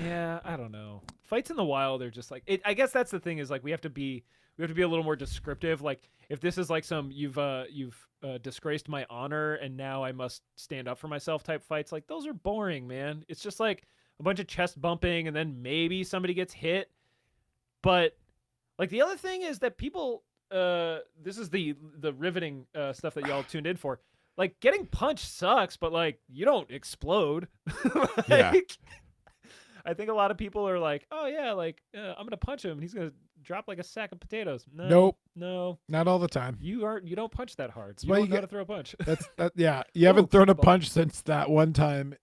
Yeah, I don't know. Fights in the wild are just like it. I guess that's the thing is like we have to be a little more descriptive. Like if this is like some you've disgraced my honor and now I must stand up for myself type fights, like those are boring, man. It's just like a bunch of chest bumping and then maybe somebody gets hit. But like the other thing is that people this is the riveting stuff that y'all tuned in for. Like getting punched sucks, but like you don't explode. Like, Yeah. I think a lot of people are like, "Oh yeah, like I'm gonna punch him, and he's gonna drop like a sack of potatoes." No, Nope. no, Not all the time. you don't punch that hard. You why don't you know how get- to throw a punch. Yeah. You haven't thrown a kickball. punch since that one time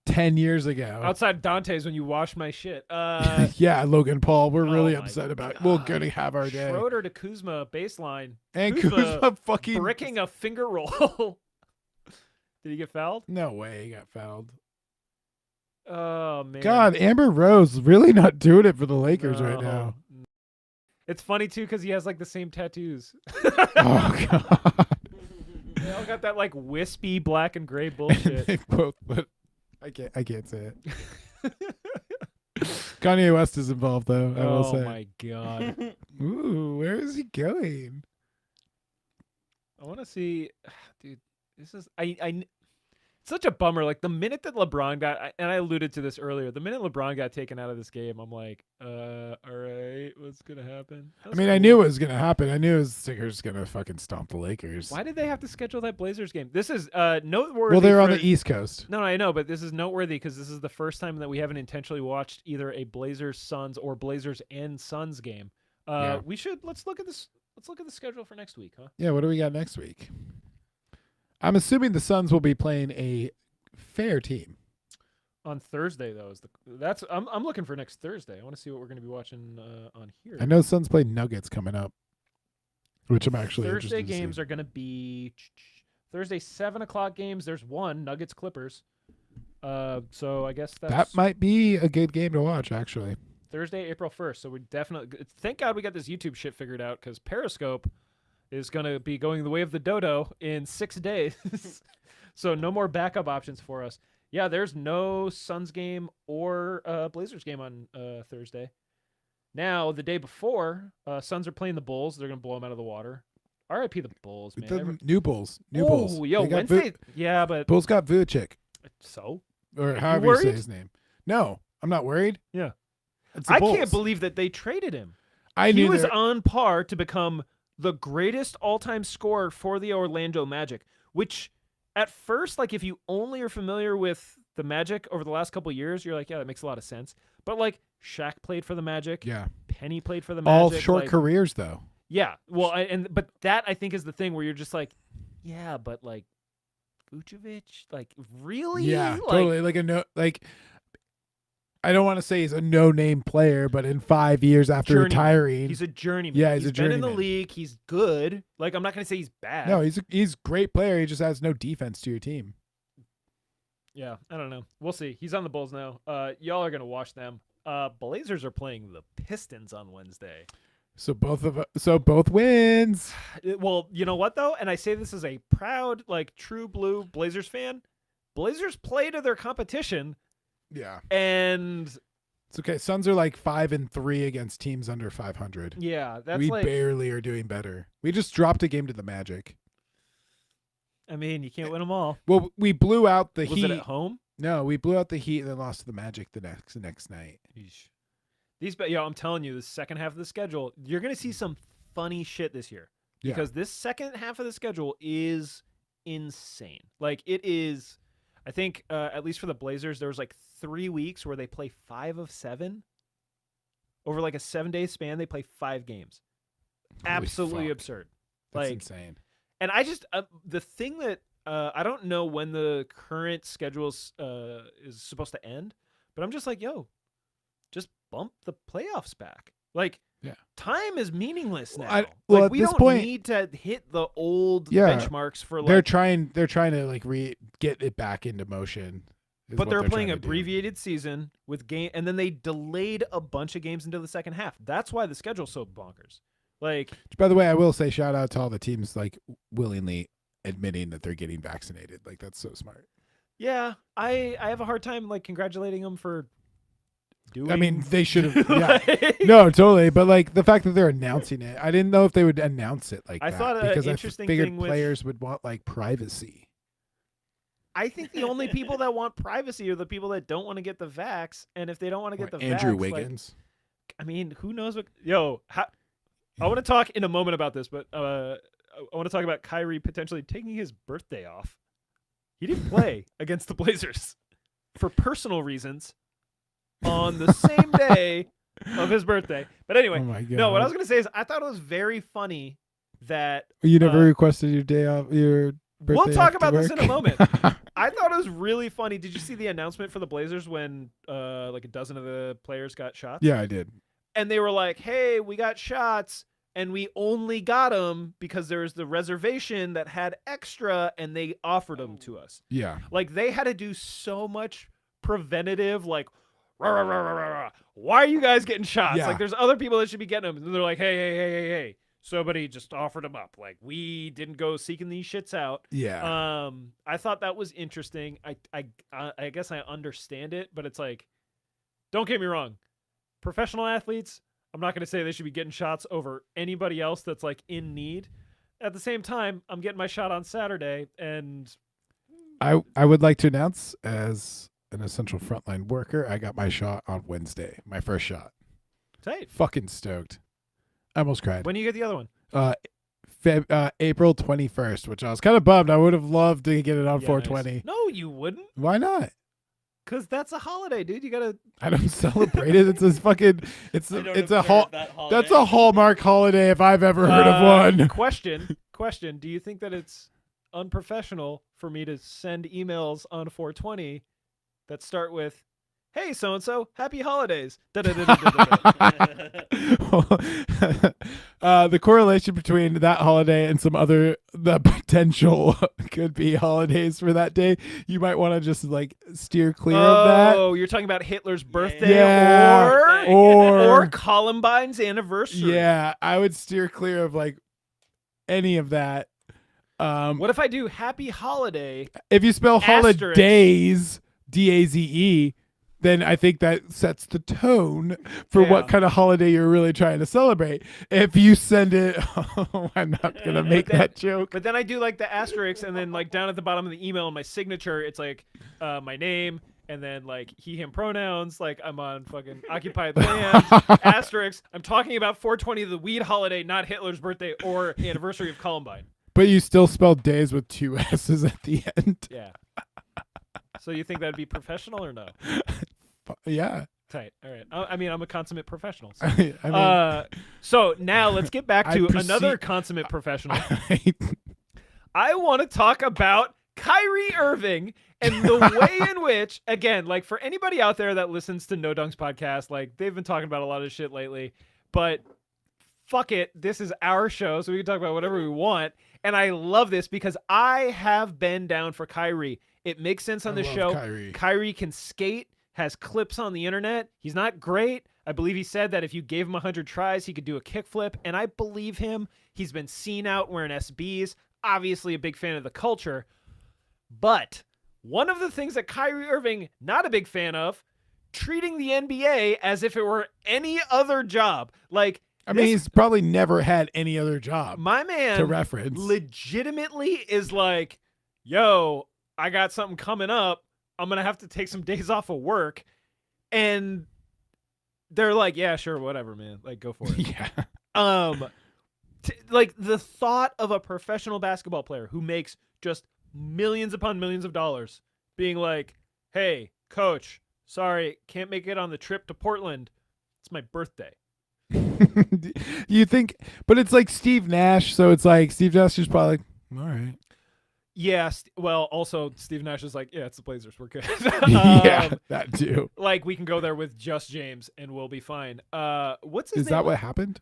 10 years ago. Outside Dante's when you wash my shit. Yeah, Logan Paul, we're really Oh my upset about it. We're God. gonna have our day. Schroeder to Kuzma baseline, And Kuzma Kuzma fucking bricking a finger roll. Did he get fouled? No way he got fouled. Oh man. God, Amber Rose really not doing it for the Lakers right now. No. It's funny too because he has like the same tattoos. Oh God. They all got that like wispy black and gray bullshit. They both, but I can't say it. Kanye West is involved though, I will Oh say. my god. Ooh, where is he going? I want to see, dude. This is it's such a bummer. Like the minute that LeBron got, and I alluded to this earlier, the minute LeBron got taken out of this game, I'm like, all right, what's gonna happen? I mean, I knew it was gonna happen. I knew his Sixers gonna fucking stomp the Lakers. Why did they have to schedule that Blazers game? This is noteworthy. Well, they're on for- the East Coast. No, I know, but this is noteworthy because this is the first time that we haven't intentionally watched either a Blazers Suns or Blazers and Suns game. Yeah. We should let's look at this. Let's look at the schedule for next week, huh? Yeah, what do we got next week? I'm assuming the Suns will be playing a fair team. On Thursday though I'm looking for next Thursday. I want to see what we're going to be watching on here. I know Suns play Nuggets coming up, which I'm actually Thursday interested to see. games are going to be Thursday 7:00 games. There's one Nuggets Clippers. So I guess that's That might be a good game to watch, actually. Thursday, April 1st. So we definitely thank God we got this YouTube shit figured out because Periscope is going to be going the way of the dodo in 6 days. So no more backup options for us. Yeah, there's no Suns game or Blazers game on Thursday. Now, the day before, Suns are playing the Bulls. They're going to blow them out of the water. RIP the Bulls, man. New Bulls. New Bulls. Oh, yo, They got Wednesday. Yeah, but Bulls got Vucic, so? or however you say worried? his name. No, I'm not worried. Yeah. It's the I Bulls. can't believe that they traded him. I He knew was there- on par to become the greatest all-time scorer for the Orlando Magic, which at first, like if you only are familiar with the Magic over the last couple of years, you're like, yeah, that makes a lot of sense. But like Shaq played for the Magic, Yeah. Penny played for the Magic. All short like, careers, though. Yeah, well, but that I think is the thing where you're just like, yeah, but like Vucevic, like really? Yeah, Like, totally. I don't want to say he's a no-name player, but in 5 years after Journeyman. retiring, He's a journeyman. Yeah, he's a been in the journeyman. league. He's good. Like I'm not gonna say he's bad. no, he's a great player. He just has no defense to your team. Yeah, I don't know. We'll see. He's on the Bulls now. Y'all are gonna watch them. Blazers are playing the Pistons on Wednesday. So both wins. Well, you know what though, and I say this as a proud, like true blue Blazers fan. Blazers play to their competition, Yeah, and it's okay. Suns are like 5-3 against teams under 500. yeah, that's We like. barely are doing better. We just dropped a game to the Magic. I mean, you can't win them all. Well, we blew out the Was Heat. it at home? No, we blew out the Heat and then lost to the Magic the next night. Yeesh. I'm telling you, the second half of the schedule, you're gonna see some funny shit this year. Yeah. Because this second half of the schedule is insane. Like it is, I think at least for the Blazers, there was like 3 weeks where they play 5 of 7. Over like a 7-day span, they play 5 games. Holy Absolutely fuck. absurd. That's Like, insane. and I just the thing that I don't know when the current schedule is supposed to end, but I'm just like, yo, just bump the playoffs back. Like time is meaningless now. Well, like at we this don't point- need to hit the old Yeah. benchmarks for They're like. trying to like get it back into motion. is But what they're playing trying to do. abbreviated season with game, and then they delayed a bunch of games into the second half. That's why the schedule's so bonkers. Like, By the way, I will say shout out to all the teams like willingly admitting that they're getting vaccinated. Like that's so smart. yeah, I have a hard time like congratulating them for doing. I mean, they should have. Yeah. like- No, totally. But like the fact that they're announcing it, I didn't know if they would announce it like I that thought an because I interesting figured thing with- players would want like privacy. I think the only people that want privacy are the people that don't want to get the vax, and if they don't want to get the Andrew vax, like, Wiggins. I mean, who knows what? I want to talk in a moment about this, but I want to talk about Kyrie potentially taking his birthday off. He didn't play against the Blazers for personal reasons on the same day of his birthday. But anyway, Oh my god. no, what I was going to say is I thought it was very funny that You never uh, requested your day off. Your birthday we'll talk off to about this in a work? moment. I thought it was really funny. Did you see the announcement for the Blazers when like a dozen of the players got shots? Yeah, I did. And they were like, hey, we got shots and we only got them because there's the reservation that had extra and they offered them to us. Yeah. Like they had to do so much preventative, like, rah, rah, rah, rah, rah, rah. Why are you guys getting shots? Yeah. Like there's other people that should be getting them. And they're like, hey. Somebody just offered them up. Like we didn't go seeking these shits out. Yeah. I thought that was interesting. I guess I understand it, but it's like, don't get me wrong. Professional athletes, I'm not going to say they should be getting shots over anybody else that's like in need. At the same time, I'm getting my shot on Saturday, and I would like to announce as an essential frontline worker, I got my shot on Wednesday. My first shot. tight. Fucking stoked. I almost cried. When do you get the other one? April 21st, which I was kind of bummed. I would have loved to get it on Yeah, 420. nice. No, you wouldn't, Why not? because that's a holiday, dude. You gotta. I don't celebrate it. It's a fucking. It's I don't a observe hall. that That's holiday. a Hallmark holiday if I've ever heard of one. Question. Do you think that it's unprofessional for me to send emails on 420 that start with, "Hey, so and so, happy holidays." The correlation between that holiday and some other the potential could be holidays for that day. You might want to just like steer clear of that. Oh, you're talking about Hitler's birthday Yeah. or Or Columbine's anniversary. yeah, I would steer clear of like any of that. What if I do happy holiday? If you spell Asterisk. holidays, DAZE, then I think that sets the tone for Yeah. what kind of holiday you're really trying to celebrate. If you send it, I'm not going to make then- that joke. But then I do like the asterisk, and then like down at the bottom of the email in my signature, it's like my name, and then like he, him pronouns, like I'm on fucking occupied land, asterisk. I'm talking about 420, the weed holiday, not Hitler's birthday or anniversary of Columbine. But you still spell days with two S's at the end. Yeah. So you think that'd be professional or no? Yeah. Tight. All right. I mean, I'm a consummate professional. So. I mean, So now let's get back I to perceive- another consummate professional. I want to talk about Kyrie Irving and the way in which, again, like for anybody out there that listens to No Dunks podcast, like they've been talking about a lot of shit lately, but fuck it. This is our show, so we can talk about whatever we want. And I love this because I have been down for Kyrie. It makes sense on I the love show. Kyrie. Kyrie can skate, has clips on the internet. He's not great. I believe he said that if you gave him 100 tries, he could do a kickflip, and I believe him. He's been seen out wearing SBs. Obviously a big fan of the culture. But one of the things that Kyrie Irving, not a big fan of, treating the NBA as if it were any other job. Like, I mean, this- he's probably never had any other job my man to reference. legitimately is like, yo, I got something coming up. I'm going to have to take some days off of work. And they're like, yeah, sure, whatever, man. Like, go for it. Yeah. Like the thought of a professional basketball player who makes just millions upon millions of dollars being like, hey, coach, sorry, can't make it on the trip to Portland. It's my birthday. You think, but it's like Steve Nash, so it's like Steve Nash is probably like, all right. Yeah. Well, also Steve Nash is like, yeah, it's the Blazers. We're good. Yeah, that too. Like we can go there with just James and we'll be fine. What's his Is name? that what happened?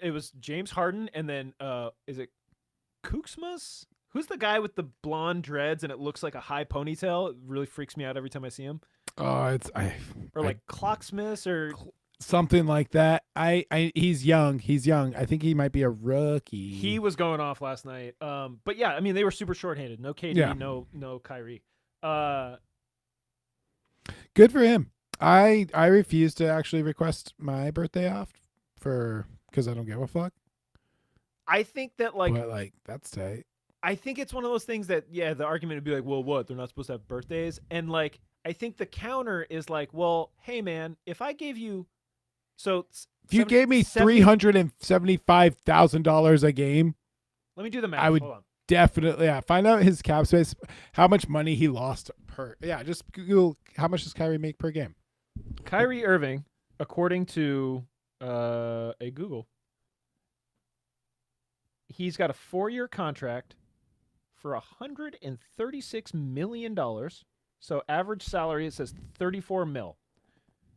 It was James Harden and then is it Kooksmas? Who's the guy with the blonde dreads and it looks like a high ponytail? It really freaks me out every time I see him. Oh, Or like Clocksmith or something like that. He's young. He's young. I think he might be a rookie. he was going off last night. But yeah, I mean they were super shorthanded. No KD, Yeah. no Kyrie. Good for him. I refuse to actually request my birthday off because I don't give a fuck. I think that But that's tight. I think it's one of those things that, yeah, the argument would be like, well, what? They're not supposed to have birthdays. And like, I think the counter is like, well, hey man, if I gave you, If you gave me $375,000 a game, let me do the math. I would Hold on. definitely find out his cap space, how much money he lost per. Yeah, just Google how much does Kyrie make per game. Kyrie Irving, according to a Google, he's got a 4-year contract for $136 million. So average salary, it says 34 mil.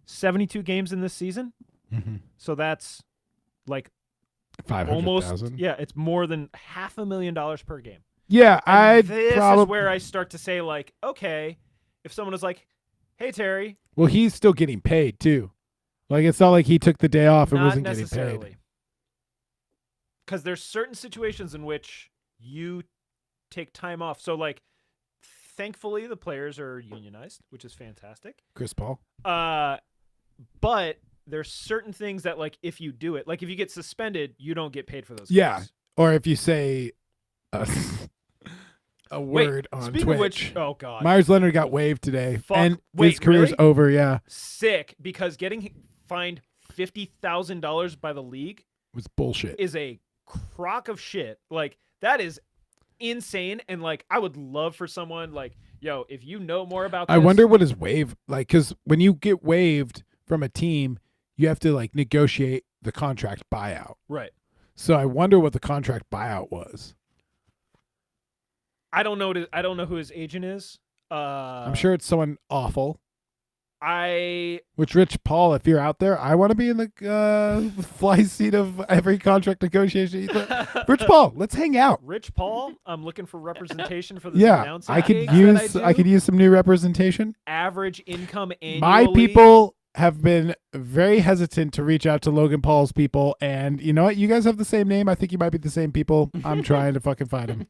72 games in this season. Mm-hmm. So that's like 500,000. yeah, it's more than $500,000 per game. Yeah, And I'd this probably. is where I start to say like, okay, if someone is like, hey Terry, Well, he's still getting paid too. Like it's not like he took the day off and not wasn't getting necessarily. paid. Because there's certain situations in which you take time off. So like, thankfully the players are unionized, which is fantastic. Chris Paul. But there's certain things that like if you do it, like if you get suspended, you don't get paid for those. Yeah. games. Or if you say a word on speaking Twitch. of which, oh god, Myers Leonard got waived today, Fuck. and Wait, his career's really? over. Yeah, sick, because getting fined $50,000 by the league it was bullshit. is a crock of shit. Like that is insane. And like I would love for someone like, yo, if you know more about this, I wonder what his waive like, because when you get waived from a team, you have to like negotiate the contract buyout. right. So I wonder what the contract buyout was. I don't know who his agent is. I'm sure it's someone awful. Which Rich Paul, if you're out there, I want to be in the fly seat of every contract negotiation. Rich Paul, let's hang out. Rich Paul, I'm looking for representation for the Yeah, announcing I could gigs use that I could use some new representation. average income annually. My people have been very hesitant to reach out to Logan Paul's people, and you know what? You guys have the same name. I think you might be the same people. I'm trying to fucking find them.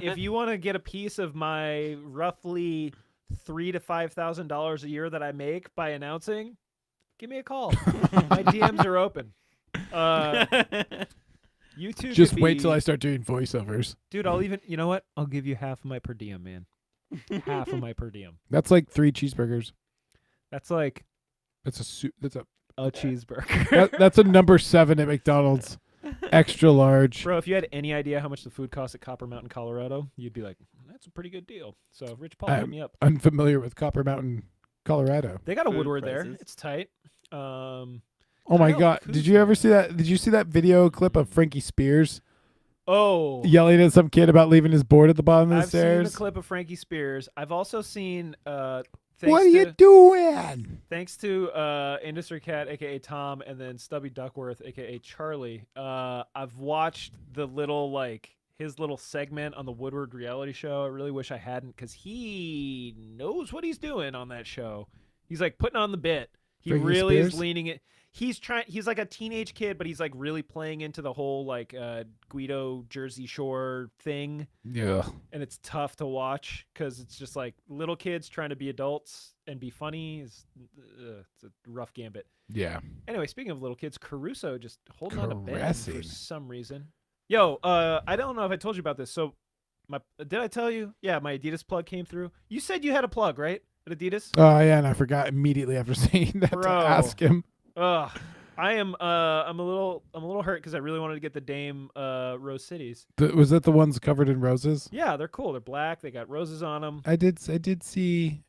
If you want to get a piece of my roughly $3,000 to $5,000 a year that I make by announcing, give me a call. My DMs are open. You two Just could wait be- till I start doing voiceovers. Dude, I'll even. You know what? I'll give you half of my per diem, man. Half of my per diem. That's like 3 cheeseburgers. That's like That's a soup. That's a cheeseburger. that's a number 7 at McDonald's, extra large. Bro, if you had any idea how much the food costs at Copper Mountain, Colorado, you'd be like, that's a pretty good deal. So, Rich Paul, hit me up. Unfamiliar with Copper Mountain, Colorado. They got a Food Woodward there. prices. It's tight. Oh my know, god! who's Did you ever see that? Did you see that video clip of Frankie Spears Oh, yelling at some kid about leaving his board at the bottom of the I've stairs? seen a clip of Frankie Spears. I've also seen What are you doing? thanks to Industry Cat, aka Tom, and then Stubby Duckworth, aka Charlie. I've watched the little his little segment on the Woodward reality show. I really wish I hadn't, because he knows what he's doing on that show. He's like putting on the bit. He Frankie really is Spears? leaning it. He's like a teenage kid, but he's like really playing into the whole Guido Jersey Shore thing. Yeah. And it's tough to watch because it's just like little kids trying to be adults and be funny. It's a rough gambit. Yeah. Anyway, speaking of little kids, Caruso just holding on to Ben for Caressing. some reason. Yo, I don't know if I told you about this. So, did I tell you? Yeah, my Adidas plug came through. You said you had a plug, right? At Adidas? Oh yeah, and I forgot immediately after saying that Bro. to ask him. Ugh. I'm a little hurt because I really wanted to get the Dame Rose Cities. Was that the ones covered in roses? Yeah, they're cool. They're black. They got roses on them. I did see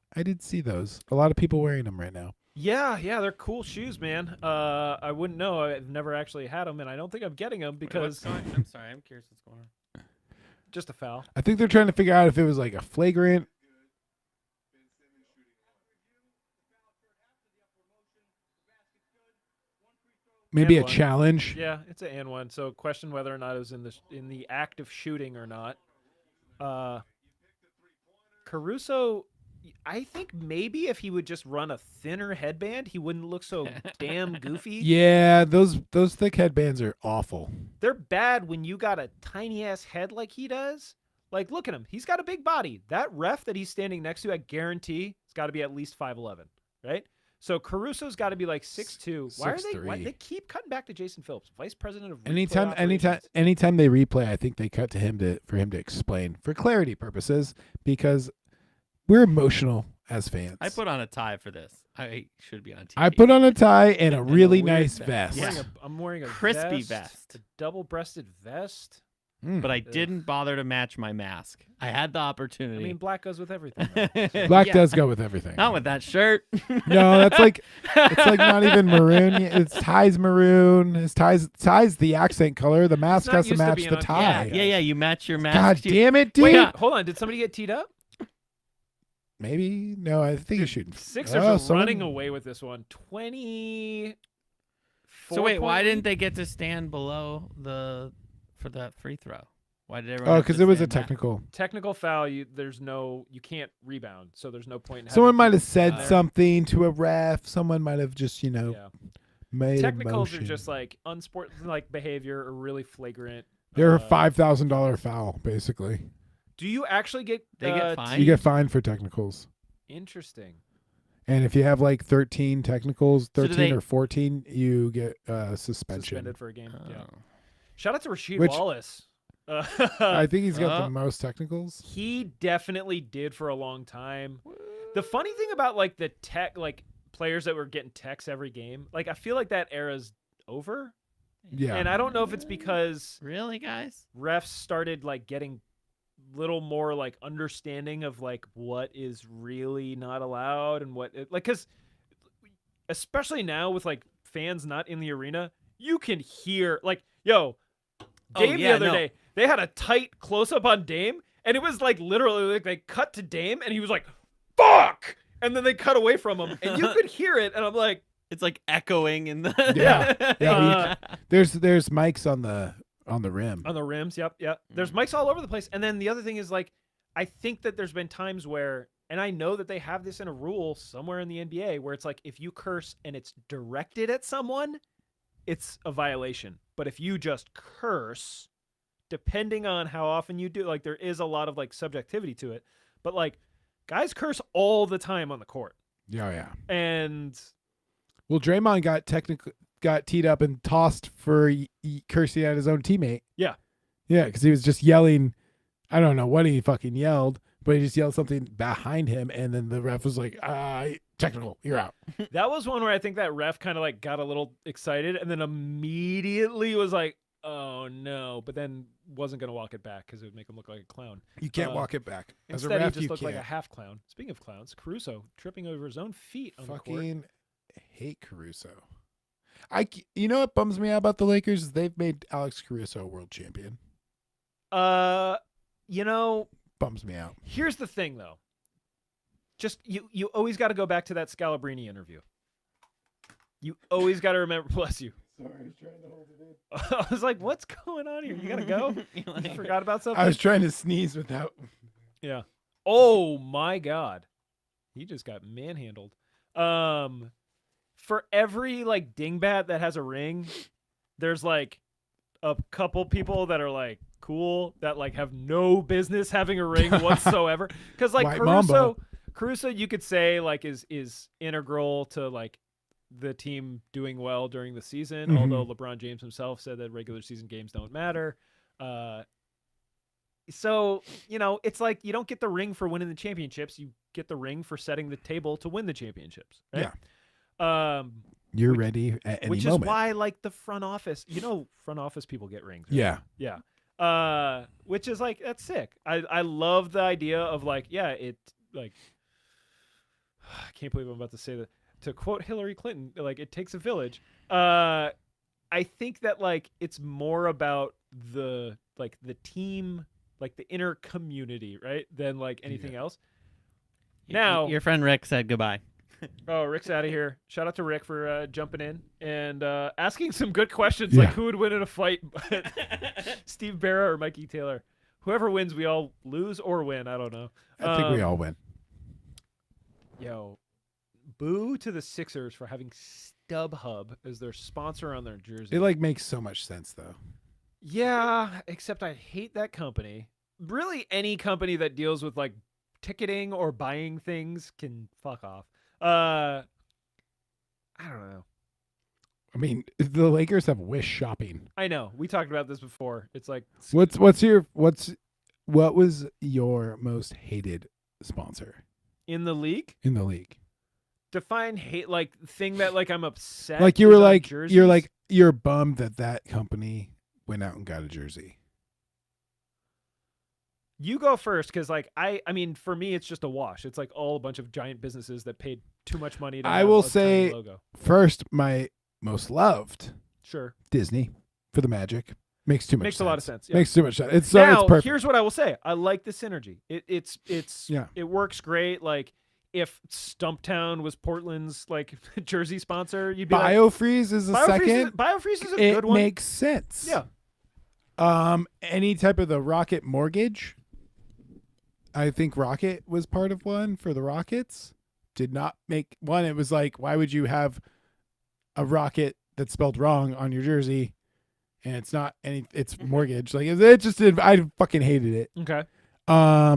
those. A lot of people wearing them right now. Yeah, they're cool shoes, man. I wouldn't know. I've never actually had them, and I don't think I'm getting them because I'm sorry. I'm curious what's going on. Just a foul. I think they're trying to figure out if it was like a flagrant. Maybe And a one. challenge. Yeah, it's an and one. So question whether or not it was in the act of shooting or not. Caruso, I think maybe if he would just run a thinner headband, he wouldn't look so damn goofy. Yeah, those thick headbands are awful. They're bad when you got a tiny ass head like he does. Like, look at him. He's got a big body. That ref that he's standing next to, I guarantee, it's got to be at least 5'11", right? So Caruso's got to be like 6'2". Why are they? Why 6'3". they keep cutting back to Jason Phillips, vice president of replay Anytime they replay, I think they cut to him for him to explain for clarity purposes because we're emotional as fans. I put on a tie for this. I should be on TV. I put on a tie and a And really a weird nice vest. vest. I'm wearing a Crispy vest. a double-breasted vest. But I didn't bother to match my mask. I had the I opportunity. mean, black goes with everything. though. Black Yeah. does go with everything. Not with that shirt. No, that's like it's like not even maroon. It's tie's maroon. His tie's the accent color. The mask not has to used to match being the on tie. camera. Yeah. You match your mask. God damn it, dude. Wait, hold on. Did somebody get teed up? Maybe no. I think he's shooting. Sixers are running away with this one. 20. So wait, why didn't they get to stand below for that free throw? Why did everyone? Oh, have because to it was a stand back? technical. technical foul? You can't rebound, so there's no point. In having Someone might have people said there. something to a ref. Someone might have just Yeah. made Technicals a motion. are just like unsportsmanlike behavior or really flagrant. They're a $5,000 foul, basically. Do you actually get? They get fined? You get fined for technicals. Interesting. And if you have like 13 technicals, So do 13 they- or 14, you get suspension. Suspended for a game. Yeah. Oh. Shout out to Rasheed Which- Wallace. I think he's got Oh. the most technicals. He definitely did for a long time. The funny thing about like the tech, like players that were getting techs every game, like I feel like that era's over. Yeah. And I don't know if it's because Really, guys? refs started like getting little more like understanding of like what is really not allowed and what like because especially now with like fans not in the arena, you can hear like Dame the other day they had a tight close up on Dame and it was like literally like they cut to Dame and he was like fuck and then they cut away from him and you could hear it and I'm like It's like echoing in the. Yeah. Yeah, there's mics on the rim. on the rims. Yep. There's mics all over the place. And then the other thing is like, I think that there's been times where, and I know that they have this in a rule somewhere in the NBA where it's like, if you curse and it's directed at someone, it's a violation. But if you just curse, depending on how often you do, like there is a lot of like subjectivity to it, but like guys curse all the time on the court. Yeah. And Well, Draymond got teed up and tossed for cursing at his own teammate. Yeah. Yeah, because he was just yelling. I don't know what he fucking yelled, but he just yelled something behind him, and then the ref was like, technical, you're out. that was one where I think that ref kind of like got a little excited and then immediately was like, oh no, but then wasn't going to walk it back because it would make him look like a clown. You can't walk it back. As a Instead, ref, he just you looked can't. like a half clown. Speaking of clowns, Caruso tripping over his own feet on the court. Fucking hate Caruso. You know what bums me out about the Lakers is they've made Alex Caruso a world champion. Bums me out. Here's the thing though. Just you always got to go back to that Scalabrini interview. You always got to remember. Bless you. Sorry, I was trying to hold it in. I was like, what's going on here? You gotta go. You forgot about something. I was trying to sneeze without. Yeah. Oh my God. He just got manhandled. For every like dingbat that has a ring, there's like a couple people that are like cool that like have no business having a ring whatsoever. Because like White Mamba. Caruso, you could say like is integral to like the team doing well during the season. Mhm. Although LeBron James himself said that regular season games don't matter. So, it's like you don't get the ring for winning the championships. You get the ring for setting the table to win the championships. Right? Yeah. You're ready at any Which moment. is why, like, the front office, front office people get rings. Right? Yeah. Yeah. Which is like, that's sick. I love the idea of like, it like, I can't believe I'm about to say that. To quote Hillary Clinton, like, it takes a village. I think that like, it's more about the team like the inner community, right, than like anything else. Now, your friend Rick said goodbye. oh, Rick's out of here. Shout out to Rick for jumping in and asking some good questions, like who would win in a fight, Steve Barra or Mikey Taylor. Whoever wins, we all lose or win. I don't know. I think we all win. Yo, boo to the Sixers for having StubHub as their sponsor on their jersey. It like makes so much sense though. Yeah, except I hate that company. Really, any company that deals with like ticketing or buying things can fuck off. I don't know. I mean, the Lakers have Wish shopping. I know. We talked about this before. It's like What was your most hated sponsor in the league. in the league? Define hate, like thing that like I'm upset. Like you is were on like jerseys? you're bummed that company went out and got a jersey. You go first, because like I mean, for me, it's just a wash. It's like all a bunch of giant businesses that paid too much money to I have will a tiny say logo. first, my most loved Sure, Disney for the Magic. Makes too much makes sense. a lot of sense. Yeah. Makes too much sense. It's Now, it's perfect. here's what I will say. I like the synergy. It's Yeah. it works great. Like if Stumptown was Portland's like jersey sponsor, you'd be like, BioFreeze is a second. BioFreeze is a It good one. makes sense. Yeah. Any type of the Rocket mortgage. I think Rocket was part of one for the Rockets. Did not make one. It was like, why would you have a Rocket that's spelled wrong on your jersey? And it's not any. It's mortgage. Like it just did. I fucking hated it. Okay. I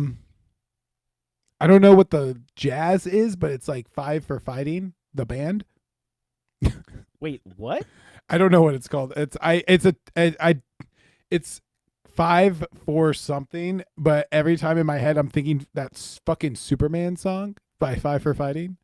don't know what the Jazz is, but it's like 5 for Fighting, the band. Wait, what? I don't know what it's called. It's 5 for something, but every time in my head I'm thinking that's fucking Superman song by 5 for Fighting.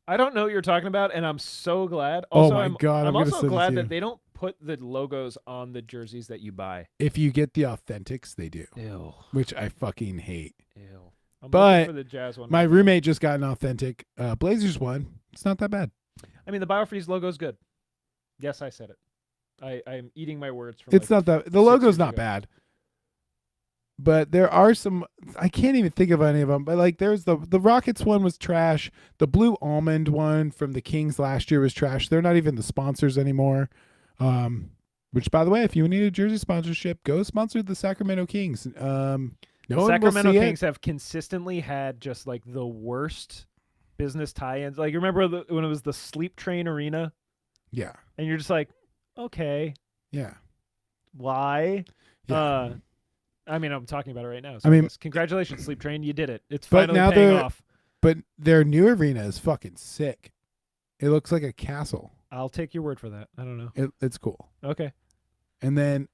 I don't know what you're talking about, and I'm so glad. Oh Also, my God, I'm gonna also send it glad to you. that they don't put the logos on the jerseys that you buy. If you get the authentics, they do, Ew. which I fucking hate. Ew. I'm But looking for the Jazz one. My right now. roommate just got an authentic Blazers one. It's not that bad. I mean, the BioFreeze logo is good. Yes, I said it. I'm eating my words from. It's like, not that the 6 logo's years not ago. bad. But there are some I can't even think of any of them. But like there's the Rockets one was trash. The Blue Almond one from the Kings last year was trash. They're not even the sponsors anymore. Which by the way, if you need a jersey sponsorship, go sponsor the Sacramento Kings. No one will Sacramento see Kings have consistently had just like the worst business tie-ins. Like, you remember when it was the Sleep Train Arena, it. Yeah. and you're just like, okay, Yeah. why? Yeah. I mean, I'm talking about it right now. So I mean- yes, congratulations, Sleep Train, you did it. It's But finally now paying they're- off. But their new arena is fucking sick. It looks like a castle. I'll take your word for that. I don't know. It's cool. Okay. And then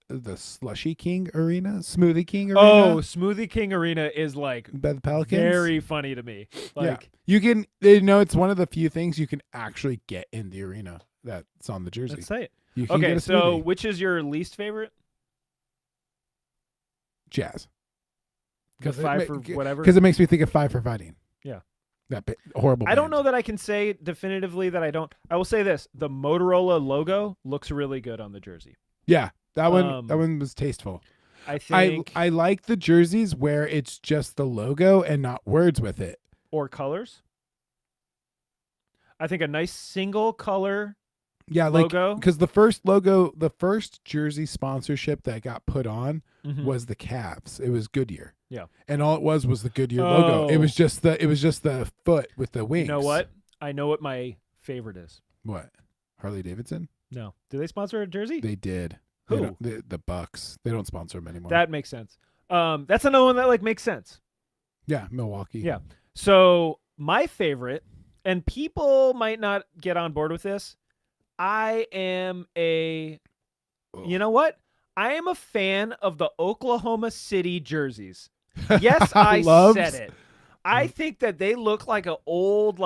the Slushy King Arena, Smoothie King Arena. Oh, Smoothie King Arena is like by the Pelicans. very funny to me. Like, You can, it's one of the few things you can actually get in the arena that's on the jersey. let's say it. You can Okay, get a so smoothie. which is your least favorite? Jazz. The 5 for whatever? Because it makes me think of 5 for Fighting. Yeah. That horrible. I don't band. know that I can say definitively that I don't. I will say this: the Motorola logo looks really good on the jersey. Yeah, that one was tasteful. I think, I like the jerseys where it's just the logo and not words with it. or colors. I think a nice single color Yeah, like logo because the first jersey sponsorship that got put on was the Cavs. It was Goodyear. Yeah. And all it was the Goodyear logo. It Oh. was just the foot with the wings. You know what? I know what my favorite is. What? Harley Davidson? No, do they sponsor a jersey? They did. Who? They don't- the Bucks. They don't sponsor them anymore. That makes sense. That's another one that like makes sense. yeah, Milwaukee. Yeah. So my favorite, and people might not get on board with this. I am you know what? I am a fan of the Oklahoma City jerseys. Yes, I Loves? said it. I think that they look like an old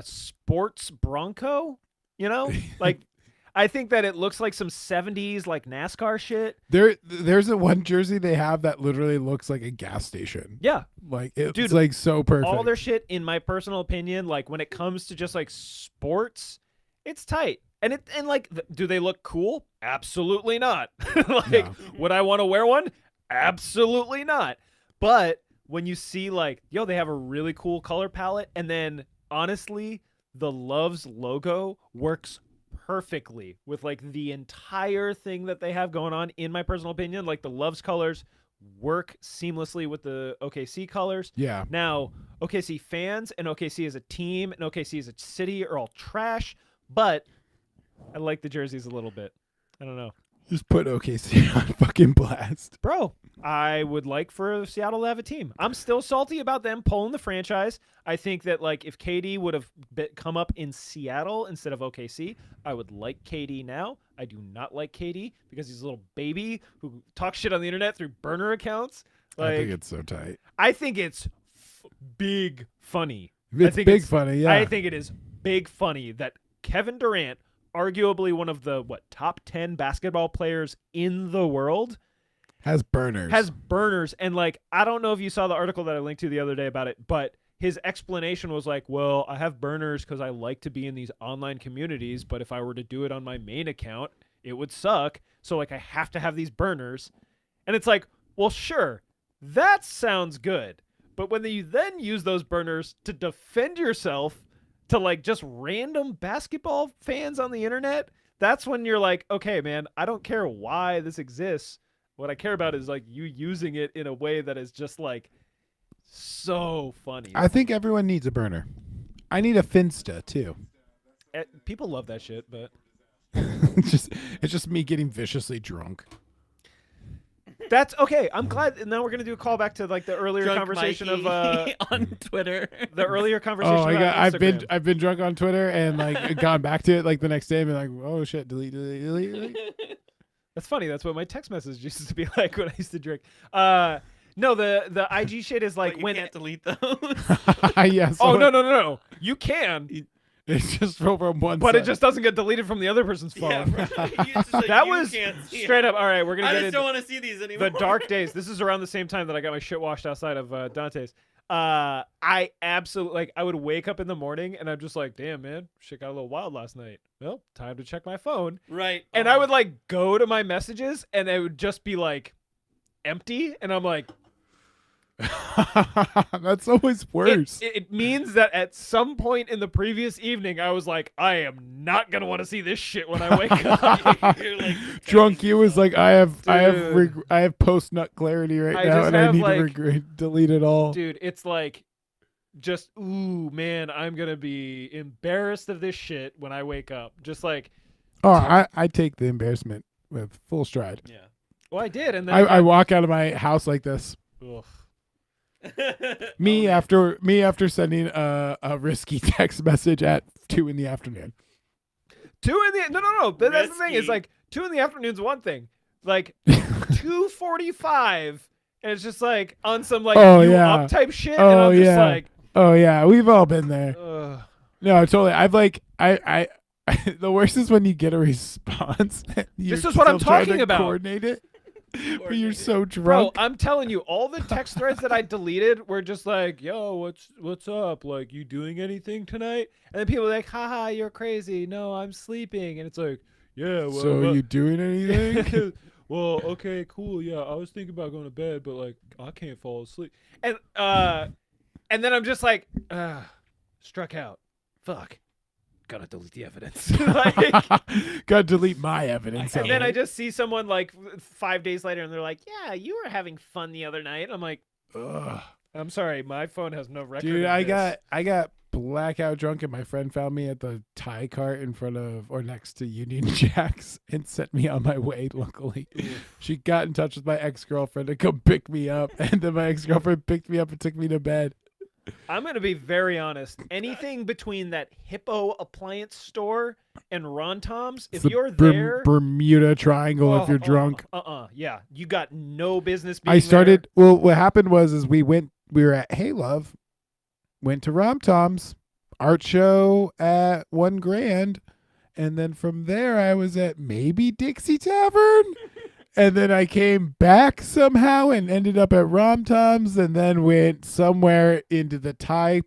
sports Bronco, you know? Like I think that it looks like some 70s like NASCAR shit. There's a one jersey they have that literally looks like a gas station. Yeah. Like it's Dude, like so perfect. All their shit, in my personal opinion, like when it comes to just like sports, it's tight. And do they look cool? Absolutely not. No. Would I want to wear one? Absolutely not. But when you see like, yo, they have a really cool color palette, and then honestly, the Love's logo works perfectly with like the entire thing that they have going on. In my personal opinion, like the Love's colors work seamlessly with the OKC colors. Yeah. Now, OKC fans and OKC as a team and OKC as a city are all trash, but I like the jerseys a little bit. I don't know. Just put OKC on fucking blast. Bro, I would like for Seattle to have a team. I'm still salty about them pulling the franchise. I think that like if KD would have come up in Seattle instead of OKC, I would like KD now. I do not like KD because he's a little baby who talks shit on the internet through burner accounts. Like, I think it's so tight. I think it's big funny. It's big funny, yeah. I think it is big funny that Kevin Durant, arguably one of the top 10 basketball players in the world, has burners. And like, I don't know if you saw the article that I linked to the other day about it, but his explanation was like, well, I have burners because I like to be in these online communities, but if I were to do it on my main account, it would suck. So like I have to have these burners. And it's like, well, sure, that sounds good. But when you then use those burners to defend yourself to like just random basketball fans on the internet, that's when you're like, okay, man, I don't care why this exists. What I care about is like you using it in a way that is just like so funny. I think everyone needs a burner. I need a Finsta too. People love that shit, but it's just me getting viciously drunk. that's okay. I'm glad. And now we're gonna do a callback to like the earlier Drunk conversation Mikey of on Twitter. the earlier conversation. Oh, about Instagram. I've been drunk on Twitter and like gone back to it like the next day and been like, oh shit, delete. That's funny. That's what my text message used to be like when I used to drink. No, the IG shit is like But you when can't delete those. Yes. oh no. You can, It's just from one but side. it just doesn't get deleted from the other person's phone. Yeah, right. It's just like, That you was can't see straight it. up. All right, we're gonna I get just into don't want to see these anymore. the dark days. This is around the same time that I got my shit washed outside of Dante's. I absolutely like. I would wake up in the morning and I'm just like, damn man, shit got a little wild last night. Well, time to check my phone. Right. And I would like go to my messages and it would just be like empty, and I'm like, That's always worse. It means that at some point in the previous evening, I was like, I am not gonna want to see this shit when I wake up. You're like, Drunk you was like, I Dude. have post nut clarity right I now, just and I have, need like- to delete it all. Dude, it's like, just ooh man, I'm gonna be embarrassed of this shit when I wake up. Just like, Oh, I take the embarrassment with full stride. yeah. well, I did, and then I walk out of my house like this. ugh. Me after sending a risky text message at 2 p.m. 2 in the no. That's the thing. Is Risky. like 2 in the afternoon's one thing. Like 2:45, and it's just like on some like Oh, you yeah. up type shit, Oh, and I'm just yeah. like, Oh yeah, we've all been there. ugh. No, totally. I've like I the worst is when you get a response. And you're This is what I'm still trying talking to about. Coordinate it. But you're so Bro, drunk. I'm telling you, all the text threads that I deleted were just like, "Yo, what's up? Like, you doing anything tonight?" And then people are like, "Haha, you're crazy. No, I'm sleeping." And it's like, "Yeah, well, So you doing anything? well, okay, cool. Yeah, I was thinking about going to bed, but like, I can't fall asleep." And then I'm just like, struck out. Fuck. Gotta delete the evidence. Like, Gotta delete my evidence. and of then it. I just see someone like 5 days later, and they're like, "Yeah, you were having fun the other night." I'm like, Ugh. "I'm sorry, my phone has no record." Dude, of I this." got blackout drunk, and my friend found me at the Thai cart in front of or next to Union Jacks and sent me on my way. Luckily, she got in touch with my ex-girlfriend to come pick me up, and then my ex-girlfriend picked me up and took me to bed. I'm gonna be very honest. Anything between that Hippo appliance store and Ron Tom's, if It's the you're there, Bermuda Triangle, if you're drunk. Yeah, you got no business being I started. there. Well, what happened was we were at Hey Love, went to Rom Tom's art show at $1,000, and then from there I was at maybe Dixie Tavern, and then I came back somehow and ended up at Rom Tom's, and then went somewhere into the Thai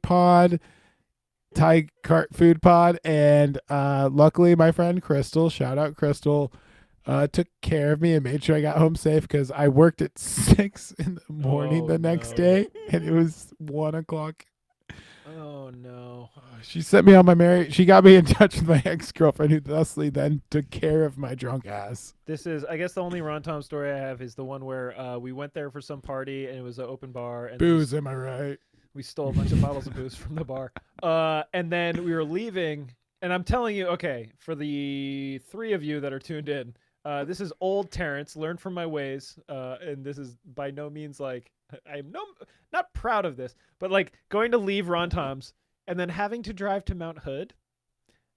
cart food pod, and luckily my friend Crystal, shout out Crystal, took care of me and made sure I got home safe because I worked at 6 in the morning Oh, the next no. day, and it was 1 o'clock. Oh no. She sent me on my marriage. She got me in touch with my ex-girlfriend, who thusly then took care of my drunk ass. This is, I guess, the only Ron Tom story I have is the one where we went there for some party and it was an open bar and Booze, am I right? we stole a bunch of bottles of booze from the bar. And then we were leaving, and I'm telling you, okay, for the 3 of you that are tuned in, this is old Terrence, learned from my ways, and this is by no means like I'm not proud of this, but like going to leave Ron Tom's and then having to drive to Mount Hood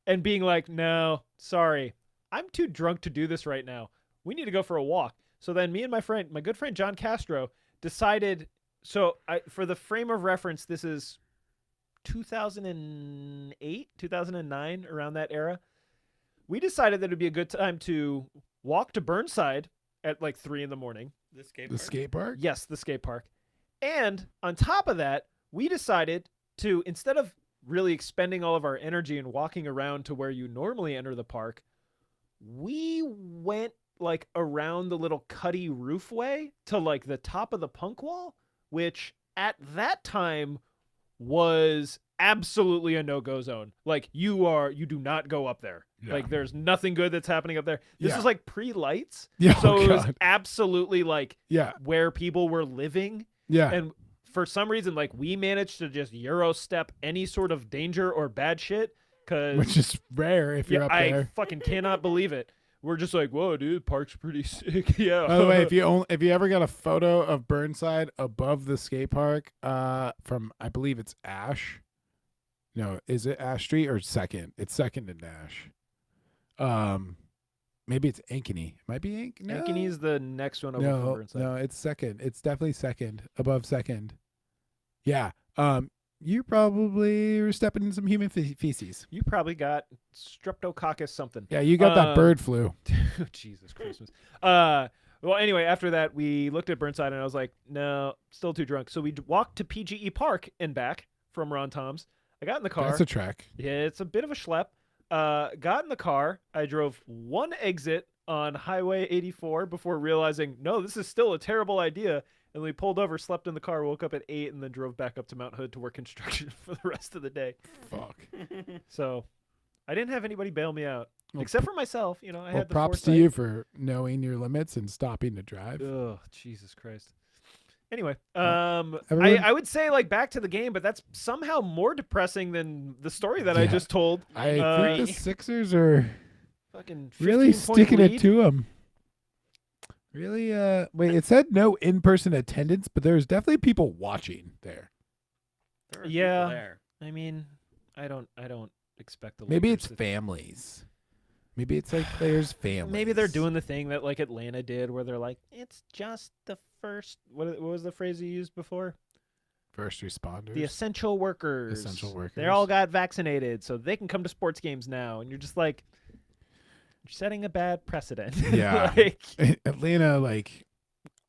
and being like, no, sorry, I'm too drunk to do this right now. We need to go for a walk. So then me and my good friend John Castro decided. So for the frame of reference, this is 2008, 2009, around that era. We decided that it'd be a good time to walk to Burnside at like 3 a.m. The skate The skate park? Yes, the skate park. And on top of that, we decided to, instead of really expending all of our energy and walking around to where you normally enter the park, we went like around the little cutty roofway to like the top of the punk wall, which at that time was absolutely a no-go zone. Like you do not go up there. Yeah. Like there's nothing good that's happening up there. This Yeah. is like pre-lights. Yeah. So oh it was God. absolutely like Yeah. where people were living. Yeah. And for some reason, like we managed to just Euro step any sort of danger or bad shit. Which is rare if you're up I there. fucking cannot believe it. We're just like, whoa, dude, park's pretty sick. Yeah. By the way, if you ever got a photo of Burnside above the skate park, from I believe it's Ash. No, is it Ash Street or Second? It's Second and Ash. Maybe it's Ankeny. It might be Ankeny. Ankeny's the next one over from No, Burnside. no, it's Second. It's definitely Second, above Second. Yeah. You probably were stepping in some human feces. You probably got streptococcus something. Yeah, you got that bird flu. Jesus Christmas. Well, anyway, after that, we looked at Burnside, and I was like, no, still too drunk. So we walked to PGE Park and back from Ron Tom's. I got in the car. That's a trek. Yeah, it's a bit of a schlep. Got in the car. I drove one exit on Highway 84 before realizing, no, this is still a terrible idea. And we pulled over, slept in the car, woke up at 8, and then drove back up to Mount Hood to work construction for the rest of the day. Fuck. So I didn't have anybody bail me out, Well, except for myself. You know, I Well, had the props to foresight. you for knowing your limits and stopping to drive. Oh, Jesus Christ. Anyway, everyone- I would say like back to the game, but that's somehow more depressing than the story that I Yeah. just told. I think the Sixers are Fucking really 15-point sticking lead. it to them. Really, wait, it said no in-person attendance, but there's definitely people watching there. There are Yeah. people there. I mean, I don't expect the Maybe Lakers it's to- families. Maybe it's like players' families. Maybe they're doing the thing that like Atlanta did, where they're like, it's just the first. What was the phrase you used before? first responders. The essential workers. Essential They all workers. got vaccinated, so they can come to sports games now. And you're just like, you're setting a bad precedent. Yeah. Like, Atlanta, like,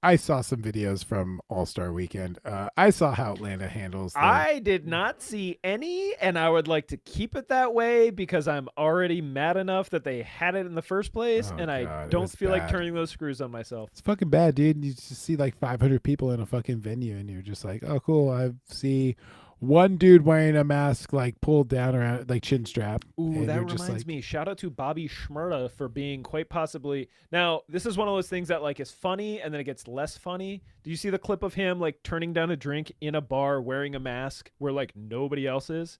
I saw some videos from All-Star Weekend. I saw how Atlanta handles the, I did not see any, and I would like to keep it that way because I'm already mad enough that they had it in the first place, Oh, and I God, it don't was feel like bad. turning those screws on myself. It's fucking bad, dude. You just see like 500 people in a fucking venue, and you're just like, oh, cool. I see one dude wearing a mask, like pulled down around, like chin strap. Ooh, and that you're just reminds like, me. Shout out to Bobby Shmurda for being quite possibly. Now, this is one of those things that like is funny and then it gets less funny. Do you see the clip of him like turning down a drink in a bar wearing a mask where like nobody else is?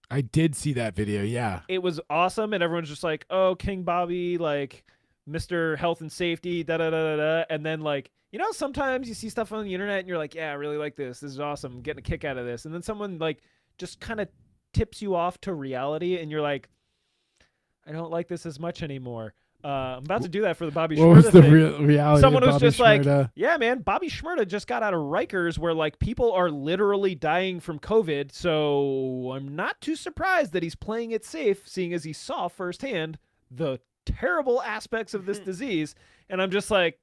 I did see that video. Yeah. It was awesome, and everyone's just like, "Oh, King Bobby, like Mr. Health and Safety, da da da da da." And then like, you know, sometimes you see stuff on the internet and you're like, "Yeah, I really like this. This is awesome. I'm getting a kick out of this." And then someone like just kind of tips you off to reality, and you're like, "I don't like this as much anymore." I'm about to do that for the Bobby What Shmurda was the thing. reality? Someone of was Bobby just like, Shmurda? yeah, man, Bobby Shmurda just got out of Rikers where like people are literally dying from COVID. So I'm not too surprised that he's playing it safe, seeing as he saw firsthand the terrible aspects of this disease. And I'm just like,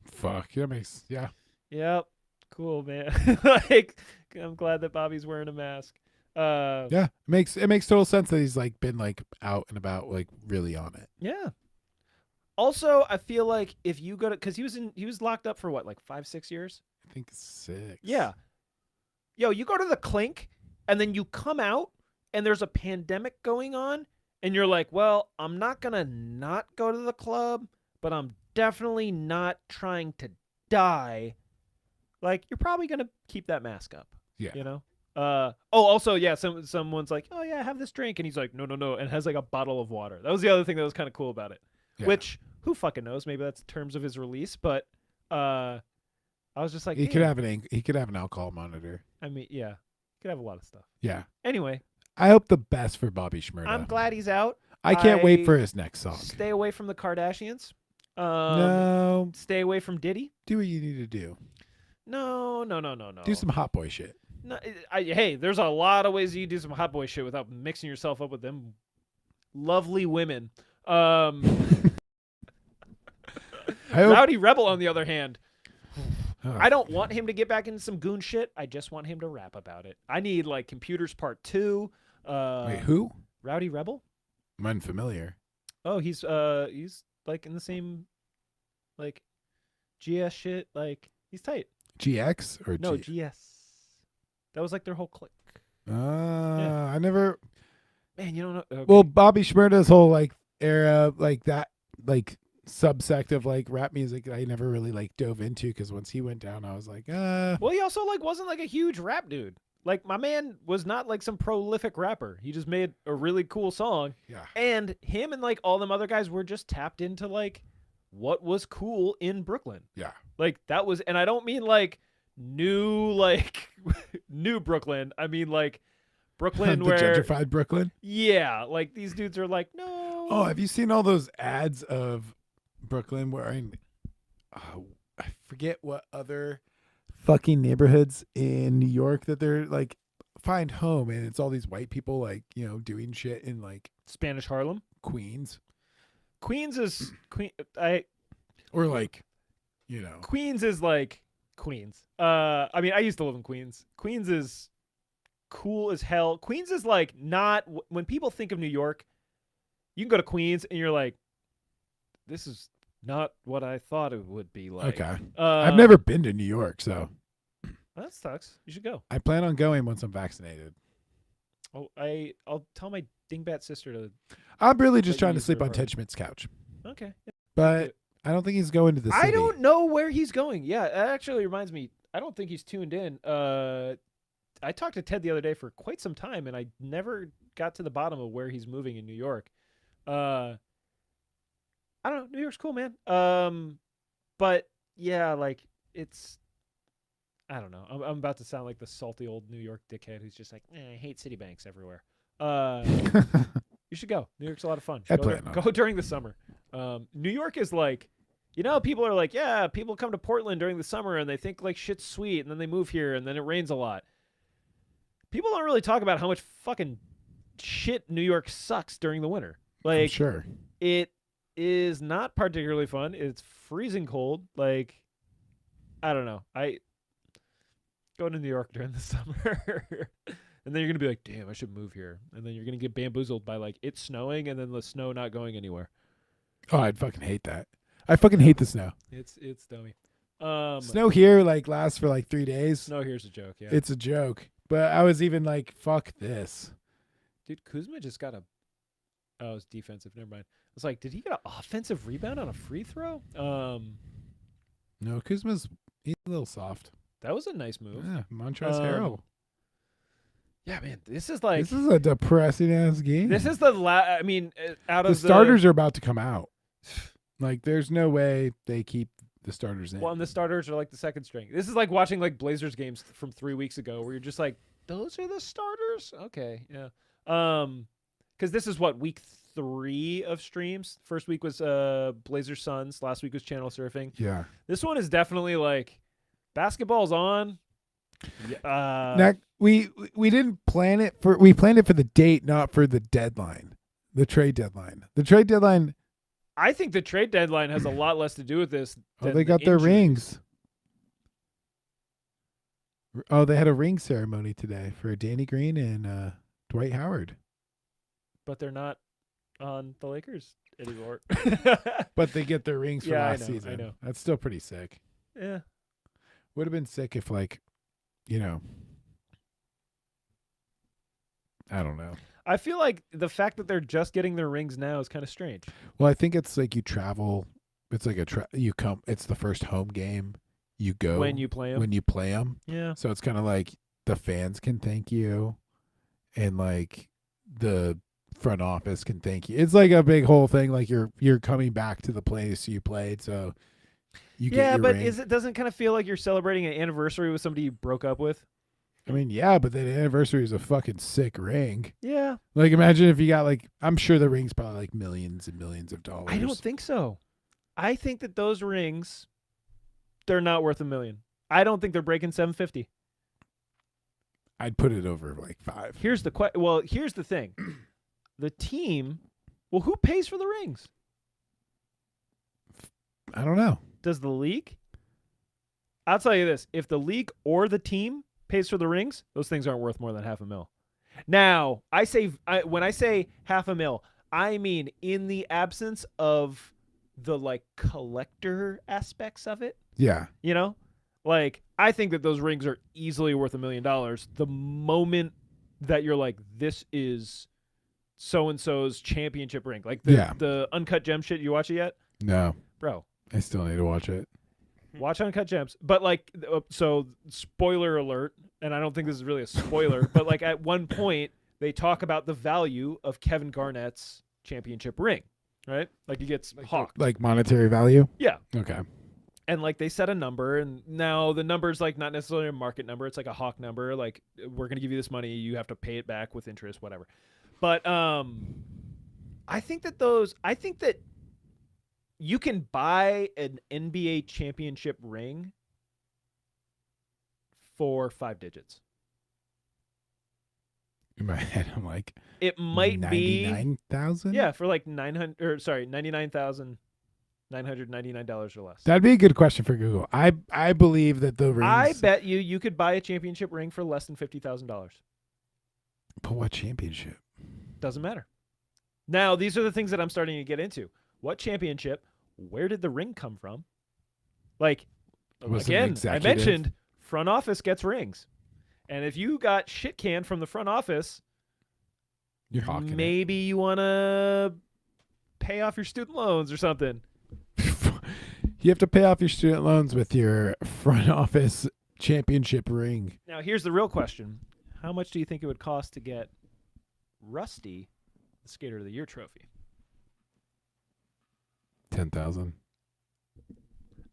Fuck. That makes, yeah. yep, cool, man. Like, I'm glad that Bobby's wearing a mask. Yeah. It makes total sense that he's like been like out and about, like really on it. Yeah. Also, I feel like if you go to, because he was locked up for what, like 5-6 years? I think 6. Yeah. Yo, you go to the clink and then you come out and there's a pandemic going on and you're like, well, I'm not going to not go to the club, but I'm definitely not trying to die. Like, you're probably going to keep that mask up. Yeah. You know? Also, yeah, someone's like, oh, yeah, have this drink. And he's like, no, and has like a bottle of water. That was the other thing that was kind of cool about it. Yeah. Which, who fucking knows? Maybe that's terms of his release. But I was just like, he could damn. have an alcohol monitor. I mean, yeah, could have a lot of stuff. Yeah. Anyway, I hope the best for Bobby Shmurda. I'm glad he's out. I can't wait for his next song. Stay away from the Kardashians. No, Stay away from Diddy. do what you need to do. No. Do some hot boy shit. No, hey, there's a lot of ways you can do some hot boy shit without mixing yourself up with them lovely women. I hope, Rowdy Rebel, on the other hand, oh, I don't want him to get back into some goon shit. I just want him to rap about it. I need like Computers Part 2. wait, who? Rowdy Rebel? I'm unfamiliar. Oh, he's like in the same like GS shit. Like he's tight. GX or No, G? GS. That was like their whole clique. I never. Man, you don't know. Okay. Well, Bobby Shmurda's whole like era, like that, like subsect of like rap music, I never really like dove into because once he went down, I was like, Well, he also like wasn't like a huge rap dude. Like my man was not like some prolific rapper. He just made a really cool song. yeah, And him and like all them other guys were just tapped into like what was cool in Brooklyn. yeah. Like that was, and I don't mean like new new Brooklyn. I mean like Brooklyn The where gentrified Brooklyn. yeah, like these dudes are like no. Oh, have you seen all those ads of Brooklyn wearing? I forget what other fucking neighborhoods in New York that they're like find home, and it's all these white people like doing shit in like Spanish Harlem. Queens Queens is Queen. or like Queens is like Queens. I mean, I used to live in Queens. Queens is cool as hell. Queens is like not when people think of New York, you can go to Queens and you're like, this is not what I thought it would be like. Okay. I've never been to New York, so That sucks. You should go. I plan on going once I'm vaccinated. Oh, I'll tell my dingbat sister to. I'm really just But trying to use sleep their on apartment. Ted Schmidt's couch, Okay. but I don't think he's going to the city. I don't know where he's going. Yeah, that actually reminds me. I don't think he's tuned in. I talked to Ted the other day for quite some time, and I never got to the bottom of where he's moving in New York. I don't know. New York's cool, man. But yeah, like it's. I don't know. I'm about to sound like the salty old New York dickhead who's just like, I hate Citibanks everywhere. You should go. New York's a lot of fun. I Go, plan on go during the summer. New York is like, people are like, yeah, people come to Portland during the summer and they think like shit's sweet, and then they move here and then it rains a lot. People don't really talk about how much fucking shit New York sucks during the winter. I'm Like, sure. it is not particularly fun. It's freezing cold. Like, I don't know. I go to New York during the summer. And then you're going to be like, damn, I should move here. And then you're going to get bamboozled by like it snowing and then the snow not going anywhere. Oh, I'd fucking hate that. I fucking hate the snow. It's dummy. Snow here like lasts for like 3 days. Snow here's a joke, yeah. It's a joke. But I was even like, fuck this. Dude, Kuzma just got oh, it's defensive. Never mind. I was like, did he get an offensive rebound on a free throw? No, Kuzma's he's a little soft. That was a nice move. Yeah, Montrezl Harrell. Yeah, man. This is like This is a depressing ass game. this is the I mean, out of the starters are about to come out. Like, there's no way they keep the starters in. Well, and the starters are like the second string. This is like watching like Blazers games from 3 weeks ago where you're just like, those are the starters? Okay, yeah. Because this is what, week 3 of streams? First week was Blazers Suns. Last week was Channel Surfing. Yeah. This one is definitely like, basketball's on. Now, we didn't plan it for. We planned it for the date, not for the deadline, the trade deadline. The trade deadline. I think the trade deadline has a lot less to do with this. Oh, than they the got their injuries. rings. Oh, they had a ring ceremony today for Danny Green and Dwight Howard. But they're not on the Lakers anymore. But they get their rings from Yeah, I last know, I season. know. That's still pretty sick. Yeah. Would have been sick if, like, you know, I don't know. I feel like the fact that they're just getting their rings now is kind of strange. Well, I think it's like you travel. It's like you come. It's the first home game you go When you play 'em. When you play them. Yeah. So it's kind of like the fans can thank you, and like the front office can thank you. It's like a big whole thing. Like you're coming back to the place you played, so you get your but ring. doesn't kind of feel like you're celebrating an anniversary with somebody you broke up with? I mean, yeah, but the anniversary is a fucking sick ring. Yeah. Like, imagine if you got like, I'm sure the ring's probably like millions and millions of dollars. I don't think so. I think that those rings, they're not worth $1 million. I don't think they're breaking $750. I'd put it over like 5. Here's the thing. The team, who pays for the rings? I don't know. Does the league? I'll tell you this. If the league or the team pays for the rings, those things aren't worth more than $500,000. Now, when I say $500,000, I mean in the absence of the like collector aspects of it. Yeah. You know? Like, I think that those rings are easily worth $1 million. The moment that you're like, this is so-and-so's championship ring. Like the Uncut Gem shit, you watch it yet? No. Bro. I still need to watch it. Watch Uncut Gems. But like, so spoiler alert, and I don't think this is really a spoiler, but like at one point they talk about the value of Kevin Garnett's championship ring, right? Like he gets hawked. Like monetary value? Yeah. Okay. And like they set a number, and now the number's like not necessarily a market number. It's like a hawk number. Like, we're going to give you this money. You have to pay it back with interest, whatever. But I think that you can buy an NBA championship ring for 5 digits. In my head, I'm like, It might be 99,000? Yeah, for like $99,999 or less. That'd be a good question for Google. I believe that the rings. I bet you could buy a championship ring for less than $50,000. But what championship? Doesn't matter. Now, these are the things that I'm starting to get into. What championship? Where did the ring come from? Like, Was it an again, I executive? mentioned front office gets rings. And if you got shit canned from the front office, You're hawking it. maybe you want to pay off your student loans or something. You have to pay off your student loans with your front office championship ring. Now, here's the real question. How much do you think it would cost to get Rusty the Skater of the Year trophy? 10,000.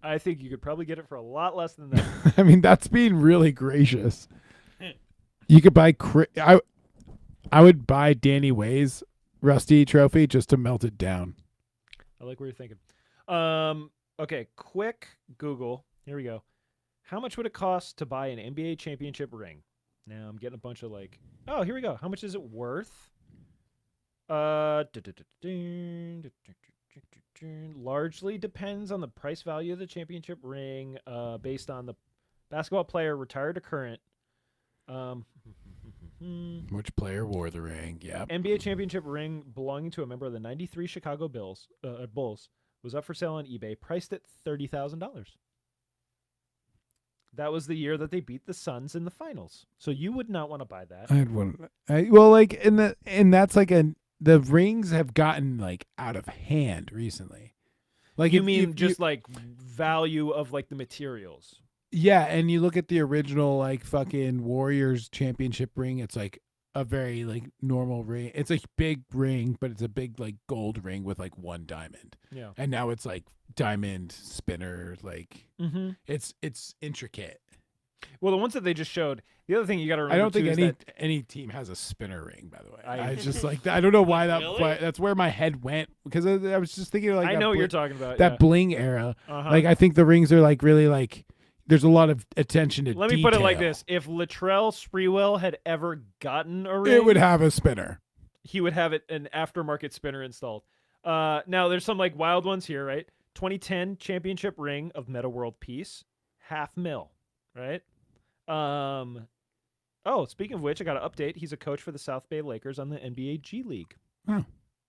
I think you could probably get it for a lot less than that. I mean, that's being really gracious. You could buy. I would buy Danny Way's Rusty trophy just to melt it down. I like what you're thinking. Okay, quick Google. Here we go. How much would it cost to buy an NBA championship ring? Now I'm getting a bunch of like, oh, here we go. How much is it worth? Largely depends on the price value of the championship ring, based on the basketball player, retired to current. Which player wore the ring? Yep. NBA championship ring belonging to a member of the '93 Chicago Bulls was up for sale on eBay, priced at $30,000. That was the year that they beat the Suns in the finals. So you would not want to buy that. I'd want. Well, like and that's like the rings have gotten like out of hand recently. Like You mean just like value of like the materials? Yeah, and you look at the original like fucking Warriors championship ring. It's like a very like normal ring. It's a big ring, but it's a big like gold ring with like one diamond. Yeah. And now it's like diamond spinner. Like it's intricate. Well, the ones that they just showed. The other thing you got to remember. I don't think too is any team has a spinner ring. By the way, I- I just like I don't know why that. Really? Why, that's where my head went because I was just thinking like I that know what you're bling- talking about. that yeah. bling era. Uh-huh. Like I think the rings are like really like. There's a lot of attention to Let me put it like detail. this: if Latrell Sprewell had ever gotten a ring, It would have a spinner. he would have an aftermarket spinner installed. Now there's some like wild ones here, right? 2010 championship ring of Meta World Peace, $500,000, right? Oh, speaking of which, I got an update. He's a coach for the South Bay Lakers on the NBA G League. Oh.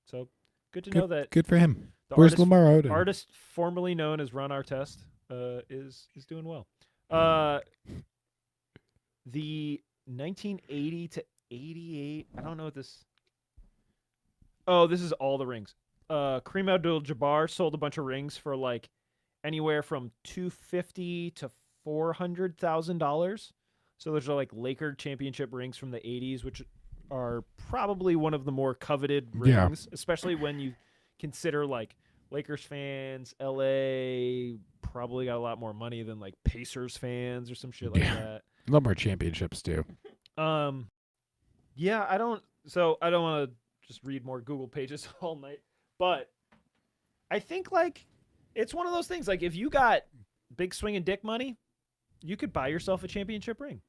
So Good to know that Good for him. the Where's artist, Lamar Odom? artist formerly known as Ron Artest is doing well. The 1980 to 88. I don't know what this. Oh, this is all the rings. Kareem Abdul-Jabbar sold a bunch of rings for like anywhere from $250 to $400,000. So those are like Laker championship rings from the 80s, which are probably one of the more coveted Yeah. rings, especially when you consider like Lakers fans, LA probably got a lot more money than like Pacers fans or some shit like Yeah. that. A lot more championships too. Yeah, I don't want to just read more Google pages all night, but I think like it's one of those things, like if you got big swinging dick money, you could buy yourself a championship ring.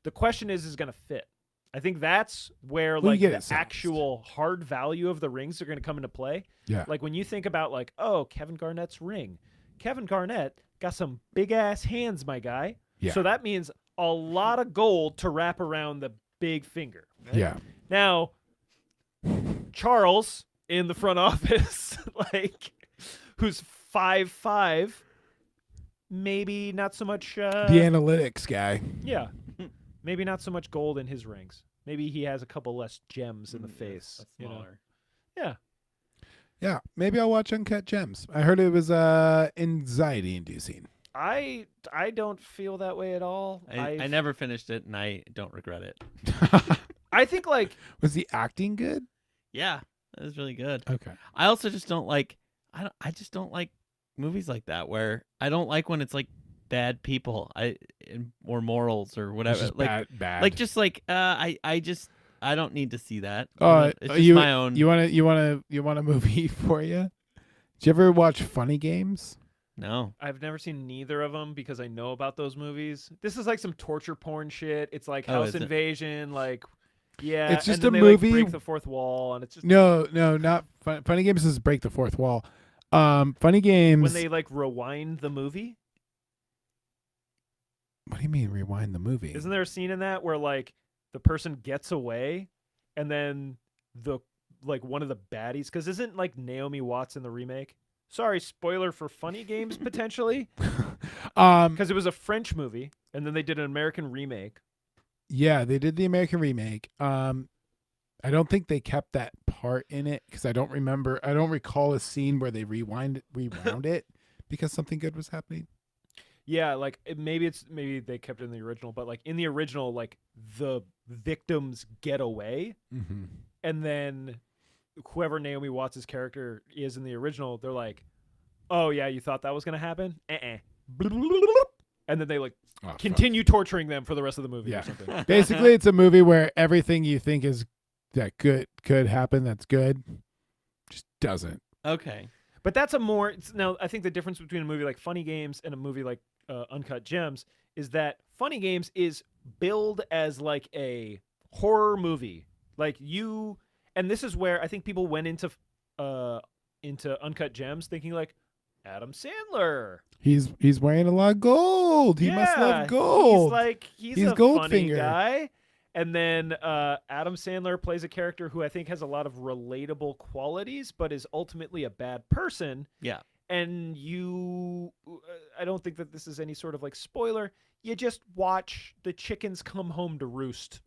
The question is going to fit. I think that's where Well, you like get the it sized. actual hard value of the rings are going to come into play. Yeah. Like when you think about like, oh, Kevin Garnett's ring. Kevin Garnett got some big ass hands, my guy. Yeah. So that means a lot of gold to wrap around the big finger. Right? Yeah. Now, Charles in the front office, like, who's 5'5", maybe not so much. The analytics guy. Yeah, maybe not so much gold in his rings. Maybe he has a couple less gems in the face. That's you know? smaller. Yeah. Yeah. Maybe I'll watch Uncut Gems. I heard it was anxiety inducing. I don't feel that way at all. I never finished it, and I don't regret it. I think like Was the acting good? Yeah, it was really good. Okay. I also just don't like. I just don't like movies like that where I don't like when it's like bad people. Or morals or whatever. It's just Like bad. like just like I don't need to see that. Oh, It's just my own. You want a movie for you? Did you ever watch Funny Games? No. I've never seen neither of them because I know about those movies. This is like some torture porn shit. It's like Oh, house is it? invasion, like yeah. It's just and then a they, movie- Like, break the fourth wall, and it's just No, not Funny Games is break the fourth wall. Funny Games. when they like rewind the movie. What do you mean rewind the movie? Isn't there a scene in that where like the person gets away, and then one of the baddies? Because isn't like Naomi Watts in the remake? Sorry, spoiler for Funny Games potentially, because it was a French movie, and then they did an American remake. Yeah, they did the American remake. I don't think they kept that part in it because I don't recall a scene where they rewound it because something good was happening. Yeah, like maybe they kept it in the original, but like in the original, like the victims get away, Mm-hmm. and then whoever Naomi Watts' character is in the original, they're like, "Oh yeah, you thought that was gonna happen? And then they like continue torturing them for the rest of the movie Yeah. or something. Basically, it's a movie where everything you think is that could happen that's good just doesn't. Okay. But that's now I think the difference between a movie like Funny Games and a movie like Uncut Gems is that Funny Games is billed as like a horror movie. Like and this is where I think people went into Uncut Gems thinking like Adam Sandler. He's wearing a lot of gold. He must Yeah, love gold. He's He's a funny Goldfinger. guy. And then Adam Sandler plays a character who I think has a lot of relatable qualities, but is ultimately a bad person. Yeah. And I don't think that this is any sort of like spoiler. You just watch the chickens come home to roost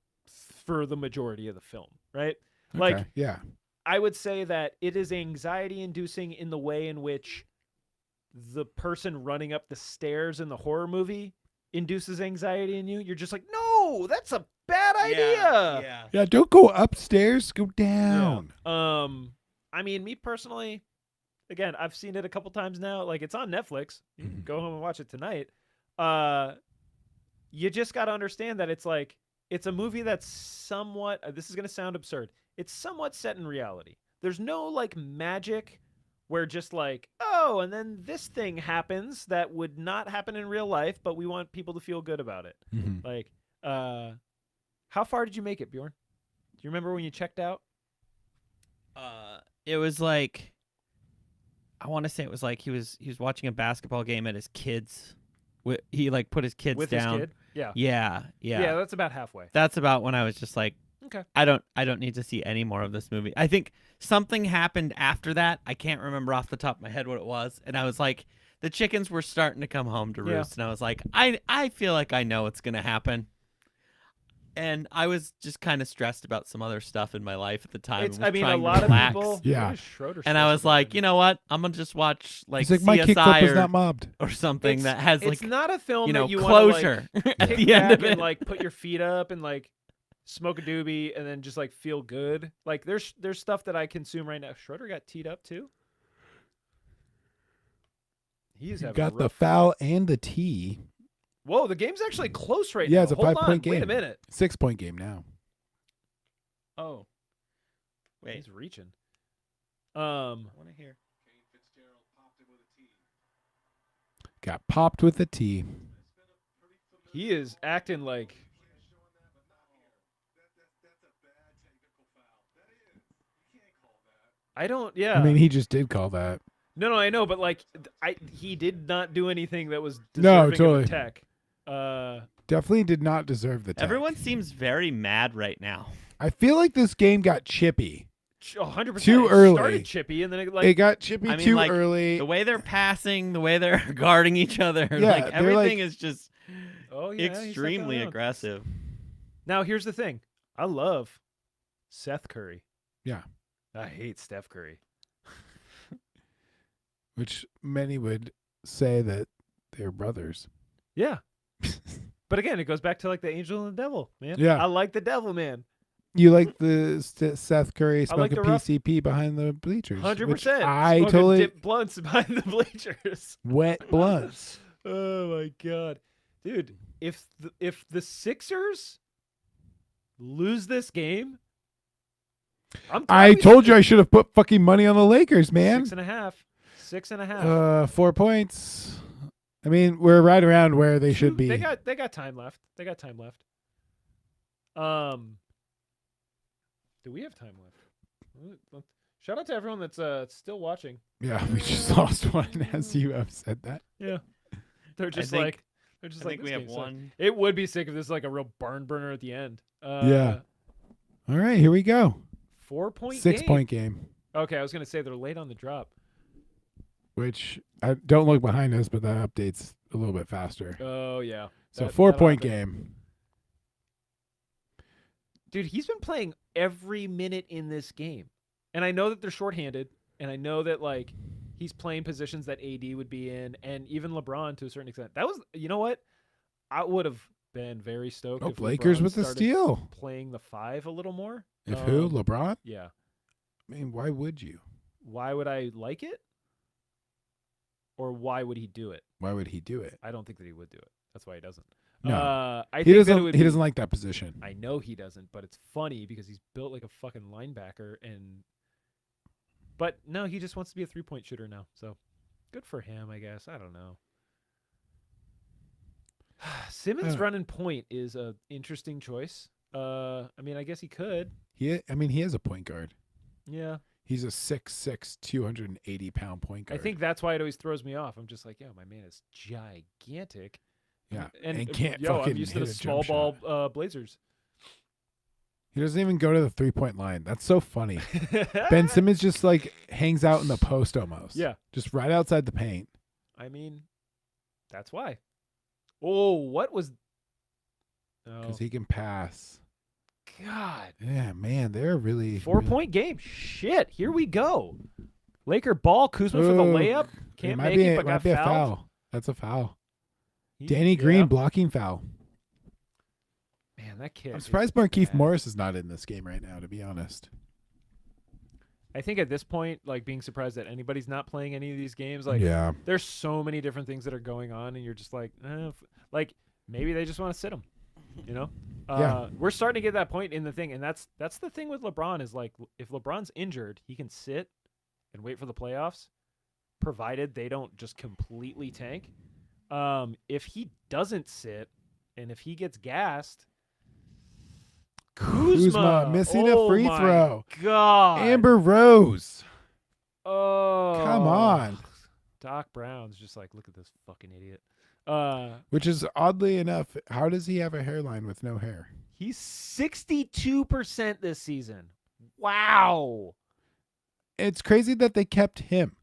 for the majority of the film, right? Like, Okay, yeah. I would say that it is anxiety inducing in the way in which the person running up the stairs in the horror movie induces anxiety in you. You're just like, no, that's a bad idea. Yeah. Yeah, don't go upstairs, go down. I mean, me personally, again, I've seen it a couple times now. Like, it's on Netflix. You can go home and watch it tonight. You just got to understand that it's like, it's a movie that's somewhat, this is going to sound absurd. It's somewhat set in reality. There's no like magic where just like, oh, and then this thing happens that would not happen in real life, but we want people to feel good about it. Mhm. Like, how far did you make it, Bjorn? Do you remember when you checked out? It was like, I want to say it was like he was watching a basketball game at his kids. He like put his kids With down. his kid? Yeah. Yeah. Yeah, that's about halfway. That's about when I was just like, Okay. I don't need to see any more of this movie. I think something happened after that. I can't remember off the top of my head what it was, and I was like, the chickens were starting to come home to Yeah. roost, and I was like, I feel like I know what's gonna happen. And I was just kind of stressed about some other stuff in my life at the time. It's, and was I mean, a trying to lot of relax. people. Yeah. What is Schroeder And I stressed was about like, right you now? know what? I'm gonna just watch like It's like my kickflip CSI was or, not mobbed. or something It's- that has it's like not a film you know that you want to closure like at kick the end back of it. and like put your feet up and like smoke a doobie and then just like feel good. Like there's stuff that I consume right now. Schroeder got teed up too. He's You having got a the rough. foul and the tee. Whoa, the game's actually close right Yeah, now. it's a Hold 5-point on, game. wait a minute. 6-point game now. Oh, wait, He's reaching. I want to hear. Kane Fitzgerald popped him with a tee. Got popped with the tee. It's been a pretty familiar He is acting like play showing that, but not here. That's a bad technical foul. That is. You can't call that. I don't. Yeah. I mean, he just did call that. No, I know, but like he did not do anything that was No, deserving totally. of a tech. Definitely did not deserve the tech. Everyone seems very mad right now. I feel like this game got chippy. 100%. Too It early. started chippy, and then it like It got chippy I mean, too like, early. The way they're passing, the way they're guarding each other, Yeah, like they're everything like- is just oh yeah, he's not extremely going out. aggressive. Now here's the thing. I love Seth Curry. Yeah. I hate Steph Curry. Which many would say that they're brothers. Yeah. But again, it goes back to like the angel and the devil, man. Yeah. I like the devil, man. You like the Seth Curry I like smoking the rough- PCP behind the bleachers. 100%. which I Smoking totally dip blunts behind the bleachers. wet blunts. Oh my god, dude! If the Sixers lose this game, I'm I told you I should have put fucking money on the Lakers, man. 6.5. 6.5. 4 points. I mean, we're right around where they should be. They got time left. They got time left. Do we have time left? Shout out to everyone that's still watching. Yeah, we just lost one as you have said that. Yeah, they're just think- like they're just I like think we "This have game sucks." one. It would be sick if this is like a real barn burner at the end. Yeah. All right, here we go. 4-point 6-point game. Okay, I was gonna say they're late on the drop. Which I don't look behind us, but that updates a little bit faster. Oh yeah. So That- 4-point that'll happen. game. Dude, he's been playing every minute in this game. And I know that they're shorthanded, and I know that like he's playing positions that AD would be in, and even LeBron to a certain extent. That was, you know what? I would have been very stoked Oh, if Lakers LeBron with the started steal. playing the 5 a little more. If who? LeBron? Yeah. I mean, why would you? Why would I like it? Or why would he do it? Why would he do it? I don't think that he would do it. That's why he doesn't. No. I He think that it doesn't. would He be- doesn't like that position. I know he doesn't, but it's funny because he's built like a fucking linebacker but no, he just wants to be a 3-point shooter now. So good for him, I guess. I don't know. Simmons running point is a interesting choice. I mean, I guess he could. I mean, he is a point guard. Yeah. He's a 6'6", 280-pound point guard. I think that's why it always throws me off. I'm just like, yo, my man is gigantic. Yeah, And, and can't yo, I'm fucking used to hit the a small jump ball Blazers. he doesn't even go to the 3-point line. That's so funny. Ben Simmons just like hangs out in the post almost. Yeah. Just right outside the paint. I mean, that's why. Oh, what was? Oh, Because he can pass. God. Yeah, man, they're really 4-point game. Shit. Here we go. Laker ball. Kuzma for the Ooh. layup. It Can't might make be, it, but might got be a fouled. foul. That's a foul. He- Danny Green yeah. blocking foul. Man, that kid. I'm is surprised Markieff bad. Morris is not in this game right now, to be honest. I think at this point, like being surprised that anybody's not playing any of these games, like yeah. there's so many different things that are going on, and you're just like, like maybe they just want to sit him, you know? Yeah. We're starting to get that point in the thing, and that's the thing with LeBron is like if LeBron's injured, he can sit and wait for the playoffs, provided they don't just completely tank. If he doesn't sit, and if he gets gassed, Kuzma missing a oh free my throw. God, Amber Rose. Oh, Come on. Doc Brown's just like, look at this fucking idiot. Which is oddly enough, how does he have a hairline with no hair? He's 62% this season. Wow. It's crazy that they kept him.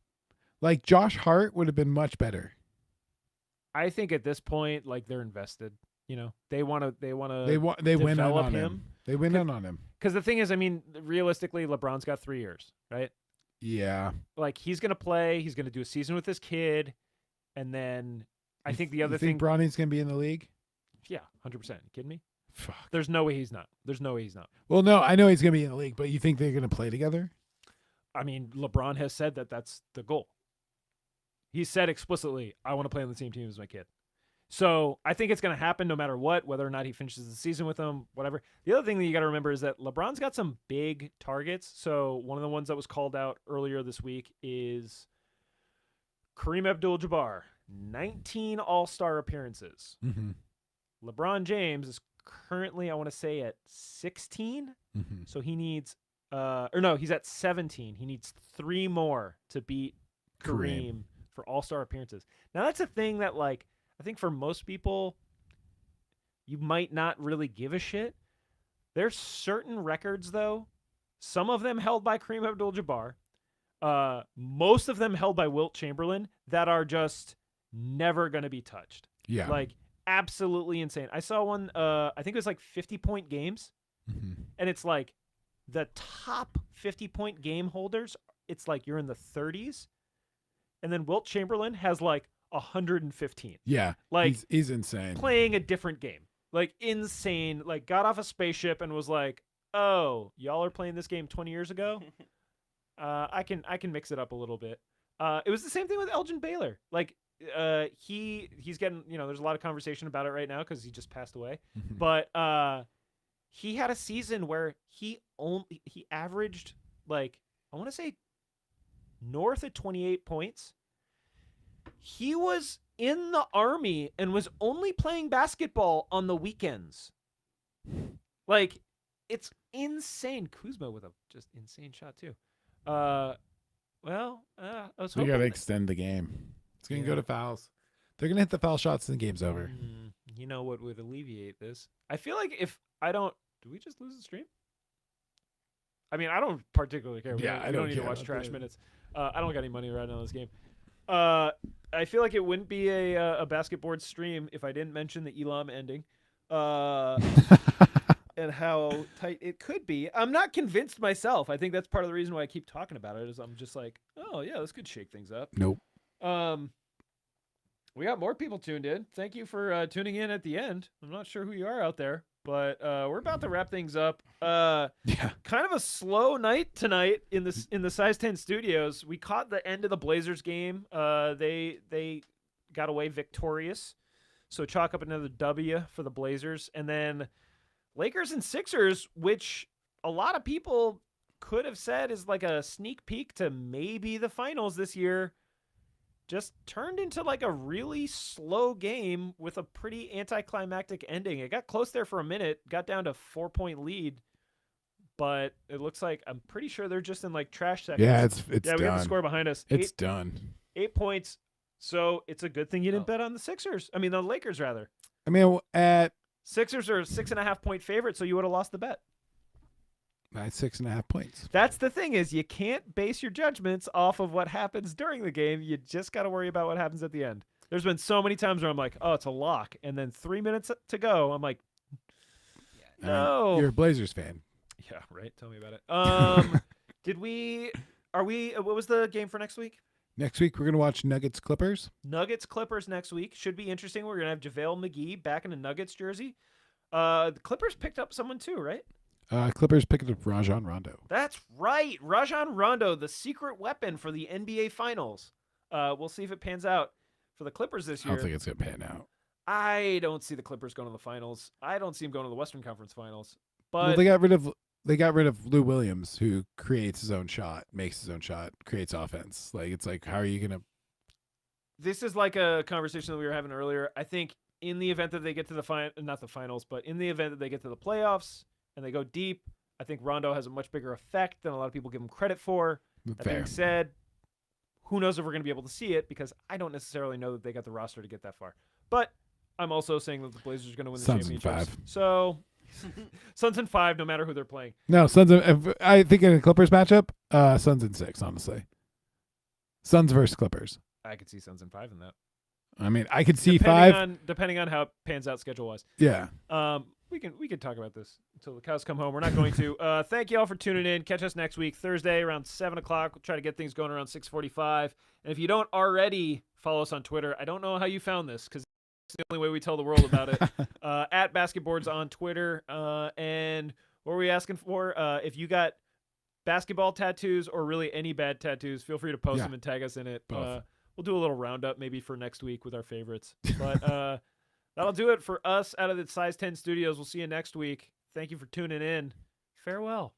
Like Josh Hart would have been much better. I think at this point, like they're invested. You know, they want to. They win in develop on him. They win in on him. Because the thing is, I mean, realistically, LeBron's got 3 years, right? Yeah. Like he's gonna play. He's gonna do a season with his kid, and then I think the other thing. Bronny's gonna be in the league? Yeah, 100%. You kidding me? Fuck. There's no way he's not. There's no way he's not. Well, no, I know he's gonna be in the league, but you think they're gonna play together? I mean, LeBron has said that that's the goal. He said explicitly, I want to play on the same team as my kid. So I think it's going to happen no matter what, whether or not he finishes the season with them, whatever. The other thing that you got to remember is that LeBron's got some big targets. So one of the ones that was called out earlier this week is Kareem Abdul-Jabbar, 19 All-Star appearances. Mm-hmm. LeBron James is currently, I want to say, at 16. Mm-hmm. So he needs, he's at 17. He needs 3 more to beat Kareem for All-Star appearances. Now that's a thing that, like, I think for most people, you might not really give a shit. There's certain records, though, some of them held by Kareem Abdul-Jabbar, most of them held by Wilt Chamberlain, that are just never going to be touched. Yeah. Like, absolutely insane. I saw one, I think it was like 50-point games, and it's like the top 50-point game holders, it's like you're in the 30s, and then Wilt Chamberlain has like 115. Yeah. Like he's insane. Playing a different game. Like insane. Like got off a spaceship and was like, "Oh, y'all are playing this game 20 years ago? I can mix it up a little bit." It was the same thing with Elgin Baylor. Like he's getting, there's a lot of conversation about it right now cuz he just passed away. But he had a season where he averaged, like, I want to say north of 28 points. He was in the Army and was only playing basketball on the weekends. Like, it's insane. Kuzma with a just insane shot too. I was We hoping gotta extend the game. It's gonna go to fouls. They're gonna hit the foul shots and the game's over. You know what would alleviate this? I feel like if I don't, do we just lose the stream? I mean, I don't particularly care. We don't need to watch trash minutes. I don't got any money right now on this game. I feel like it wouldn't be a basketboard stream if I didn't mention the Elam ending, and how tight it could be. I'm not convinced myself. I think that's part of the reason why I keep talking about it. Is I'm just like, oh yeah, this could shake things up. Nope. We got more people tuned in. Thank you for tuning in at the end. I'm not sure who you are out there, but we're about to wrap things up. Kind of a slow night tonight in the Size 10 studios. We caught the end of the Blazers game. They got away victorious, so chalk up another W for the Blazers. And then Lakers and Sixers, which a lot of people could have said is like a sneak peek to maybe the finals this year, just turned into like a really slow game with a pretty anticlimactic ending. It got close there for a minute, got down to 4-point lead, but it looks like, I'm pretty sure they're just in like trash seconds. Yeah, it's we done. have the score behind us. It's done. 8 points. So it's a good thing you didn't bet on the Lakers rather. I mean, at Sixers are a 6.5 point favorite, so you would have lost the bet. by 6.5 points. That's the thing, is you can't base your judgments off of what happens during the game. You just got to worry about what happens at the end. There's been so many times where I'm like, oh, it's a lock. And then 3 minutes to go, I'm like, no. You're a Blazers fan. Yeah, right. Tell me about it. What was the game for next week? Next week, we're going to watch Nuggets Clippers. Nuggets Clippers next week. Should be interesting. We're going to have JaVale McGee back in a Nuggets jersey. The Clippers picked up someone too, right? Clippers picked up Rajon Rondo. That's right. Rajon Rondo, the secret weapon for the NBA Finals. We'll see if it pans out for the Clippers this year. I don't think it's going to pan out. I don't see the Clippers going to the finals. I don't see them going to the Western Conference Finals. But Well, they got rid of Lou Williams, who creates his own shot, makes his own shot, creates offense. Like, it's like, how are you going to... This is like a conversation that we were having earlier. I think in the event that they get to not the finals, but in the event that they get to the playoffs and they go deep, I think Rondo has a much bigger effect than a lot of people give him credit for. That being said, who knows if we're going to be able to see it, because I don't necessarily know that they got the roster to get that far. But I'm also saying that the Blazers are going to win the Suns in championship. 5. So Suns in 5, no matter who they're playing. No, Suns. I think in a Clippers matchup, Suns in 6. Honestly, Suns versus Clippers. I could see Suns in 5 in that. I mean, I could see 5. Depending on how it pans out schedule wise. Yeah. We can talk about this until the cows come home. We're not going to. Thank you all for tuning in. Catch us next week, Thursday around 7 o'clock. We'll try to get things going around 6:45. And if you don't already follow us on Twitter, I don't know how you found this because it's the only way we tell the world about it. At BASKETBOARDS on Twitter. And what were we asking for? If you got basketball tattoos or really any bad tattoos, feel free to post them and tag us in it. Both. We'll do a little roundup maybe for next week with our favorites. But that'll do it for us out of the Size 10 Studios. We'll see you next week. Thank you for tuning in. Farewell.